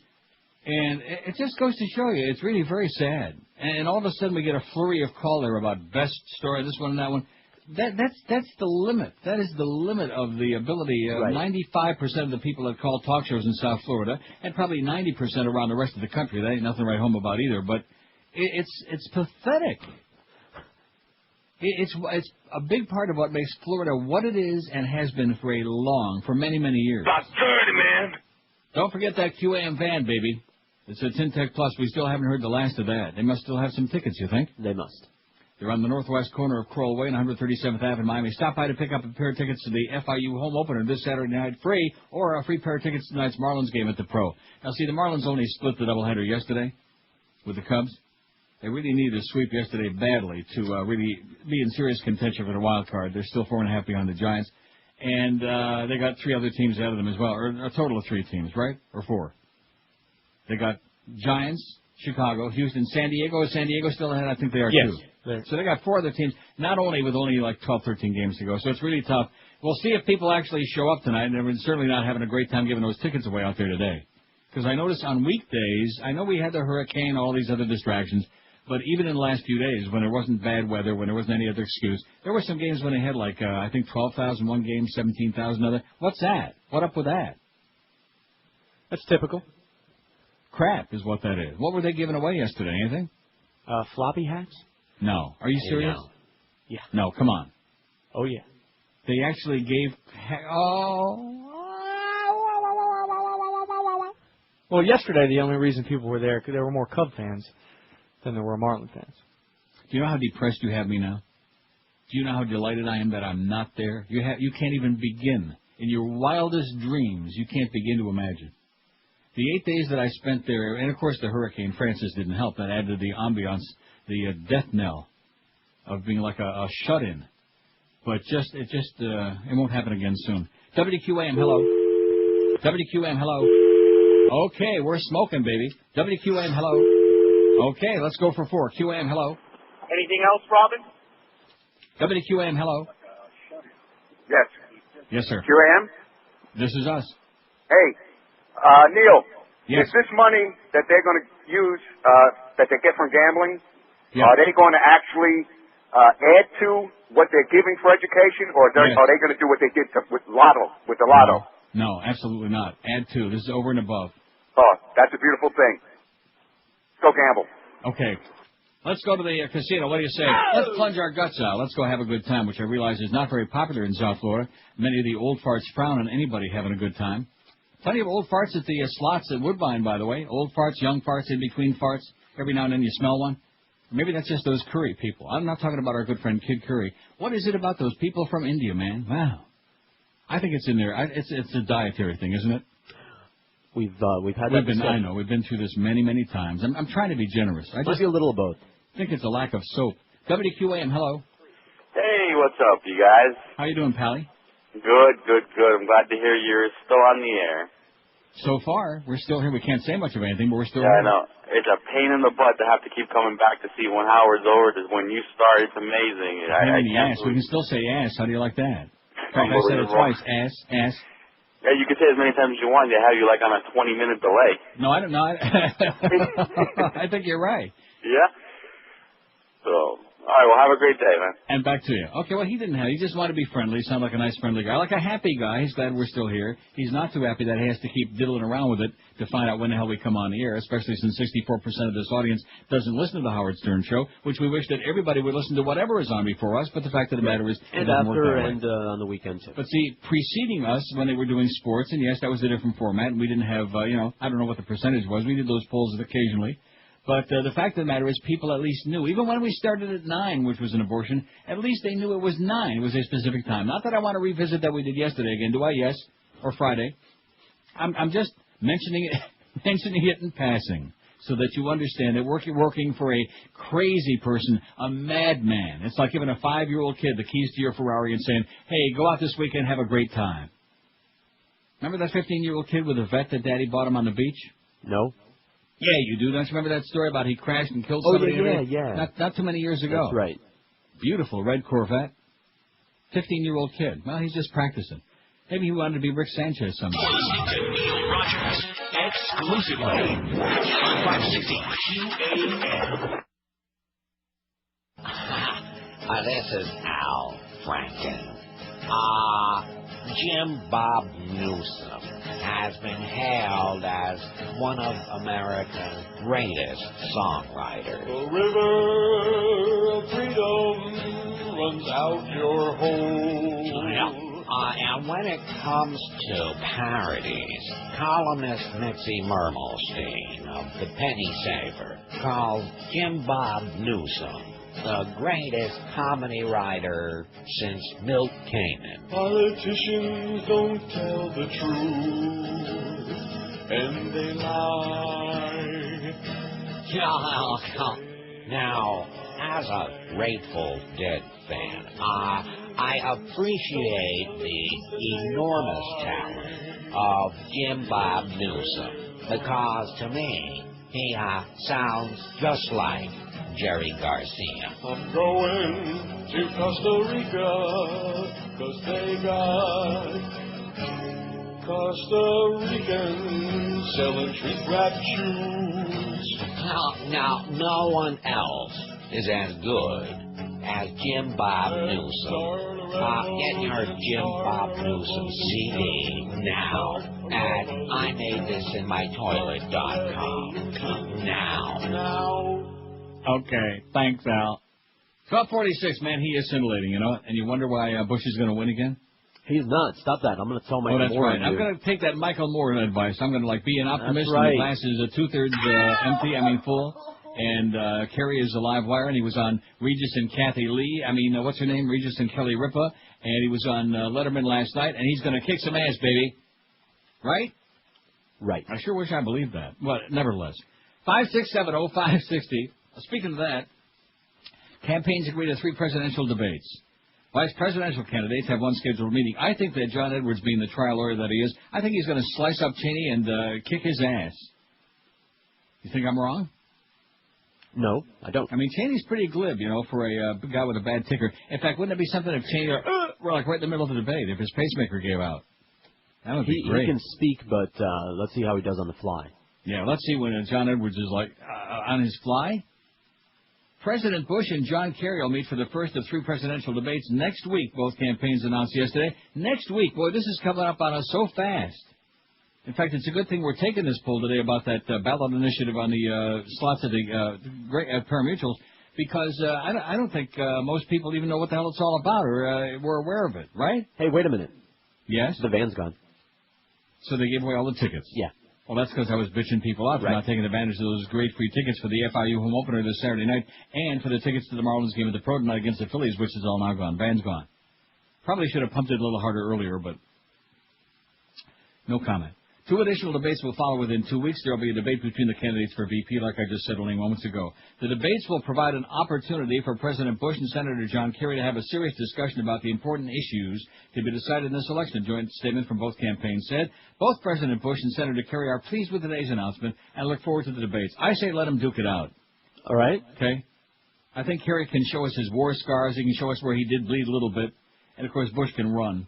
And it just goes to show you, it's really very sad. And all of a sudden we get a flurry of call there about best story, this one and that one. That's the limit. That is the limit of the ability. 95% of the people that call talk shows in South Florida, and probably 90% around the rest of the country, that ain't nothing to write home about either, but it's pathetic. It's a big part of what makes Florida what it is and has been for many, many years. About 30, man. Don't forget that QAM van, baby. It's a Tintec Plus. We still haven't heard the last of that. They must still have some tickets, you think? They must. They're on the northwest corner of Crowell Way and 137th Ave in Miami. Stop by to pick up a pair of tickets to the FIU home opener this Saturday night free, or a free pair of tickets to tonight's Marlins game at the Pro. Now, see, the Marlins only split the doubleheader yesterday with the Cubs. They really needed a sweep yesterday badly to really be in serious contention for the wild card. They're still 4.5 behind the Giants. And they got 3 other teams ahead of them as well, or a total of 3 teams, right? Or 4. They got Giants, Chicago, Houston, San Diego. Is San Diego still ahead? I think they are, yes. too. So they got 4 other teams, not only with only like 12, 13 games to go. So it's really tough. We'll see if people actually show up tonight, and they're certainly not having a great time giving those tickets away out there today. Because I noticed on weekdays, I know we had the hurricane, all these other distractions, but even in the last few days, when there wasn't bad weather, when there wasn't any other excuse, there were some games when they had like, I think 12,000 one game, 17,000 other. What's that? What up with that? That's typical. Crap is what that is. What were they giving away yesterday? Anything? Floppy hats? No. Are you serious? No. Yeah. No, come on. Oh, yeah. They actually gave... Well, yesterday the only reason people were there, because there were more Cub fans than there were Marlin fans. Do you know how depressed you have me now? Do you know how delighted I am that I'm not there? You can't even begin. In your wildest dreams, you can't begin to imagine. The 8 days that I spent there, and of course the Hurricane Francis didn't help. That added to the ambiance, the death knell of being like a shut-in. But it won't happen again soon. WQAM, hello. WQAM, hello. Okay, we're smoking, baby. WQAM, hello. Okay, let's go for 4. QAM, hello. Anything else, Robin? WQAM, hello. Yes. Yes, sir. QAM? This is us. Hey, Neil. Yes. Is this money that they're going to use, that they get from gambling, yeah. Are they going to actually add to what they're giving for education, or are they going to do what they did with the lotto? No, absolutely not. Add to. This is over and above. Oh, that's a beautiful thing. Go gamble. Okay. Let's go to the casino. What do you say? Let's plunge our guts out. Let's go have a good time, which I realize is not very popular in South Florida. Many of the old farts frown on anybody having a good time. Plenty of old farts at the slots at Woodbine, by the way. Old farts, young farts, in between farts. Every now and then you smell one. Maybe that's just those Curry people. I'm not talking about our good friend Kid Curry. What is it about those people from India, man? Wow. I think it's in there. It's a dietary thing, isn't it? We've had that discussion. I know. We've been through this many, many times. I'm trying to be generous. I just feel a little of both. think it's a lack of soap. WQAM, hello. Hey, what's up, you guys? How you doing, Pally? Good. I'm glad to hear you're still on the air. So far, we're still here. We can't say much of anything, but we're still here. Yeah, I know. It's a pain in the butt to have to keep coming back to see when Howard's over. When you start, it's amazing. Pain in the ass. We can still say ass. How do you like that? In fact, I said it twice. Ass. Yeah, you can say as many times as you want. They have you like on a 20-minute delay. No, I don't know. I think you're right. Yeah? So, all right, well, have a great day, man. And back to you. Okay, well, he didn't have. He just wanted to be friendly. Sound like a nice, friendly guy. Like a happy guy. He's glad we're still here. He's not too happy that he has to keep diddling around with it to find out when the hell we come on the air, especially since 64% of this audience doesn't listen to the Howard Stern Show, which we wish that everybody would listen to whatever is on before us, but the fact of the matter is it doesn't work that way. And on the weekend, too. But see, preceding us, when they were doing sports, and yes, that was a different format, and we didn't have, I don't know what the percentage was. We did those polls occasionally. But the fact of the matter is people at least knew. Even when we started at 9, which was an abortion, at least they knew it was 9. It was a specific time. Not that I want to revisit that we did yesterday again. Do I? Yes. Or Friday. I'm just mentioning it in passing so that you understand that we're working for a crazy person, a madman. It's like giving a 5-year-old kid the keys to your Ferrari and saying, hey, go out this weekend, have a great time. Remember that 15-year-old kid with a vet that Daddy bought him on the beach? No. Yeah, you do. Don't you remember that story about he crashed and killed somebody? Yeah. Not too many years ago. That's right. Beautiful red Corvette. 15-year-old kid. Well, he's just practicing. Maybe he wanted to be Rick Sanchez someday. Neil Rogers, exclusively on 560 QAM. This is Al Franken. Jim Bob Newsom has been hailed as one of America's greatest songwriters. The river of freedom runs out your hole. Yeah. And when it comes to parodies, columnist Mitzi Mermelstein of the Penny Saver calls Jim Bob Newsom the greatest comedy writer since Milt Kamen. Politicians don't tell the truth, and they lie. Now, as a Grateful Dead fan, I appreciate the enormous talent of Jim Bob Newsom, because to me, he sounds just like Jerry Garcia. I'm going to Costa Rica, 'cause they got Costa Ricans selling treat wrap shoes. Now, no one else is as good as Jim Bob Newsom. Get your Jim Bob Newsom CD now at IMadeThisInMyToilet.com. Now. Okay, thanks, Al. 12:46, man, he is scintillating, you know, and you wonder why Bush is going to win again? He's not. Stop that. I'm going to tell Michael Moore. Oh, that's Moore right. I'm going to take that Michael Moore advice. I'm going to, be an optimist, right. And the glass is two-thirds full. And Kerry is a live wire, and he was on Regis and Kathy Lee. What's her name? Regis and Kelly Ripa. And he was on Letterman last night, and he's going to kick some ass, baby. Right? Right. I sure wish I believed that. But nevertheless. 5670560. Speaking of that, campaigns agree to 3 presidential debates. Vice presidential candidates have one scheduled meeting. I think that John Edwards, being the trial lawyer that he is, I think he's going to slice up Cheney and kick his ass. You think I'm wrong? No, I don't. Cheney's pretty glib, for a guy with a bad ticker. In fact, wouldn't it be something if Cheney were right in the middle of the debate, if his pacemaker gave out? That would be great. He can speak, but let's see how he does on the fly. Yeah, let's see when John Edwards is on his fly. President Bush and John Kerry will meet for the first of 3 presidential debates next week. Both campaigns announced yesterday. Next week. Boy, this is coming up on us so fast. In fact, it's a good thing we're taking this poll today about that ballot initiative on the slots of the pari-mutuels, because I don't think most people even know what the hell it's all about or were aware of it, right? Hey, wait a minute. Yes? The van's gone. So they gave away all the tickets? Yeah. Well, that's because I was bitching people out for not taking advantage of those great free tickets for the FIU home opener this Saturday night and for the tickets to the Marlins game at the Pro tonight against the Phillies, which is all now gone. Van's gone. Probably should have pumped it a little harder earlier, but no comment. 2 additional debates will follow within 2 weeks. There will be a debate between the candidates for VP, like I just said only moments ago. The debates will provide an opportunity for President Bush and Senator John Kerry to have a serious discussion about the important issues to be decided in this election. A joint statement from both campaigns said, both President Bush and Senator Kerry are pleased with today's announcement and look forward to the debates. I say let them duke it out. All right. Okay? I think Kerry can show us his war scars. He can show us where he did bleed a little bit. And, of course, Bush can run.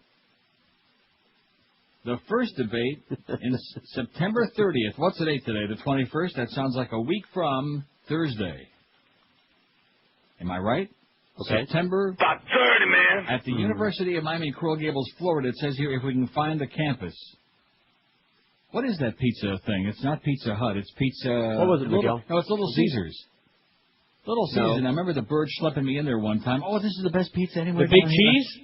The first debate is September 30th. What's the date today? The 21st? That sounds like a week from Thursday. Am I right? Okay. September. About 30, man. At the University of Miami, Coral Gables, Florida. It says here if we can find the campus. What is that pizza thing? It's not Pizza Hut. It's Pizza... What was it, Miguel? No, it's Little Caesars. Little Caesars. No. I remember the bird schlepping me in there one time. Oh, this is the best pizza anywhere. The Big Cheese?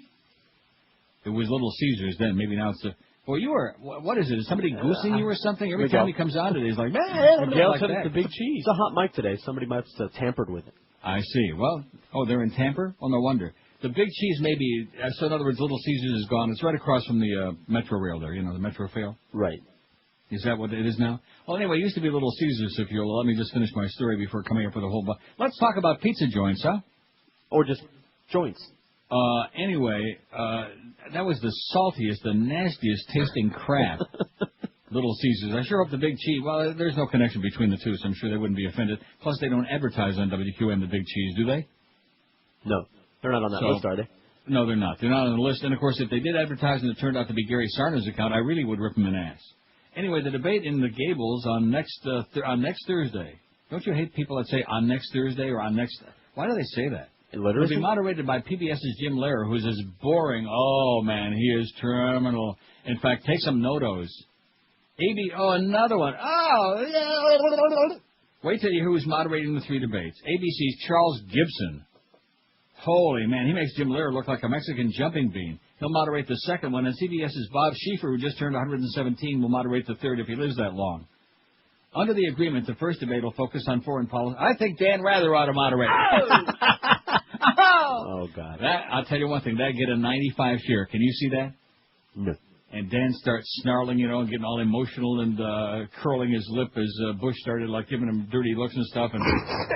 It was Little Caesars then. Maybe now it's the... Well, you were... What is it? Is somebody goosing you or something? Every time he comes on today, he's like... Miguel said it's the Big Cheese. It's a hot mic today. Somebody might have tampered with it. I see. Well, they're in Tampa? Well, no wonder. The Big Cheese may be... So, in other words, Little Caesars is gone. It's right across from the Metro Rail there, the Metro Rail. Right. Is that what it is now? Well, anyway, it used to be Little Caesars, if you'll let me just finish my story before coming up with a whole bunch. Let's talk about pizza joints, huh? Or just joints. Anyway, that was the saltiest, the nastiest tasting crap. Little Caesars. I sure hope the Big Cheese... Well, there's no connection between the two, so I'm sure they wouldn't be offended. Plus, they don't advertise on WQAM the Big Cheese, do they? No. They're not on that list, are they? No, they're not. They're not on the list. And, of course, if they did advertise and it turned out to be Gary Sarner's account, I really would rip him an ass. Anyway, the debate in the Gables on next Thursday. Don't you hate people that say on next Thursday or on next... Why do they say that? It'll be moderated by PBS's Jim Lehrer, who's as boring. Oh, man, he is terminal. In fact, take some notos. Another one. Oh, wait till you hear who's moderating the 3 debates. ABC's Charles Gibson. Holy man, he makes Jim Lehrer look like a Mexican jumping bean. He'll moderate the second one, and CBS's Bob Schieffer, who just turned 117, will moderate the third if he lives that long. Under the agreement, the first debate will focus on foreign policy. I think Dan Rather ought to moderate. Oh, God. I'll tell you one thing. That'd get a 95 share. Can you see that? No. And Dan starts snarling, and getting all emotional and curling his lip as Bush started, giving him dirty looks and stuff and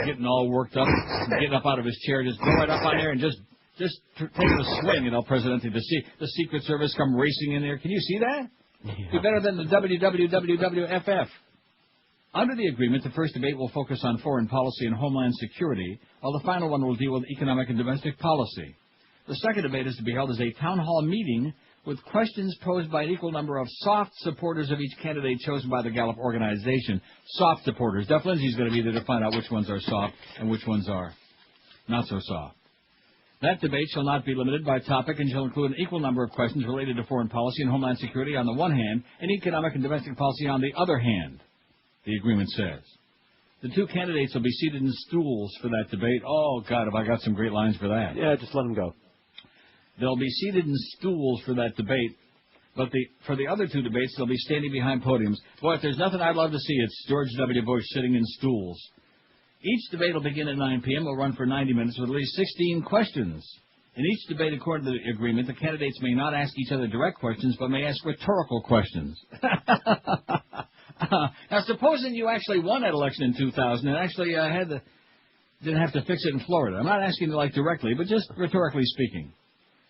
getting all worked up, and getting up out of his chair, just go right up on there and just taking a swing, Presidente. The Secret Service come racing in there. Can you see that? Yeah. Be better than the WWWWFF. Under the agreement, the first debate will focus on foreign policy and homeland security, while the final one will deal with economic and domestic policy. The second debate is to be held as a town hall meeting with questions posed by an equal number of soft supporters of each candidate chosen by the Gallup organization. Soft supporters. Duff Lindsay's going to be there to find out which ones are soft and which ones are not so soft. That debate shall not be limited by topic and shall include an equal number of questions related to foreign policy and homeland security on the one hand and economic and domestic policy on the other hand, the agreement says. The two candidates will be seated in stools for that debate. Oh, God, have I got some great lines for that. Yeah, just let them go. They'll be seated in stools for that debate, but for the other two debates, they'll be standing behind podiums. Boy, if there's nothing I'd love to see, it's George W. Bush sitting in stools. Each debate will begin at 9 p.m. Will run for 90 minutes with at least 16 questions. In each debate, according to the agreement, the candidates may not ask each other direct questions, but may ask rhetorical questions. Now, supposing you actually won that election in 2000 and actually didn't have to fix it in Florida. I'm not asking you directly, but just rhetorically speaking.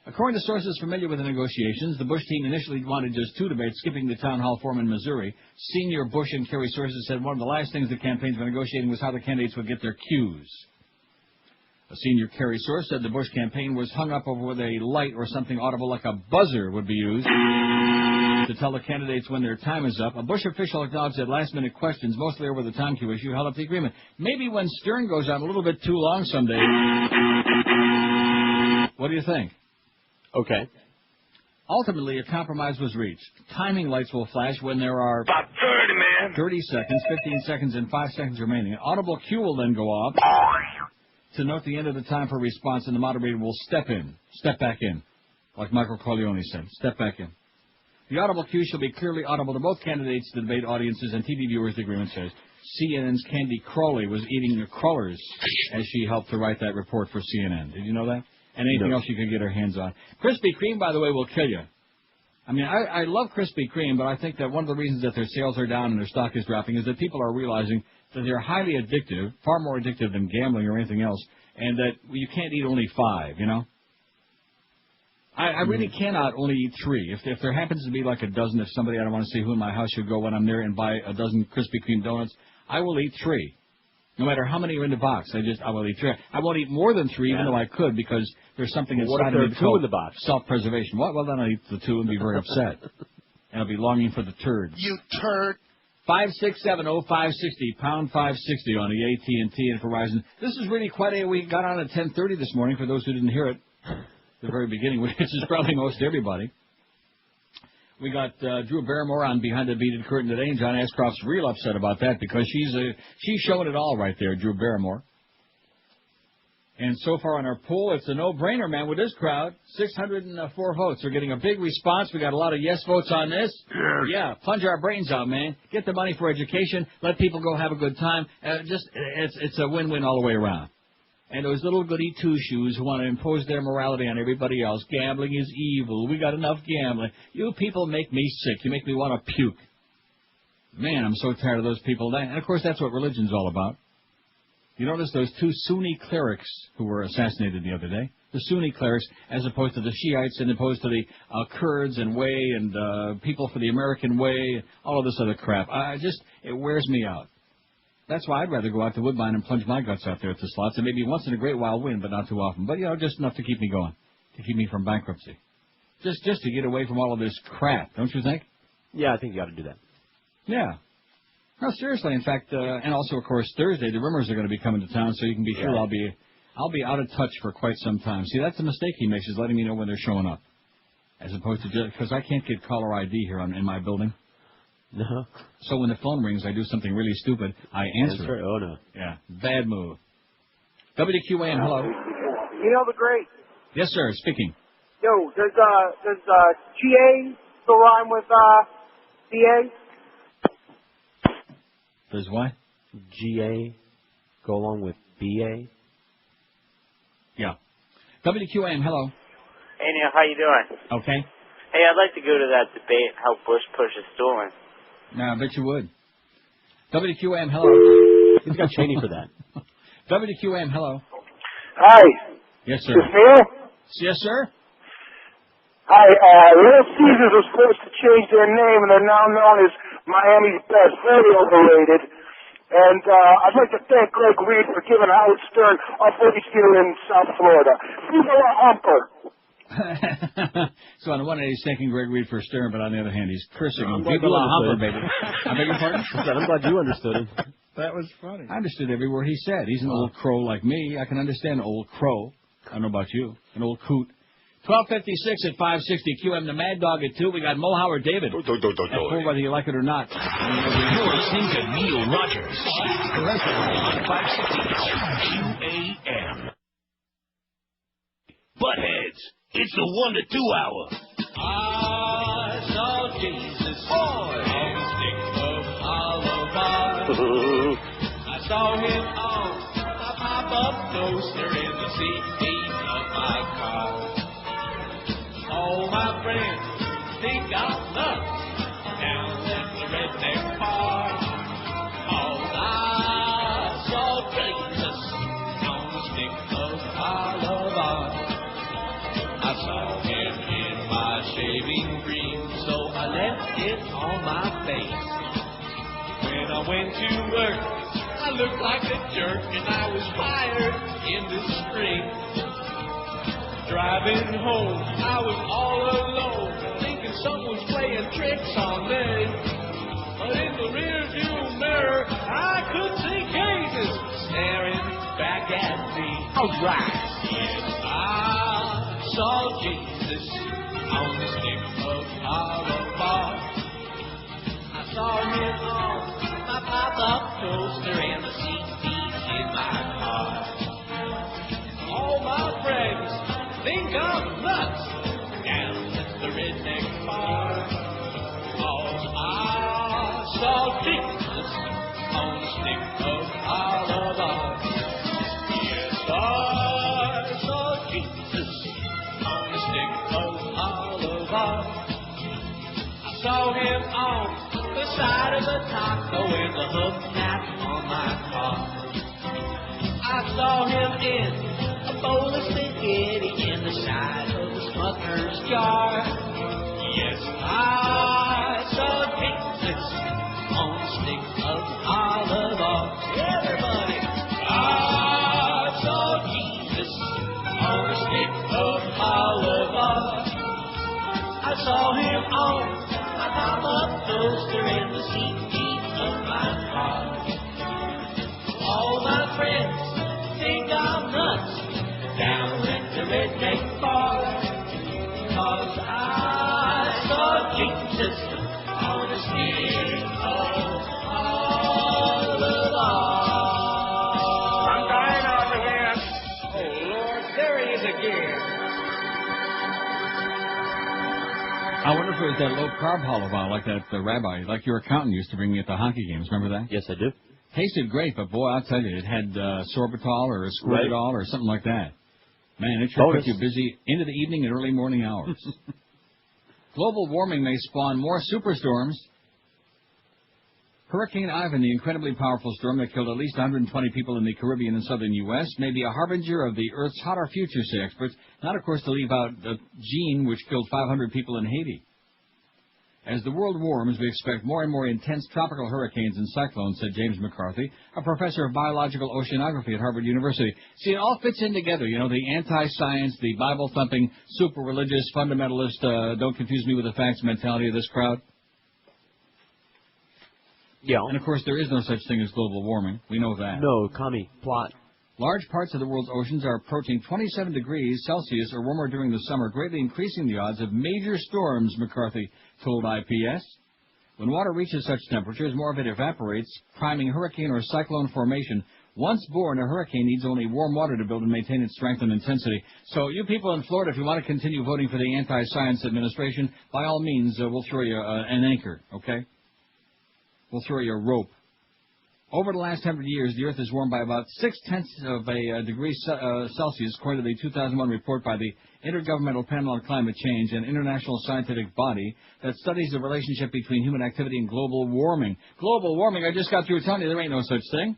According to sources familiar with the negotiations, the Bush team initially wanted just two debates, skipping the town hall forum in Missouri. Senior Bush and Kerry sources said one of the last things the campaigns were negotiating was how the candidates would get their cues. A senior Kerry source said the Bush campaign was hung up over whether a light or something audible like a buzzer would be used to tell the candidates when their time is up. A Bush official acknowledged that last-minute questions, mostly over the time cue issue, held up the agreement. Maybe when Stern goes on a little bit too long someday. What do you think? Okay. Ultimately, a compromise was reached. Timing lights will flash when there are about 30, man. 30 seconds, 15 seconds, and 5 seconds remaining. An audible cue will then go off to note the end of the time for response, and the moderator will step back in, like Michael Corleone said, step back in. The audible cue shall be clearly audible to both candidates, the debate audiences, and TV viewers, the agreement says. CNN's Candy Crowley was eating the crullers as she helped to write that report for CNN. Did you know that? And anything else you can get her hands on. Krispy Kreme, by the way, will kill you. I mean, I love Krispy Kreme, but I think that one of the reasons that their sales are down and their stock is dropping is that people are realizing that they're highly addictive, far more addictive than gambling or anything else, and that you can't eat only 5, I really cannot only eat 3. If there happens to be like a dozen, if somebody I don't want to see who in my house should go when I'm there and buy a dozen Krispy Kreme donuts, I will eat 3. No matter how many are in the box, I will eat 3. I won't eat more than 3, even though I could, because there's something inside of me that's called self-preservation. Well, then I'll eat the 2 and be very upset. And I'll be longing for the turd. You turd. 5670560, pound 560 on the AT&T and Verizon. This is really quite we got on at 10:30 this morning, for those who didn't hear it. The very beginning, which is probably most everybody. We got Drew Barrymore on Behind the Beaded Curtain today, and John Ashcroft's real upset about that because she's showing it all right there, Drew Barrymore. And so far on our poll, it's a no-brainer, man, with this crowd. 604 votes. We're getting a big response. We got a lot of yes votes on this. Yes. Yeah, plunge our brains out, man. Get the money for education. Let people go have a good time. It's a win-win all the way around. And those little goody two-shoes who want to impose their morality on everybody else. Gambling is evil. We got enough gambling. You people make me sick. You make me want to puke. Man, I'm so tired of those people. And, of course, that's what religion's all about. You notice those 2 Sunni clerics who were assassinated the other day? The Sunni clerics, as opposed to the Shiites and opposed to the Kurds and way and people for the American way, all of this other crap. It wears me out. That's why I'd rather go out to Woodbine and plunge my guts out there at the slots and maybe once in a great while win, but not too often. But, just enough to keep me going, to keep me from bankruptcy. Just to get away from all of this crap, don't you think? Yeah, I think you ought to do that. Yeah. No, seriously. In fact, and also, of course, Thursday, the Rimmers are going to be coming to town, so you can be sure I'll be out of touch for quite some time. See, that's the mistake he makes, is letting me know when they're showing up, as opposed to just because I can't get caller ID here in my building. No. So when the phone rings, I do something really stupid. I answer. Oh, no. Yeah. Bad move. WQAM, hello. The great. Yes, sir. Speaking. Yo, does GA still rhyme with BA? Does what? GA go along with BA? Yeah. WQAM, hello. Hey, Neil, how you doing? Okay. Hey, I'd like to go to that debate, how Bush pushes stooling. No, I bet you would. WQAM, hello. He's got Cheney for that. WQAM, hello. Hi. Yes, sir. Is this Neil? Yes, sir. Hi, Little Caesars was supposed to change their name, and they're now known as Miami's Best. Very overrated. And I'd like to thank Greg Reed for giving Howard Stern a voice here in South Florida. Viva la Humper! So on the one hand, he's thanking Greg Reed for Stern, but on the other hand, he's cursing him. glad Viva you la Humper, understood. baby. I beg your pardon? I'm glad you understood him. That was funny. I understood every word he said. He's an old crow like me. I can understand old crow. I don't know about you. An old coot. 12:56 at 560 QM. The Mad Dog at 2. We got Mo Howard David. At 4, whether you like it or not. You're listening to Neil Rogers. On 560 QAM. Buttheads. It's the 1 to 2 hour. I saw Jesus on the stick of Oliver. I saw him on a pop-up toaster in the seat of my car. All my friends think I'm nuts down at the redneck bar. Cause I saw Jesus on the stick of Oliver. I saw him in my shaving cream, so I left it on my face. When I went to work, I looked like a jerk, and I was fired in the spring. Driving home, I was all alone, thinking someone's playing tricks on me. But in the rearview mirror, I could see Jesus staring back at me. All right. Yes, I saw Jesus on the stick of Oliver. I saw him on my pop-up toaster and the seat in my car. All my friends think I'm nuts down at the redneck bar. Cause I saw Jesus on the stick of Oliver. Yes, I saw Jesus on the stick of Oliver. I saw him on the side of the taco and the hubcap on my car. I saw him in a bowl of spaghetti in the side of the Smucker's jar. Yes, I saw Jesus on the stick of Oliver. Everybody, I saw Jesus on the stick of Oliver. I saw him on my pop-up toaster in the seat of my car. All my friends think I'm nuts down at the redneck bar. Cause I saw Jesus on the stick of Oliver. I'm dying over here. Oh, Lord, there he is again. I wonder if it was that low-carb Halaval, like that rabbi, like your accountant used to bring me at the hockey games. Remember that? Yes, I do. Tasted great, but boy, I'll tell you, it had sorbitol or squirtitol or something like that. Man, it sure kept you busy into the evening and early morning hours. Global warming may spawn more superstorms. Hurricane Ivan, the incredibly powerful storm that killed at least 120 people in the Caribbean and southern U.S., may be a harbinger of the Earth's hotter future, say experts. Not, of course, to leave out the gene which killed 500 people in Haiti. As the world warms, we expect more and more intense tropical hurricanes and cyclones, said James McCarthy, a professor of biological oceanography at Harvard University. See, it all fits in together, you know, the anti-science, the Bible-thumping, super-religious, fundamentalist, don't confuse me with the facts mentality of this crowd. Yeah. And, of course, there is no such thing as global warming. We know that. No, commie, plot. Large parts of the world's oceans are approaching 27 degrees Celsius or warmer during the summer, greatly increasing the odds of major storms, McCarthy told IPS. When water reaches such temperatures, more of it evaporates, priming hurricane or cyclone formation. Once born, a hurricane needs only warm water to build and maintain its strength and intensity. So you people in Florida, if you want to continue voting for the anti-science administration, by all means, we'll throw you an anchor, okay? We'll throw you a rope. Over the last 100 years, the Earth has warmed by about 0.6 of a degree Celsius, according to the 2001 report by the Intergovernmental Panel on Climate Change, an international scientific body that studies the relationship between human activity and global warming. Global warming, I just got through telling you there ain't no such thing.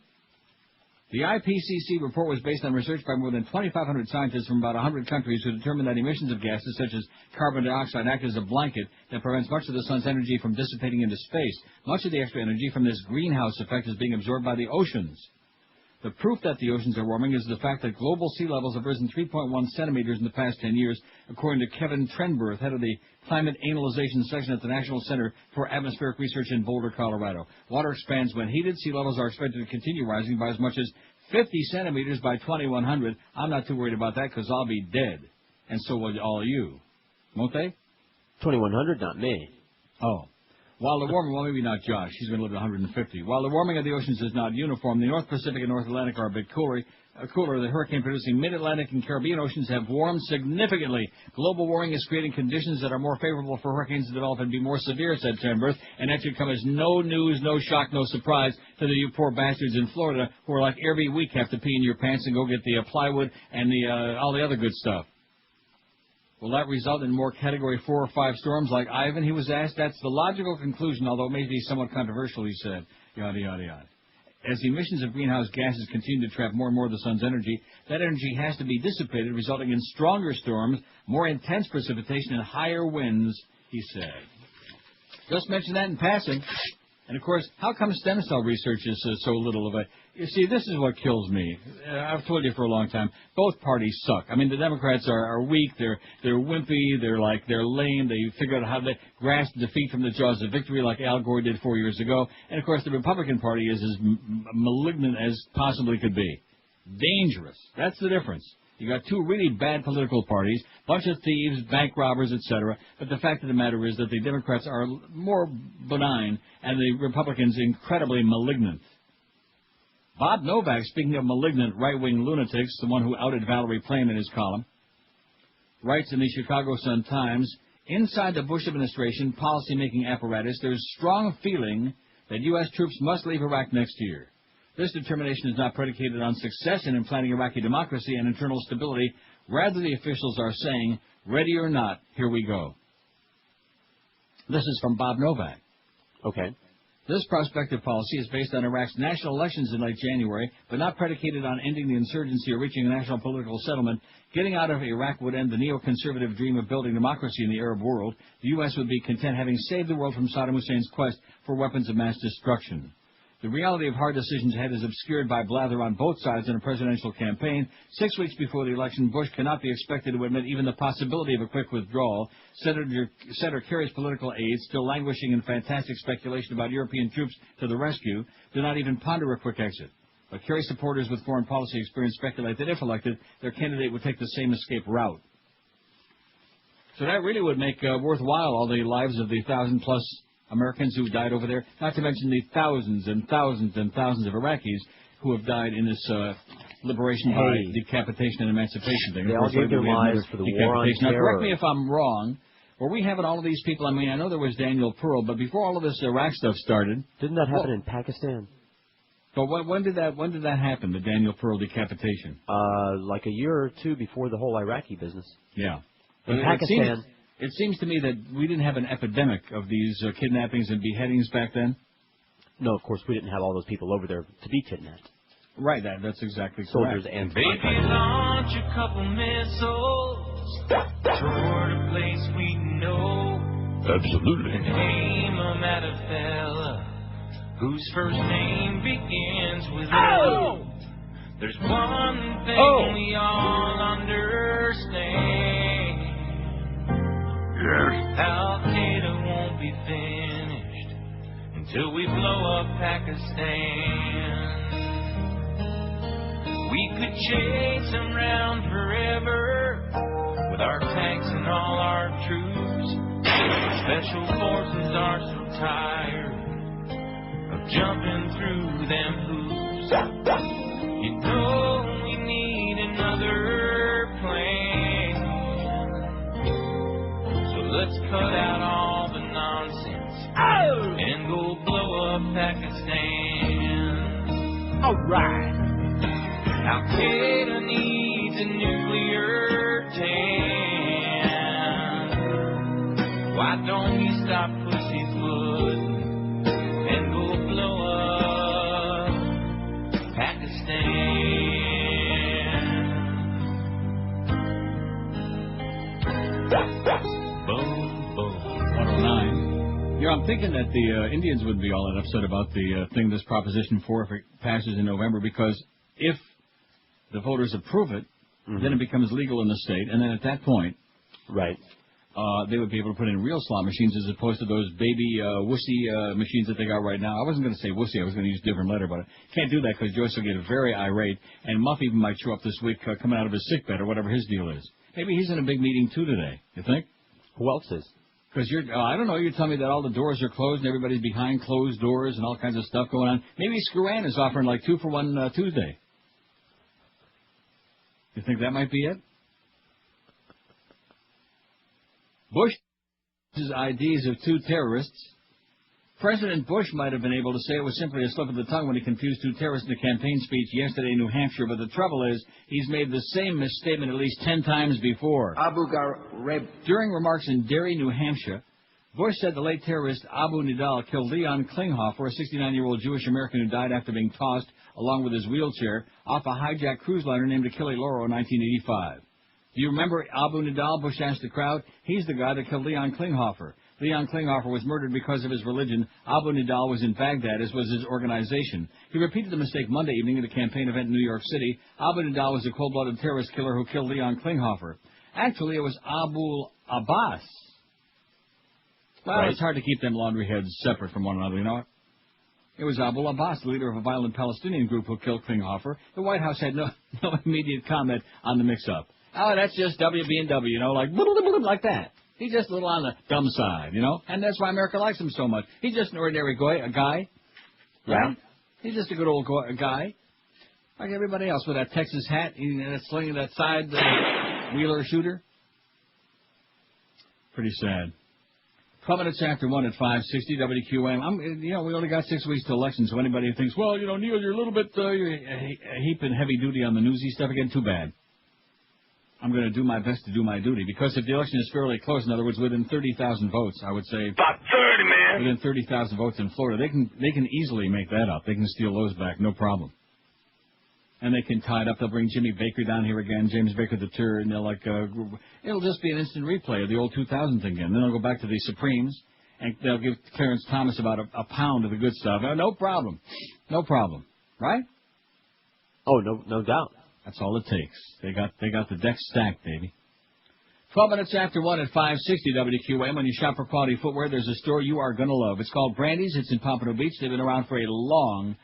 The IPCC report was based on research by more than 2,500 scientists from about 100 countries who determined that emissions of gases such as carbon dioxide act as a blanket that prevents much of the sun's energy from dissipating into space. Much of the extra energy from this greenhouse effect is being absorbed by the oceans. The proof that the oceans are warming is the fact that global sea levels have risen 3.1 centimeters in the past 10 years, according to Kevin Trenberth, head of the Climate Analyzation Section at the National Center for Atmospheric Research in Boulder, Colorado. Water expands when heated. Sea levels are expected to continue rising by as much as 50 centimeters by 2100. I'm not too worried about that because I'll be dead. And so will all of you. Won't they? 2100, not me. Oh. While the warming, well, maybe not Josh. He's going to live to 150. While the warming of the oceans is not uniform, the North Pacific and North Atlantic are a bit cooler. The hurricane-producing Mid-Atlantic and Caribbean oceans have warmed significantly. Global warming is creating conditions that are more favorable for hurricanes to develop and be more severe, said Trenberth, and that should come as no news, no shock, no surprise to you poor bastards in Florida who are like every week have to pee in your pants and go get the plywood and all the other good stuff. Will that result in more Category 4 or 5 storms like Ivan, he was asked? That's the logical conclusion, although it may be somewhat controversial, he said. Yada, yada, yada. As the emissions of greenhouse gases continue to trap more and more of the sun's energy, that energy has to be dissipated, resulting in stronger storms, more intense precipitation, and higher winds, he said. Just mention that in passing. And, of course, how come stem cell research is so little of it? You see, this is what kills me. I've told you for a long time, both parties suck. I mean, the Democrats are weak, they're wimpy, they're lame, they figure out how to grasp defeat from the jaws of victory like Al Gore did 4 years ago. And, of course, the Republican Party is as malignant as possibly could be. Dangerous. That's the difference. You got two really bad political parties, bunch of thieves, bank robbers, etc. But the fact of the matter is that the Democrats are more benign and the Republicans incredibly malignant. Bob Novak, speaking of malignant right-wing lunatics, the one who outed Valerie Plame in his column, writes in the Chicago Sun-Times, inside the Bush administration policy-making apparatus, there's strong feeling that U.S. troops must leave Iraq next year. This determination is not predicated on success in implanting Iraqi democracy and internal stability. Rather, the officials are saying, ready or not, here we go. This is from Bob Novak. Okay. This prospective policy is based on Iraq's national elections in late January, but not predicated on ending the insurgency or reaching a national political settlement. Getting out of Iraq would end the neoconservative dream of building democracy in the Arab world. The U.S. would be content having saved the world from Saddam Hussein's quest for weapons of mass destruction. The reality of hard decisions ahead is obscured by blather on both sides in a presidential campaign. 6 weeks before the election, Bush cannot be expected to admit even the possibility of a quick withdrawal. Senator Kerry's political aides, still languishing in fantastic speculation about European troops to the rescue, do not even ponder a quick exit. But Kerry supporters with foreign policy experience speculate that if elected, their candidate would take the same escape route. So that really would make worthwhile all the lives of the 1,000-plus Americans who died over there, not to mention the thousands and thousands and thousands of Iraqis who have died in this liberation by decapitation and emancipation thing. They all gave their lives for the war on terror. Now, correct me if I'm wrong. Were we having all of these people? I mean, I know there was Daniel Pearl, but before all of this Iraq stuff started, didn't that happen in Pakistan? But when did that happen? The Daniel Pearl decapitation? Like a year or two before the whole Iraqi business. Yeah. In Pakistan. It seems to me that we didn't have an epidemic of these kidnappings and beheadings back then. No, of course, we didn't have all those people over there to be kidnapped. Right, that's exactly correct. Soldiers and Baby, launch a couple missiles toward a place we know. Absolutely. And aim them at a fella whose first name begins with O. There's one thing we all understand. Al-Qaeda won't be finished until we blow up Pakistan. We could chase them round forever with our tanks and all our troops. Special forces are so tired of jumping through them hoops. know we need another plan. So let's cut out all the nonsense and go blow up Pakistan. All right. Al-Qaeda needs a nuclear tan. Why don't we stop pussyfoot and go blow up Pakistan? Boom, boom. 109. I'm thinking that the Indians wouldn't be all that upset about the thing, this Proposition 4, if it passes in November, because if the voters approve it, then it becomes legal in the state, and then at that point, they would be able to put in real slot machines as opposed to those baby wussy machines that they got right now. I wasn't going to say wussy, I was going to use a different letter, but I can't do that because Joyce will get very irate, and Muff even might show up this week coming out of his sickbed or whatever his deal is. Maybe he's in a big meeting too today, you think? Who else is? Because I don't know, you're telling me that all the doors are closed and everybody's behind closed doors and all kinds of stuff going on. Maybe Scranton is offering like 2 for $1 Tuesday. You think that might be it? Bush's IDs of 2 terrorists. President Bush might have been able to say it was simply a slip of the tongue when he confused 2 terrorists in a campaign speech yesterday in New Hampshire, but the trouble is he's made the same misstatement at least 10 times before. Abu Ghraib. During remarks in Derry, New Hampshire, Bush said the late terrorist Abu Nidal killed Leon Klinghoffer, a 69-year-old Jewish American who died after being tossed, along with his wheelchair, off a hijacked cruise liner named Achille Lauro in 1985. Do you remember Abu Nidal? Bush asked the crowd. He's the guy that killed Leon Klinghoffer. Leon Klinghoffer was murdered because of his religion. Abu Nidal was in Baghdad, as was his organization. He repeated the mistake Monday evening at a campaign event in New York City. Abu Nidal was a cold-blooded terrorist killer who killed Leon Klinghoffer. Actually, it was Abu Abbas. Well, It's hard to keep them laundry heads separate from one another, you know what? It was Abu Abbas, the leader of a violent Palestinian group who killed Klinghoffer. The White House had no immediate comment on the mix-up. Oh, that's just WB&W, you know, like that. He's just a little on the dumb side, you know, and that's why America likes him so much. He's just an ordinary guy. Right? He's just a good old guy, like everybody else with that Texas hat, slinging that side wheeler shooter. Pretty sad. 12 minutes after 1 at 560 WQAM. We only got 6 weeks to election, so anybody who thinks, well, Neil, you're a little bit heaping heavy duty on the newsy stuff again, too bad. I'm going to do my best to do my duty, because if the election is fairly close, in other words, within 30,000 votes, I would say... About 30, man! Within 30,000 votes in Florida, they can easily make that up. They can steal those back, no problem. And they can tie it up. They'll bring Jimmy Baker down here again, James Baker III, and they'll it'll just be an instant replay of the old 2000 thing again. Then they'll go back to the Supremes, and they'll give Clarence Thomas about a pound of the good stuff. No problem. No problem. Right? Oh, no doubt. That's all it takes. They got the deck stacked, baby. 12 minutes after 1 at 560 WQAM. When you shop for quality footwear, there's a store you are going to love. It's called Brandy's. It's in Pompano Beach. They've been around for a long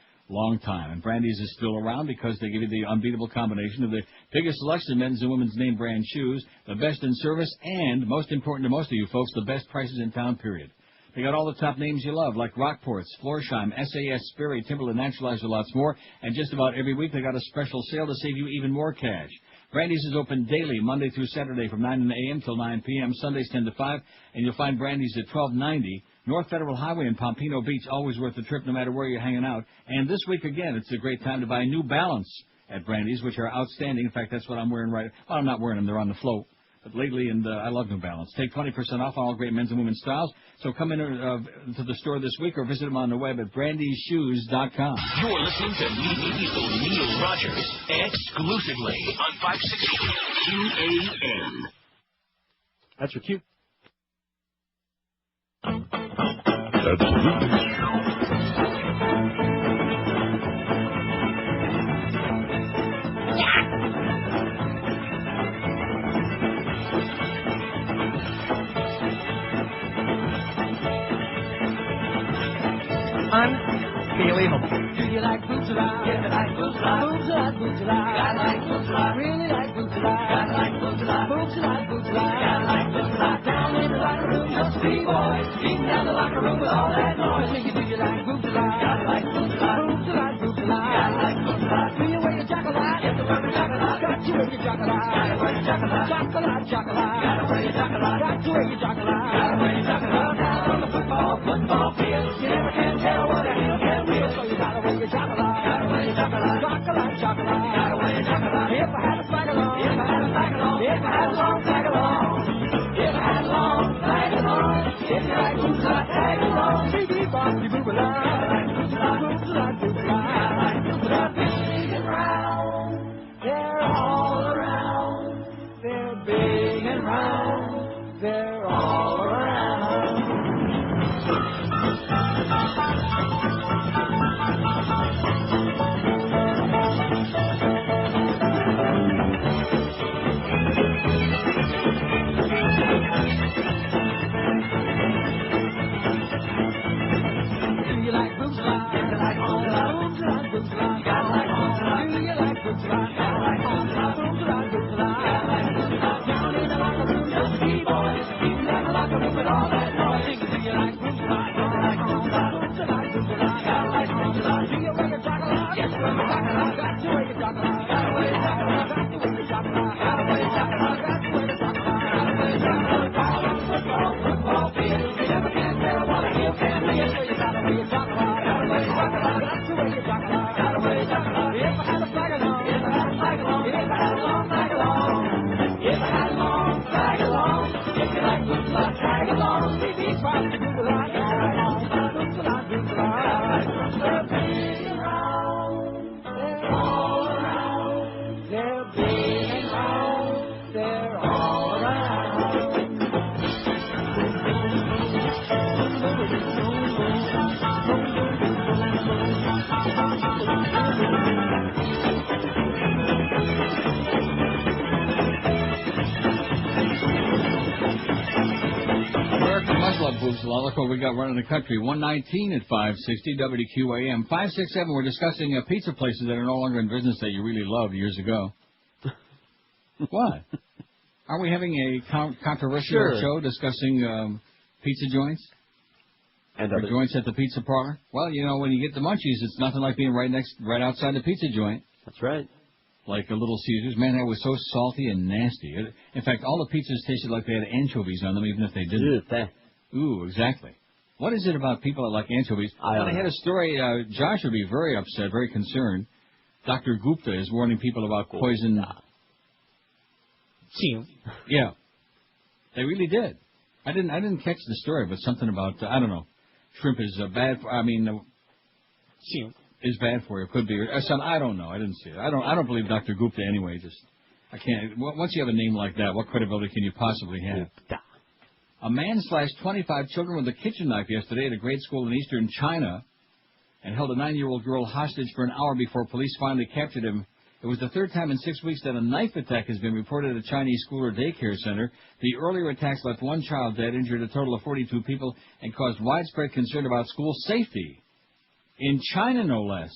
time. And Brandy's is still around because they give you the unbeatable combination of the biggest selection of men's and women's name brand shoes, the best in service, and, most important to most of you folks, the best prices in town, period. They got all the top names you love, like Rockports, Florsheim, SAS, Sperry, Timberland, Naturalizer, lots more. And just about every week they got a special sale to save you even more cash. Brandy's is open daily, Monday through Saturday from 9 a.m. till 9 p.m., Sundays 10 to 5. And you'll find Brandy's at 1290 North Federal Highway in Pompano Beach, always worth the trip no matter where you're hanging out. And this week, again, it's a great time to buy New Balance at Brandy's, which are outstanding. In fact, that's what I'm wearing right... Well, I'm not wearing them. They're on the float. But lately, I love New Balance. Take 20% off on all great men's and women's styles. So come in to the store this week or visit them on the web at brandyshoes.com. You're listening to Neil Rogers exclusively on 560 QAM. That's your cue. Unbelievable. Do you like boots alive? Yeah, I like boots alive. Boots alive, boots alive. I like boots alive. Really like boots alive. I like boots alive. Boots alive, boots alive. I like boots alive. Down in the locker room, just three boys. Beating down the locker room with all that noise. Do you like boots alive? I like boots alive. Boots alive, boots alive. I like boots alive. Do you wear your jacket Football field, you never can tell what a hell can real, so you gotta wear your chocolate. If I had a flag along, if I had a flag along, if I had a long flag along, if I had a long flag along, if you like boots, I tag along. Bee boppy boo la, boots la, big and round, they're all around. They're big and round, they're all around. Look what we got running the country. 119 at 560 WQAM. 567, we're discussing pizza places that are no longer in business that you really loved years ago. What? Are we having a controversial show discussing pizza joints? And or joints at the pizza parlor? Well, you know, when you get the munchies, it's nothing like being right outside the pizza joint. That's right. Like a Little Caesars. Man, that was so salty and nasty. In fact, all the pizzas tasted like they had anchovies on them, even if they didn't. Ooh, exactly. What is it about people that like anchovies? I had a story. Josh would be very upset, very concerned. Dr. Gupta is warning people about poison. Yeah, they really did. I didn't catch the story, but something about I don't know. Shrimp is bad. Is bad for you. Could be. I don't know. I didn't see it. I don't believe Dr. Gupta anyway. I can't. Once you have a name like that, what credibility can you possibly have? A man slashed 25 children with a kitchen knife yesterday at a grade school in eastern China and held a 9-year-old girl hostage for an hour before police finally captured him. It was the third time in 6 weeks that a knife attack has been reported at a Chinese school or daycare center. The earlier attacks left one child dead, injured a total of 42 people, and caused widespread concern about school safety. In China, no less.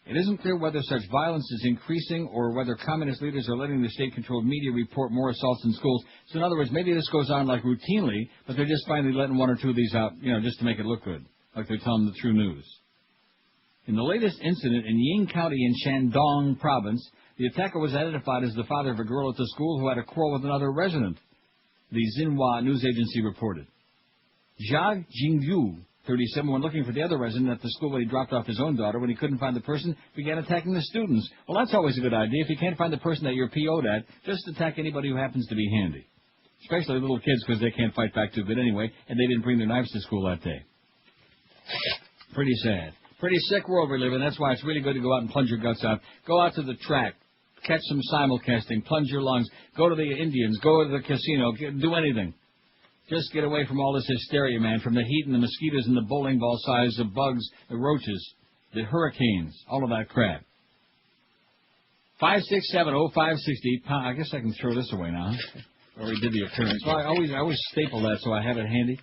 It isn't clear whether such violence is increasing or whether communist leaders are letting the state-controlled media report more assaults in schools. So in other words, maybe this goes on like routinely, but they're just finally letting one or two of these out, just to make it look good, like they're telling the true news. In the latest incident in Ying County in Shandong province, the attacker was identified as the father of a girl at the school who had a quarrel with another resident, the Xinhua news agency reported. Zhang Jingyu, 37, when looking for the other resident at the school when he dropped off his own daughter, when he couldn't find the person, began attacking the students. Well, that's always a good idea. If you can't find the person that you're PO'd at, just attack anybody who happens to be handy. Especially little kids, because they can't fight back too good anyway, and they didn't bring their knives to school that day. Pretty sad. Pretty sick world we live in. That's why it's really good to go out and plunge your guts out. Go out to the track. Catch some simulcasting. Plunge your lungs. Go to the Indians. Go to the casino. Do anything. Just get away from all this hysteria, man, from the heat and the mosquitoes and the bowling ball size, the bugs, the roaches, the hurricanes, all of that crap. 5670560. I guess I can throw this away now. Already did the appearance. Well, I always staple that so I have it handy.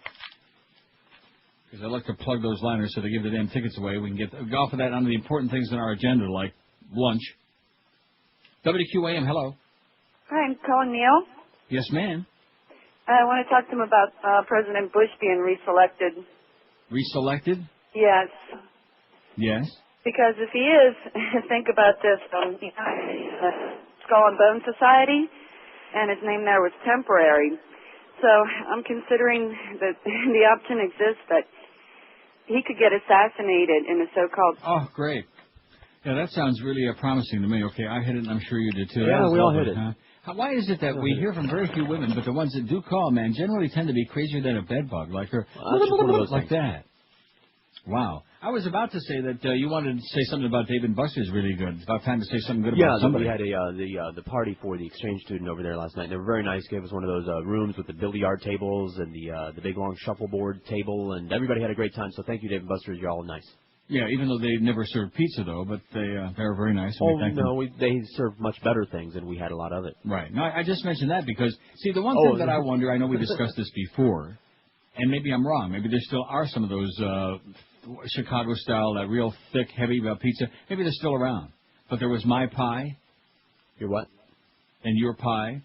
Because I like to plug those liners so they give the damn tickets away. We can go off of that onto the important things on our agenda, like lunch. WQAM, hello. Hi, I'm calling Neil. Yes, ma'am. I want to talk to him about President Bush being reselected. Reselected? Yes. Yes. Because if he is, think about this. Skull and Bone Society, and his name there was Temporary. So I'm considering that the option exists that he could get assassinated in a so-called... Oh, great. Yeah, that sounds really promising to me. Okay, I hit it, and I'm sure you did, too. Yeah, we all hit it. Huh? Why is it that we hear from very few women, but the ones that do call, man, generally tend to be crazier than a bedbug, like her, like that? Wow. I was about to say that you wanted to say something about Dave and Buster's really good. It's about time to say something good about somebody. Yeah, we had the party for the exchange student over there last night. They were very nice. Gave us one of those rooms with the billiard tables and the big long shuffleboard table, and everybody had a great time. So thank you, Dave and Buster's. You're all nice. Yeah, even though they never served pizza, though, but they were very nice. They served much better things, and we had a lot of it. Right. No, I just mentioned that because, see, the one thing that I wonder, I know we discussed this before, and maybe I'm wrong. Maybe there still are some of those Chicago-style, that real thick, heavy pizza. Maybe they're still around. But there was My Pie. Your what? And Your Pie.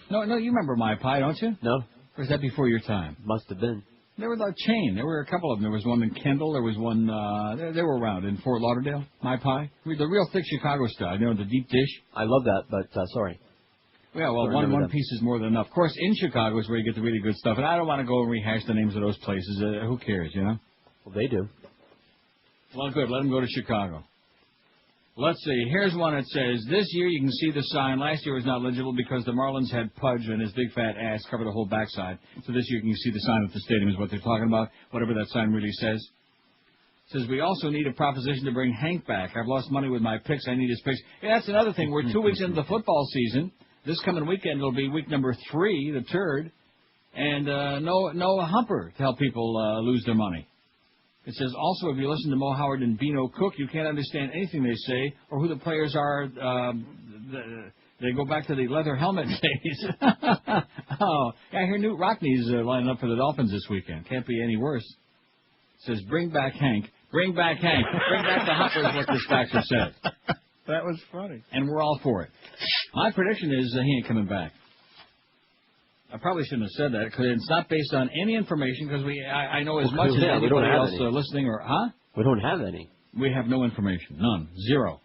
No, you remember My Pie, don't you? No. Or is that before your time? Must have been. They were the chain. There were a couple of them. There was one in Kendall. There was one, they were around in Fort Lauderdale. My Pie. The real thick Chicago style, the deep dish. I love that, but sorry. Yeah, well, one piece is more than enough. Of course, in Chicago is where you get the really good stuff. And I don't want to go and rehash the names of those places. Who cares, Well, they do. Well, good. Let them go to Chicago. Let's see. Here's one that says, this year you can see the sign. Last year was not legible because the Marlins had Pudge and his big fat ass covered the whole backside. So this year you can see the sign at the stadium is what they're talking about, whatever that sign really says. It says, we also need a proposition to bring Hank back. I've lost money with my picks. I need his picks. Yeah, that's another thing. We're 2 weeks into the football season. This coming weekend will be week number 3, the third, and no humper to help people lose their money. It says, also, if you listen to Mo Howard and Beano Cook, you can't understand anything they say or who the players are. They go back to the leather helmet days. Oh, yeah, I hear Newt Rockney's lining up for the Dolphins this weekend. Can't be any worse. It says, bring back Hank. Bring back Hank. Bring back the humper is what this faxer said. That was funny. And we're all for it. My prediction is he ain't coming back. I probably shouldn't have said that because it's not based on any information because I know as much as anybody else listening or, We don't have any. We have no information. None. Zero.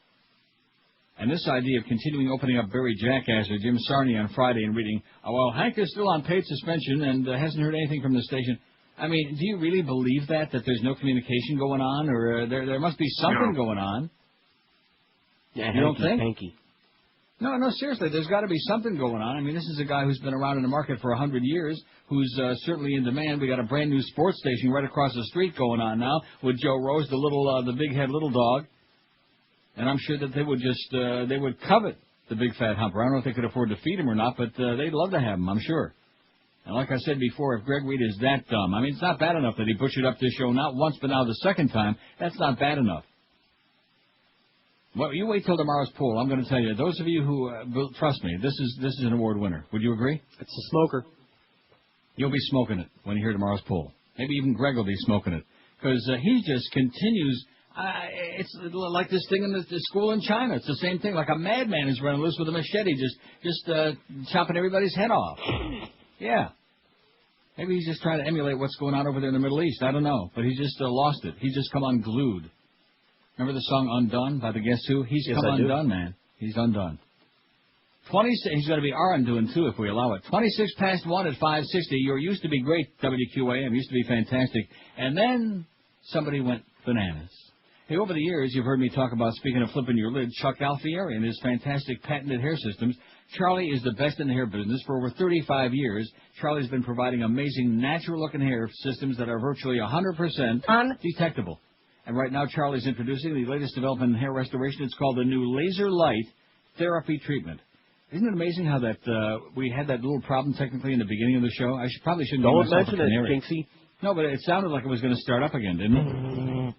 And this idea of continuing opening up Barry Jackass or Jim Sarney on Friday and reading, well, Hank is still on paid suspension and hasn't heard anything from the station. I mean, do you really believe that there's no communication going on or there must be something going on? Yeah, you don't think? Hanky. No, seriously, there's got to be something going on. I mean, this is a guy who's been around in the market for 100 years, who's certainly in demand. We got a brand new sports station right across the street going on now with Joe Rose, the big head little dog. And I'm sure that they would covet the big fat humper. I don't know if they could afford to feed him or not, but they'd love to have him, I'm sure. And like I said before, if Greg Reed is that dumb, I mean, it's not bad enough that he butchered up this show not once, but now the second time. That's not bad enough. Well, you wait till tomorrow's poll. I'm going to tell you, those of you who trust me, this is an award winner. Would you agree? It's a smoker. You'll be smoking it when you hear tomorrow's poll. Maybe even Greg will be smoking it because he just continues. It's like this thing in the school in China. It's the same thing. Like a madman is running loose with a machete, just chopping everybody's head off. Yeah. Maybe he's just trying to emulate what's going on over there in the Middle East. I don't know, but he just lost it. He's just come unglued. Remember the song Undone by the Guess Who? He's come undone, man. He's undone. He's going to be our undoing, too, if we allow it. 26 past 1 at 560. You used to be great, WQAM. Used to be fantastic. And then somebody went bananas. Hey, over the years, you've heard me talk about, speaking of flipping your lid, Chuck Alfieri and his fantastic patented hair systems. Charlie is the best in the hair business. For over 35 years, Charlie's been providing amazing natural-looking hair systems that are virtually 100% undetectable. And right now, Charlie's introducing the latest development in hair restoration. It's called the new Laser Light Therapy Treatment. Isn't it amazing how that we had that little problem technically in the beginning of the show? I probably shouldn't Don't mention it, Kinksy. No, but it sounded like it was going to start up again, didn't it?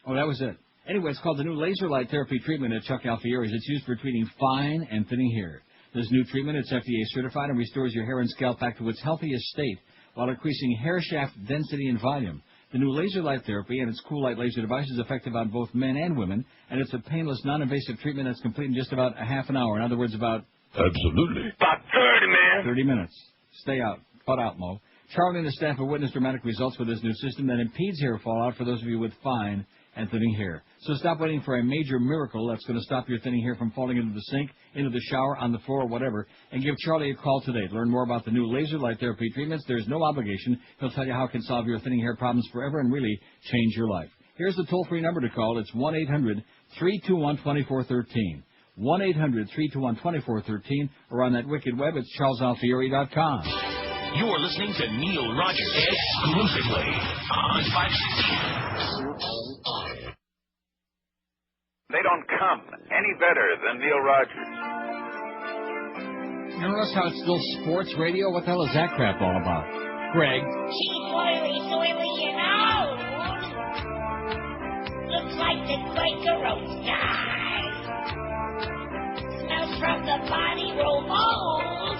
Oh, that was it. Anyway, it's called the new Laser Light Therapy Treatment at Chuck Alfieri's. It's used for treating fine and thinning hair. This new treatment, it's FDA certified and restores your hair and scalp back to its healthiest state while increasing hair shaft density and volume. The new Laser Light Therapy and its Cool Light laser device is effective on both men and women, and it's a painless, non-invasive treatment that's complete in just about a half an hour. In other words, about... Absolutely. About 30, man. 30 minutes. Stay out. Butt out, Mo. Charlie and the staff have witnessed dramatic results with this new system that impedes hair fallout for those of you with fine and thinning hair. So stop waiting for a major miracle that's going to stop your thinning hair from falling into the sink, into the shower, on the floor, or whatever, and give Charlie a call today. Learn more about the new laser light therapy treatments. There's no obligation. He'll tell you how it can solve your thinning hair problems forever and really change your life. Here's the toll-free number to call. It's 1-800-321-2413. 1-800-321-2413, or on that wicked web, it's charlesalfieri.com. You're listening to Neil Rogers exclusively on 560. They don't come any better than Neil Rogers. You notice how it's still sports radio? What the hell is that crap all about? Greg. She's oily, soily, and old. Looks like the Quaker Oats guy. Smells from the body roll mold.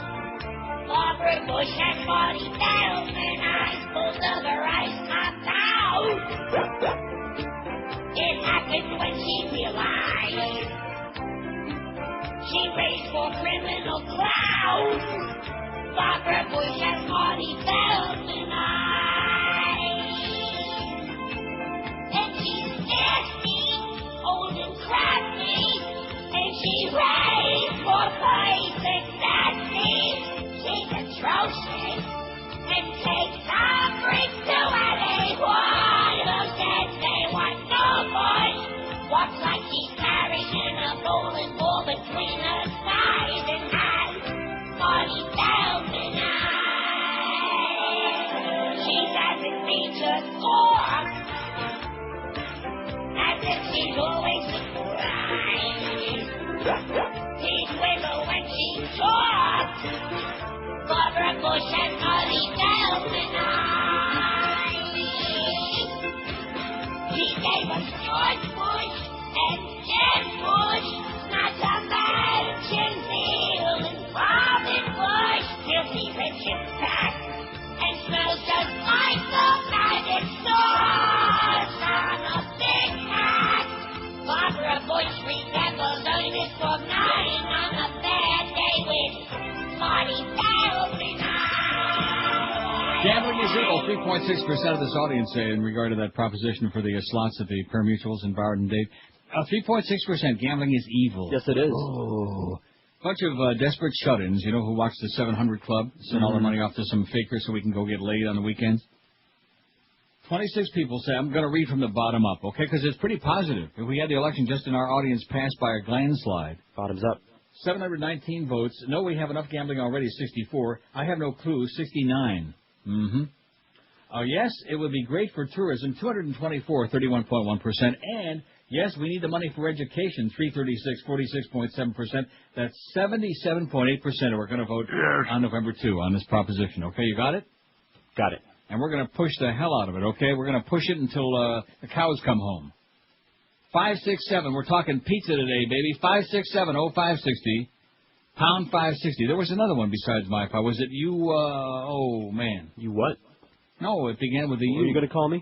Barbara Bush and Marty Feldman eyes full of her ice popped out. It happened when she realized she raised more criminal clouds. Barbara Bush and Marty Feldman eyes. And she's nasty, old and crafty, and she raised more boys and nasty. She's atrocious and takes offerings to anyone who says they want no boys. Walks like she's carrying a bowling ball between her thighs and has Marty Feldman eyes. She's as if nature's fork, as if she's always surprised. She's willow when she talks. Barbara Bush and Marty Feldman eyes. He gave us George Bush and Jeb Bush, not to mention Bill and Robin Bush. Filthy rich and fat, and smells just like the magic sauce on a big hat. Barbara Bush resembles Ernest Borgnine on a bad day with Marty Feldman. Gambling is evil. 3.6% of this audience say in regard to that proposition for the slots at the pari-mutuels in Broward and Dade. 3.6% gambling is evil. Yes, it is. Oh. Bunch of desperate shut-ins, you know, who watch the 700 Club, send all their money off to some faker so we can go get laid on the weekends. 26 people say, I'm going to read from the bottom up, okay, because it's pretty positive. If we had the election just in our audience passed by a landslide. Bottoms up. 719 votes. No, we have enough gambling already, 64. I have no clue, 69. Yes, it would be great for tourism, 224, 31.1%. And, yes, we need the money for education, 336, 46.7%. That's 77.8% who are going to vote on November 2 on this proposition. Okay, you got it? Got it. And we're going to push the hell out of it, okay? We're going to push it until the cows come home. 567, we're talking pizza today, baby. 567-0560, pound 560. There was another one besides my five. Was it you, oh, man. You what? No, it began with the U. What are you going to call me?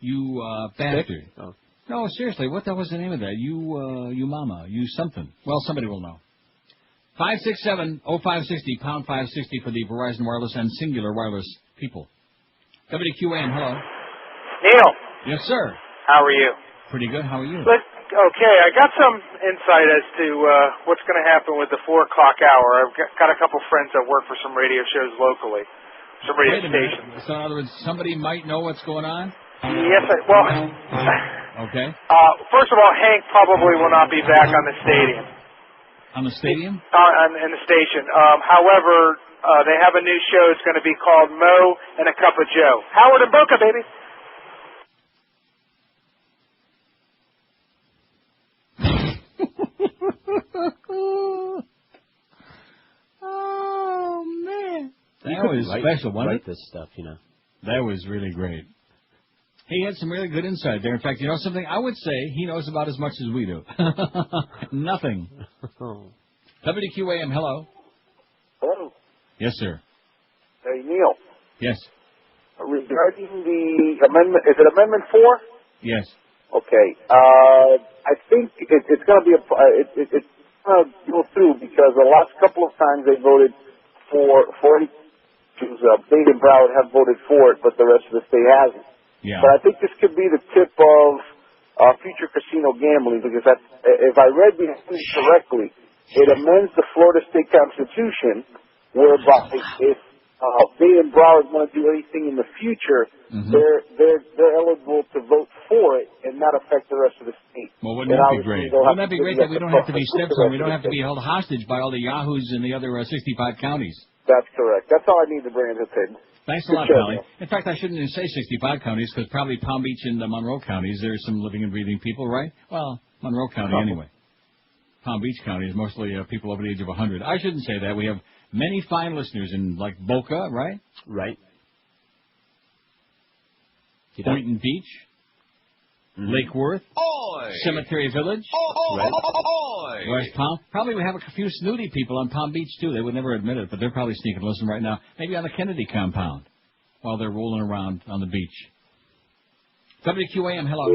You, bastard. Oh. No, seriously, what the hell was the name of that? You mama, you something. Well, somebody will know. 567-0560, pound 560 for the Verizon Wireless and Singular Wireless people. WQAM, hello. Neil. Yes, sir. How are you? Pretty good. How are you? Okay, I got some insight as to what's going to happen with the 4 o'clock hour. I've got a couple friends that work for some radio shows locally, some radio stations. So in other words, somebody might know what's going on? Yes, Okay. First of all, Hank probably will not be back on the stadium. On the stadium? In the station. However, they have a new show. It's going to be called Mo and a Cup of Joe. Howard and Boca, baby. Oh, man. That was special, wasn't it? This stuff, you know. That was really great. He had some really good insight there. In fact, you know something? I would say he knows about as much as we do. Nothing. WQAM, hello. Hello. Yes, sir. Hey, Neil. Yes. Regarding the amendment, is it Amendment 4? Yes. Okay. I think it's going to be it's going to go through because the last couple of times they voted for it. Dade and Broward have voted for it, but the rest of the state hasn't. Yeah. But I think this could be the tip of future casino gambling, because if I read the thing correctly, it amends the Florida State Constitution, whereby if they and Broward want to do anything in the future, they're eligible to vote for it and not affect the rest of the state. Well, wouldn't that be great? Wouldn't that be great that we don't have to be stepped on? We don't have to be held hostage by all the yahoos in the other 65 counties. That's correct. That's all I need to bring to the table. Thanks a lot, Pally. In fact, I shouldn't even say 65 counties, because probably Palm Beach and the Monroe counties, there's some living and breathing people, right? Well, Monroe County anyway. Palm Beach County is mostly people over the age of 100. I shouldn't say that. We have many fine listeners in, like, Boca, right? Right. Boynton Beach. Lake Worth. Oy! Cemetery Village. Oy! West Palm. Probably we have a few snooty people on Palm Beach, too. They would never admit it, but they're probably sneaking listen right now. Maybe on the Kennedy compound while they're rolling around on the beach. WQAM, hello.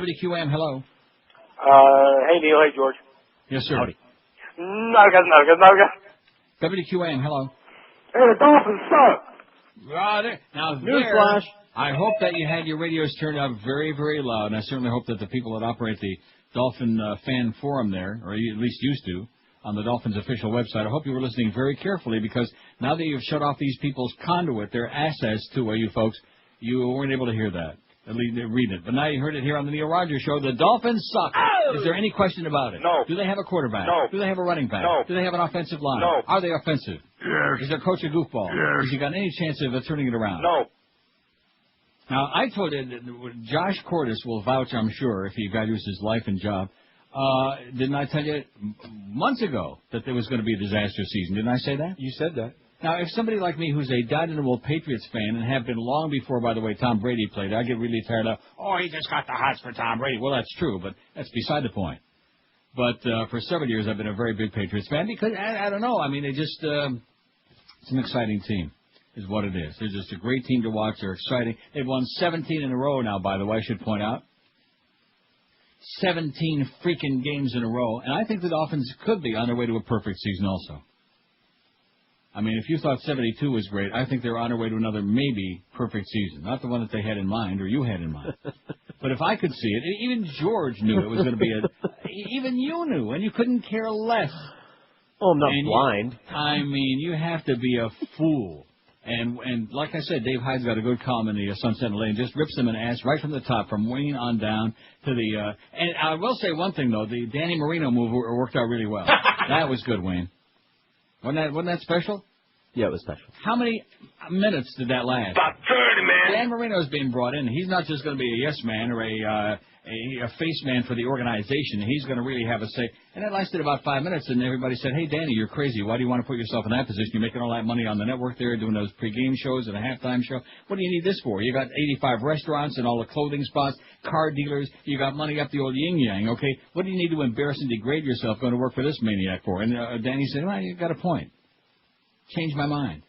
WQAM, hello. Hey, Neil. Hey, George. Yes, sir. Howdy. WQAM, hello. Hey, the Dolphins suck. Now, Newsflash. I hope that you had your radios turned up very, very loud, and I certainly hope that the people that operate the Dolphin fan forum there, or at least used to, on the Dolphins official website, I hope you were listening very carefully, because now that you've shut off these people's conduit, their access to you folks, you weren't able to hear that, at least read it. But now you heard it here on the Neil Rogers Show. The Dolphins suck. Oh! Is there any question about it? No. Do they have a quarterback? No. Do they have a running back? No. Do they have an offensive line? No. Are they offensive? Yes. Is their coach a goofball? Yes. Has he got any chance of turning it around? No. Now, I told you that Josh Cordes will vouch, I'm sure, if he values his life and job. Didn't I tell you months ago that there was going to be a disaster season? Didn't I say that? You said that. Now, if somebody like me who's a dyed-in-the-wool Patriots fan, and have been long before, by the way, Tom Brady played, I get really tired of, he just got the hots for Tom Brady. Well, that's true, but that's beside the point. But for several years, I've been a very big Patriots fan because, I don't know, I mean, it's an exciting team is what it is. They're just a great team to watch. They're exciting. They've won 17 in a row now, by the way, I should point out. 17 freaking games in a row. And I think the Dolphins could be on their way to a perfect season also. I mean, if you thought 72 was great, I think they're on their way to another maybe perfect season. Not the one that they had in mind or you had in mind. But if I could see it, even George knew it was going to be even you knew, and you couldn't care less. Oh, I'm not blind. I mean, you have to be a fool. And like I said, Dave Hyde's got a good column in the Sun Sentinel and just rips them an ass right from the top, from Wayne on down to the. And I will say one thing though, the Danny Marino move worked out really well. That was good, Wayne. Wasn't that special? Yeah, it was special. How many minutes did that last? About 30, man. Dan Marino's being brought in. He's not just going to be a yes man or a face man for the organization. He's going to really have a say. And that lasted about 5 minutes, and everybody said, hey, Danny, you're crazy. Why do you want to put yourself in that position? You're making all that money on the network there, doing those pregame shows and a halftime show. What do you need this for? You got 85 restaurants and all the clothing spots, car dealers. You got money up the old yin-yang, okay? What do you need to embarrass and degrade yourself going to work for this maniac for? And Danny said, well, you got a point. Change my mind.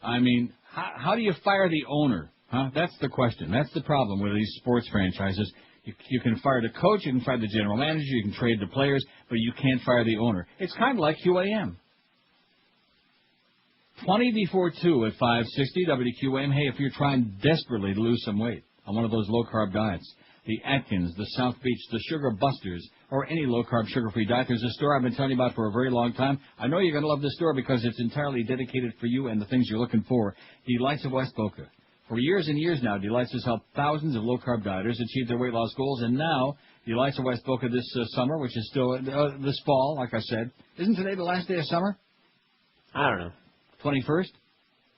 I mean, how do you fire the owner? Huh? That's the question. That's the problem with these sports franchises. You can fire the coach, you can fire the general manager, you can trade the players, but you can't fire the owner. It's kind of like QAM. 20 before 2 at 560 WQAM. Hey, if you're trying desperately to lose some weight on one of those low-carb diets, the Atkins, the South Beach, the Sugar Busters, or any low-carb, sugar-free diet, there's a store I've been telling you about for a very long time. I know you're going to love this store because it's entirely dedicated for you and the things you're looking for. Delights of West Boca. For years and years now, Delights has helped thousands of low-carb dieters achieve their weight loss goals, and now Delights of West Boca this summer, which is still this fall, like I said. Isn't today the last day of summer? I don't know. 21st?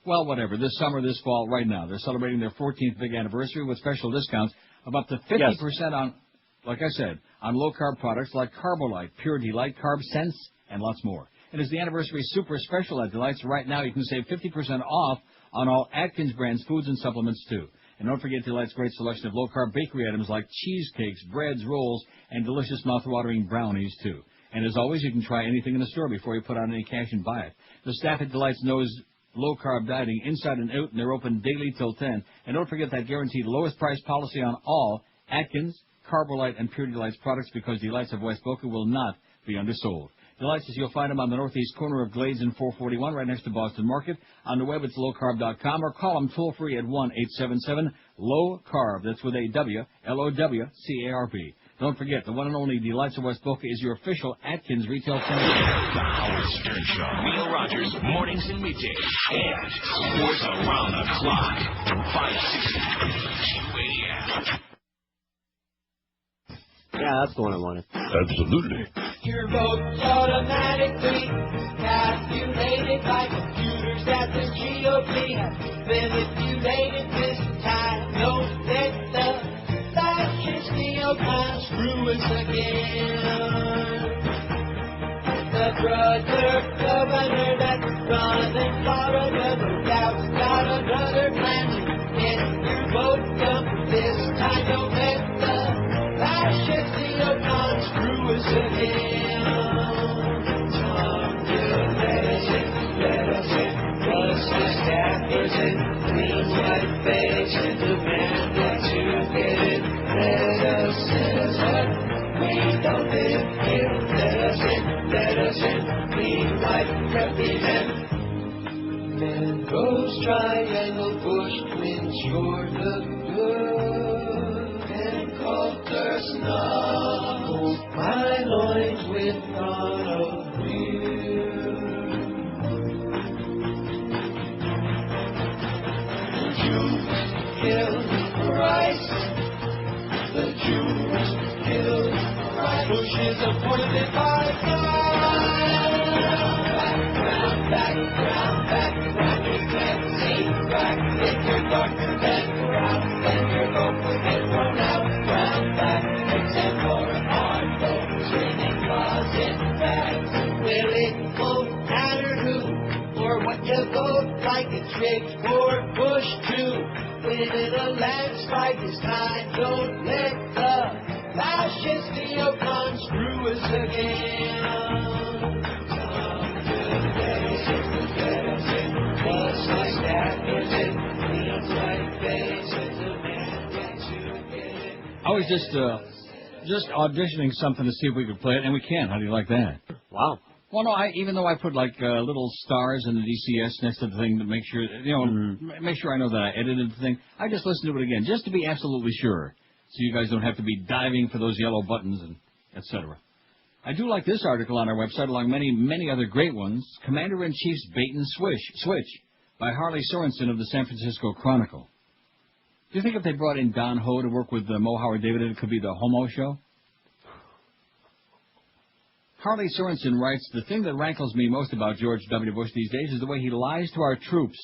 Well, whatever. This summer, this fall, right now. They're celebrating their 14th big anniversary with special discounts of up to 50% on, like I said, on low-carb products like Carbolite, Pure Delight, Carb Sense, and lots more. It is the anniversary super special at Delights. Right now, you can save 50% off on all Atkins brands, foods, and supplements, too. And don't forget Delight's great selection of low-carb bakery items like cheesecakes, breads, rolls, and delicious mouth-watering brownies, too. And as always, you can try anything in the store before you put out any cash and buy it. The staff at Delight's knows low-carb dieting inside and out, and they're open daily till 10. And don't forget that guaranteed lowest price policy on all Atkins, Carbolite, and Pure Delight's products, because Delight's of West Boca will not be undersold. Delights, you'll find them on the northeast corner of Glades and 441, right next to Boston Market. On the web, it's lowcarb.com, or call them toll-free at 1-877-LOW-CARB. That's with a W, L-O-W-C-A-R-B. Don't forget, the one and only Delights of West Boca is your official Atkins retail center. The Howard Stern Show. Neil Rogers, mornings and middays. And sports around the clock. 560 WQAM. Yeah, that's the one I wanted. Absolutely. Your vote's automatically calculated by computers that the GOP has manipulated this time. Don't let the fascist neocons screw us again. The brother governor that's running Florida, no doubt's got another plan to get your vote done this time. Don't let the fascist neocons screw us again. Time to let us in, plus the staffers and clean white face and demand that you get it. Let us in, we don't live here. Let us in, clean white preppy men. Men goes triangle, Bush twins, sure look good. And Coulter snuggle my loins with gonorrhea. The Jews killed Christ. The Jews killed Christ. Bush is appointed by God. Back, you can't see back. If you're darker than brown, then your vote will get thrown out. Round back, except for hard votes, winning closet bags. Well, it won't matter who or what you vote, like it's rigged for Bush too. Winning a landslide this time, don't let the fascist neocons screw us again. I was just auditioning something to see if we could play it, and we can. How do you like that? Wow. Well, no, even though I put like little stars in the DCS next to the thing to make sure, make sure I know that I edited the thing, I just listened to it again, just to be absolutely sure, so you guys don't have to be diving for those yellow buttons and etc. I do like this article on our website, along many other great ones. Commander-in-Chief's Bait and Switch by Harley Sorensen of the San Francisco Chronicle. Do you think if they brought in Don Ho to work with Mo Howard David, it could be the Homo Show? Harley Sorensen writes, the thing that rankles me most about George W. Bush these days is the way he lies to our troops.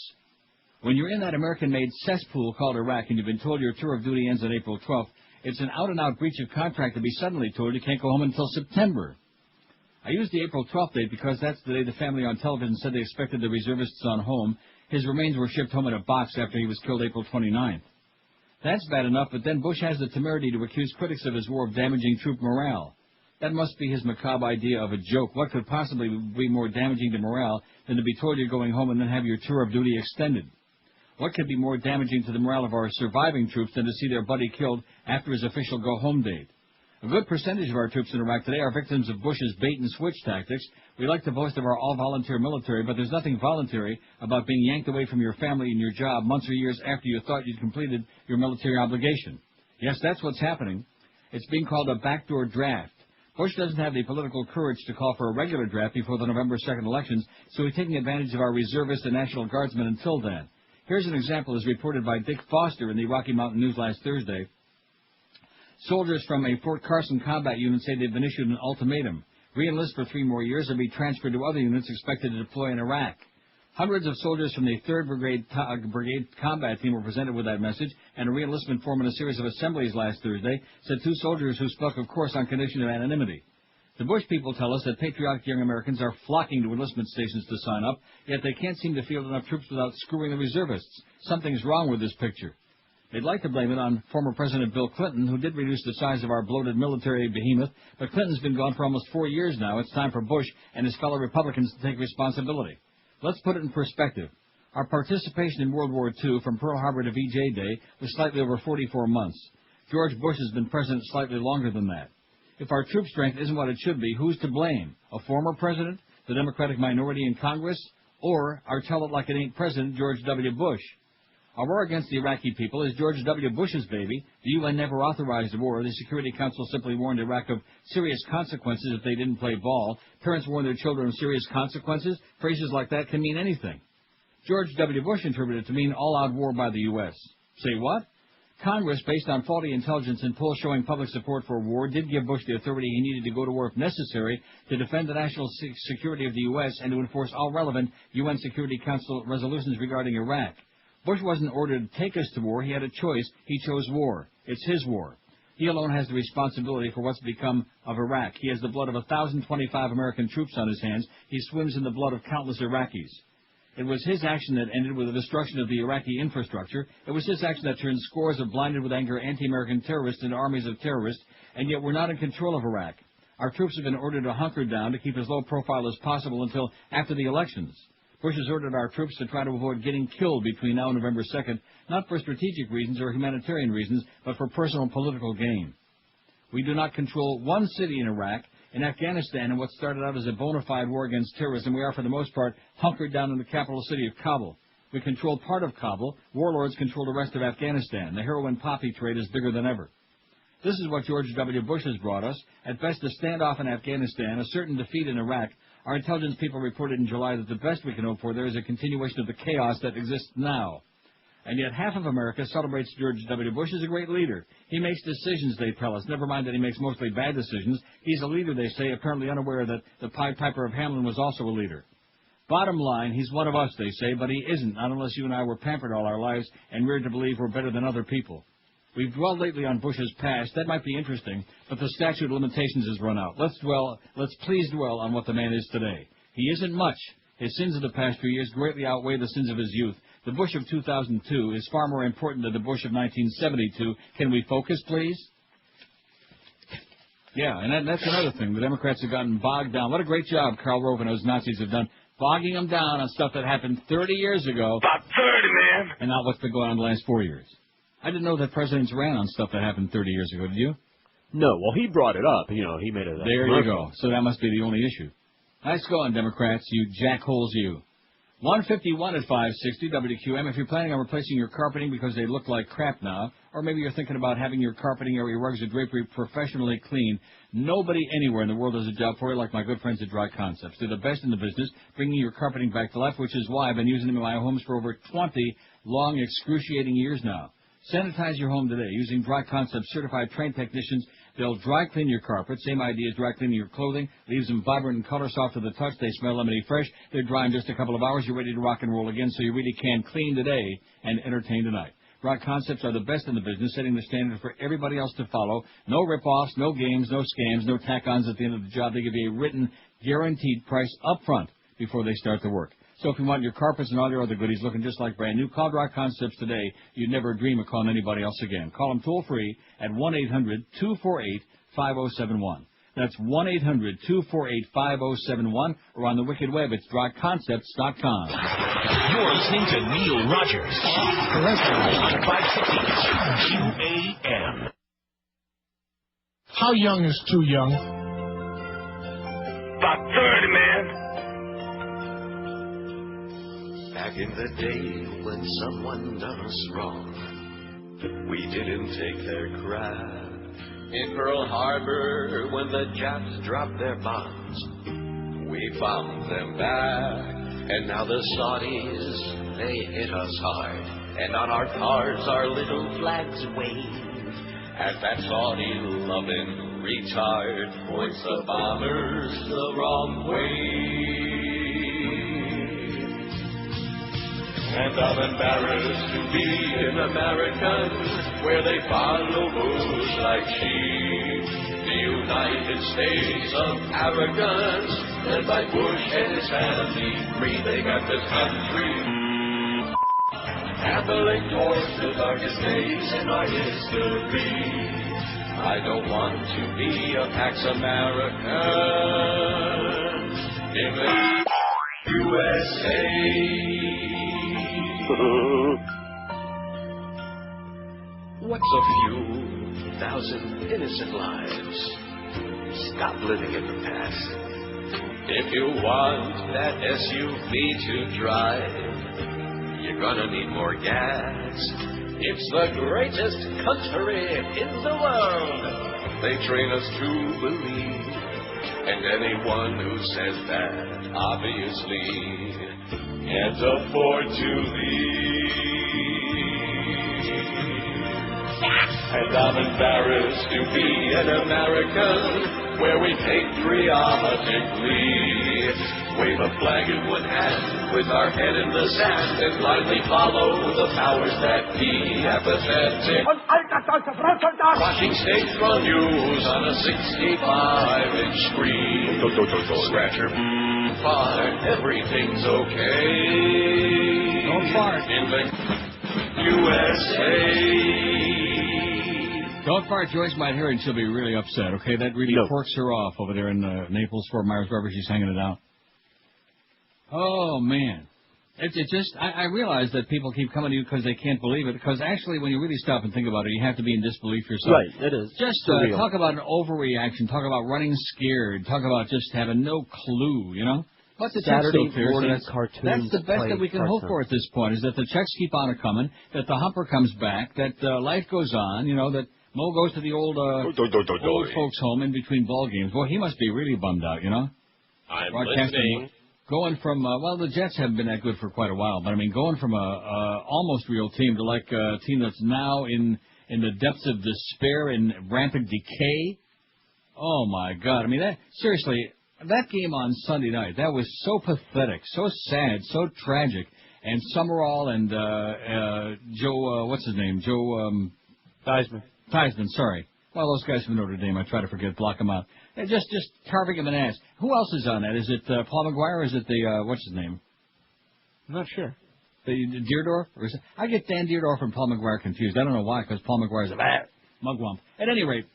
When you're in that American-made cesspool called Iraq and you've been told your tour of duty ends on April 12th, it's an out-and-out breach of contract to be suddenly told you can't go home until September. I used the April 12th date because that's the day the family on television said they expected the reservist's son home. His remains were shipped home in a box after he was killed April 29th. That's bad enough, but then Bush has the temerity to accuse critics of his war of damaging troop morale. That must be his macabre idea of a joke. What could possibly be more damaging to morale than to be told you're going home and then have your tour of duty extended? What could be more damaging to the morale of our surviving troops than to see their buddy killed after his official go-home date? A good percentage of our troops in Iraq today are victims of Bush's bait-and-switch tactics. We like to boast of our all-volunteer military, but there's nothing voluntary about being yanked away from your family and your job months or years after you thought you'd completed your military obligation. Yes, that's what's happening. It's being called a backdoor draft. Bush doesn't have the political courage to call for a regular draft before the November 2nd elections, so he's taking advantage of our reservists and National Guardsmen until then. Here's an example as reported by Dick Foster in the Rocky Mountain News last Thursday. Soldiers from a Fort Carson combat unit say they've been issued an ultimatum. Re-enlist for 3 more years or be transferred to other units expected to deploy in Iraq. Hundreds of soldiers from the 3rd Brigade combat team were presented with that message, and a re-enlistment form in a series of assemblies last Thursday said 2 soldiers who spoke, of course, on condition of anonymity. The Bush people tell us that patriotic young Americans are flocking to enlistment stations to sign up, yet they can't seem to field enough troops without screwing the reservists. Something's wrong with this picture. They'd like to blame it on former President Bill Clinton, who did reduce the size of our bloated military behemoth, but Clinton's been gone for almost 4 years now. It's time for Bush and his fellow Republicans to take responsibility. Let's put it in perspective. Our participation in World War II, from Pearl Harbor to VJ Day, was slightly over 44 months. George Bush has been president slightly longer than that. If our troop strength isn't what it should be, who's to blame? A former president, the Democratic minority in Congress, or our tell-it-like-it-ain't president, George W. Bush? Our war against the Iraqi people is George W. Bush's baby. The UN never authorized the war. The Security Council simply warned Iraq of serious consequences if they didn't play ball. Parents warn their children of serious consequences. Phrases like that can mean anything. George W. Bush interpreted it to mean all-out war by the U.S. Say what? Congress, based on faulty intelligence and polls showing public support for war, did give Bush the authority he needed to go to war if necessary to defend the national security of the U.S. and to enforce all relevant UN Security Council resolutions regarding Iraq. Bush wasn't ordered to take us to war. He had a choice. He chose war. It's his war. He alone has the responsibility for what's become of Iraq. He has the blood of 1,025 American troops on his hands. He swims in the blood of countless Iraqis. It was his action that ended with the destruction of the Iraqi infrastructure. It was his action that turned scores of blinded with anger anti-American terrorists into armies of terrorists, and yet we're not in control of Iraq. Our troops have been ordered to hunker down to keep as low profile as possible until after the elections. Bush has ordered our troops to try to avoid getting killed between now and November 2nd, not for strategic reasons or humanitarian reasons, but for personal and political gain. We do not control one city in Iraq. In Afghanistan, in what started out as a bona fide war against terrorism, we are, for the most part, hunkered down in the capital city of Kabul. We control part of Kabul. Warlords control the rest of Afghanistan. The heroin poppy trade is bigger than ever. This is what George W. Bush has brought us. At best, a standoff in Afghanistan, a certain defeat in Iraq. Our intelligence people reported in July that the best we can hope for there is a continuation of the chaos that exists now. And yet half of America celebrates George W. Bush as a great leader. He makes decisions, they tell us. Never mind that he makes mostly bad decisions. He's a leader, they say, apparently unaware that the Pied Piper of Hamelin was also a leader. Bottom line, he's one of us, they say, but he isn't, not unless you and I were pampered all our lives and reared to believe we're better than other people. We've dwelled lately on Bush's past. That might be interesting, but the statute of limitations has run out. Let's please dwell on what the man is today. He isn't much. His sins of the past few years greatly outweigh the sins of his youth. The Bush of 2002 is far more important than the Bush of 1972. Can we focus, please? Yeah, and that's another thing. The Democrats have gotten bogged down. What a great job Karl Rove and those Nazis have done, bogging them down on stuff that happened 30 years ago. About 30, man. And not what's been going on the last 4 years. I didn't know that presidents ran on stuff that happened 30 years ago, did you? No, well, he brought it up. You know, he made it. There you go. So that must be the only issue. Nice going, Democrats, you jackholes, you. 151 at 560 WQAM. If you're planning on replacing your carpeting because they look like crap now, or maybe you're thinking about having your carpeting or your rugs or drapery professionally cleaned, nobody anywhere in the world does a job for you like my good friends at Dry Concepts. They're the best in the business, bringing your carpeting back to life, which is why I've been using them in my homes for over 20 long, excruciating years now. Sanitize your home today using Dry Concepts certified trained technicians. They'll dry clean your carpet. Same idea as dry cleaning your clothing. Leaves them vibrant and color soft to the touch. They smell lemony fresh. They're dry in just a couple of hours. You're ready to rock and roll again, so you really can clean today and entertain tonight. Dry Concepts are the best in the business, setting the standard for everybody else to follow. No rip-offs, no games, no scams, no tack-ons at the end of the job. They give you a written, guaranteed price up front before they start the work. So if you want your carpets and all your other goodies looking just like brand new, call Dry Concepts today. You'd never dream of calling anybody else again. Call them toll-free at 1-800-248-5071. That's 1-800-248-5071, or on the wicked web, it's dryconcepts.com. You're listening to Neil Rogers on 560 QAM. How young is too young? About 30, man. Back in the day when someone done us wrong, we didn't take their crap. In Pearl Harbor, when the Japs dropped their bombs, we found them back. And now the Saudis, they hit us hard, and on our cars our little flags wave. As that Saudi-loving retard points the bombers the wrong way. And I'm embarrassed to be an American, where they follow Bush like sheep. The United States of arrogance, led by Bush and his family, breathing at this country. Catholic towards the darkest days in our history. I don't want to be a Pax American in the USA. What's a few thousand innocent lives Stop living in the past. If you want that SUV to drive, you're gonna need more gas. It's the greatest country in the world. They train us to believe, and anyone who says that obviously can't afford to leave. And I'm embarrassed to be an American, where we patriotically wave a flag in one hand with our head in the sand and blindly follow the powers that be. Apathetic, watching state run news on a 65-inch screen. Scratcher, fart, everything's okay. Don't fart. In the USA. Don't fart. Joyce might hear it and she'll be really upset, okay? That really forks her off over there in Naples, Fort Myers, wherever she's hanging it out. Oh, man. It just, I realize that people keep coming to you because they can't believe it, because actually when you really stop and think about it, you have to be in disbelief yourself. Right, it is. Just talk about an overreaction, talk about running scared, talk about just having no clue, you know? But the Saturday checks morning that's cartoons. That's the best that we can hope for at this point, is that the checks keep on coming, that the humper comes back, that life goes on, you know, that Mo goes to the old folks' home in between ball games. Boy, he must be really bummed out, you know? I'm listening. Going from, well, the Jets haven't been that good for quite a while, but I mean, going from a almost real team to like a team that's now in the depths of despair and rampant decay. Oh my God! I mean, seriously, that game on Sunday night, that was so pathetic, so sad, so tragic. And Summerall and Joe, what's his name? Joe Theismann, sorry. Well, those guys from Notre Dame, I try to forget, block them out. Just carving him an ass. Who else is on that? Is it Paul McGuire or is it the, what's his name? I'm not sure. The Deerdorf? Or is it, I get Dan Deerdorf and Paul McGuire confused. I don't know why, because Paul McGuire's a mugwump. At any rate,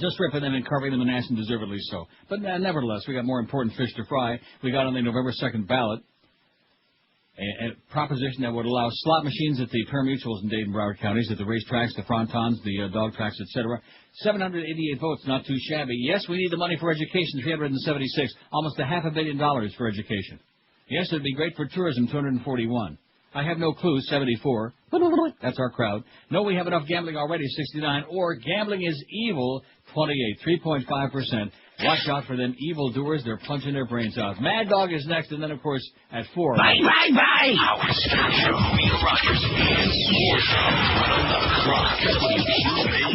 just ripping them and carving them an ass, and deservedly so. But nevertheless, we got more important fish to fry. We got on the November 2nd ballot a proposition that would allow slot machines at the pari-mutuels in Dade and Broward counties, at the racetracks, the frontons, the dog tracks, etc. 788 votes, not too shabby. Yes, we need the money for education, 376, almost $500 million for education. Yes, it'd be great for tourism, 241. I have no clue, 74. That's our crowd. No, we have enough gambling already, 69. Or gambling is evil, 28, 3.5%. Watch out for them evildoers. They're punching their brains out. Mad Dog is next, and then, of course, at 4. Bye! Howard Stern Show, Neil Rogers, and Sports on the clock. WQAM,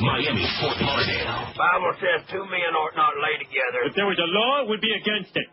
Miami, Fort Lauderdale. Bible says two men ought not lay together. If there was a law, it would be against it.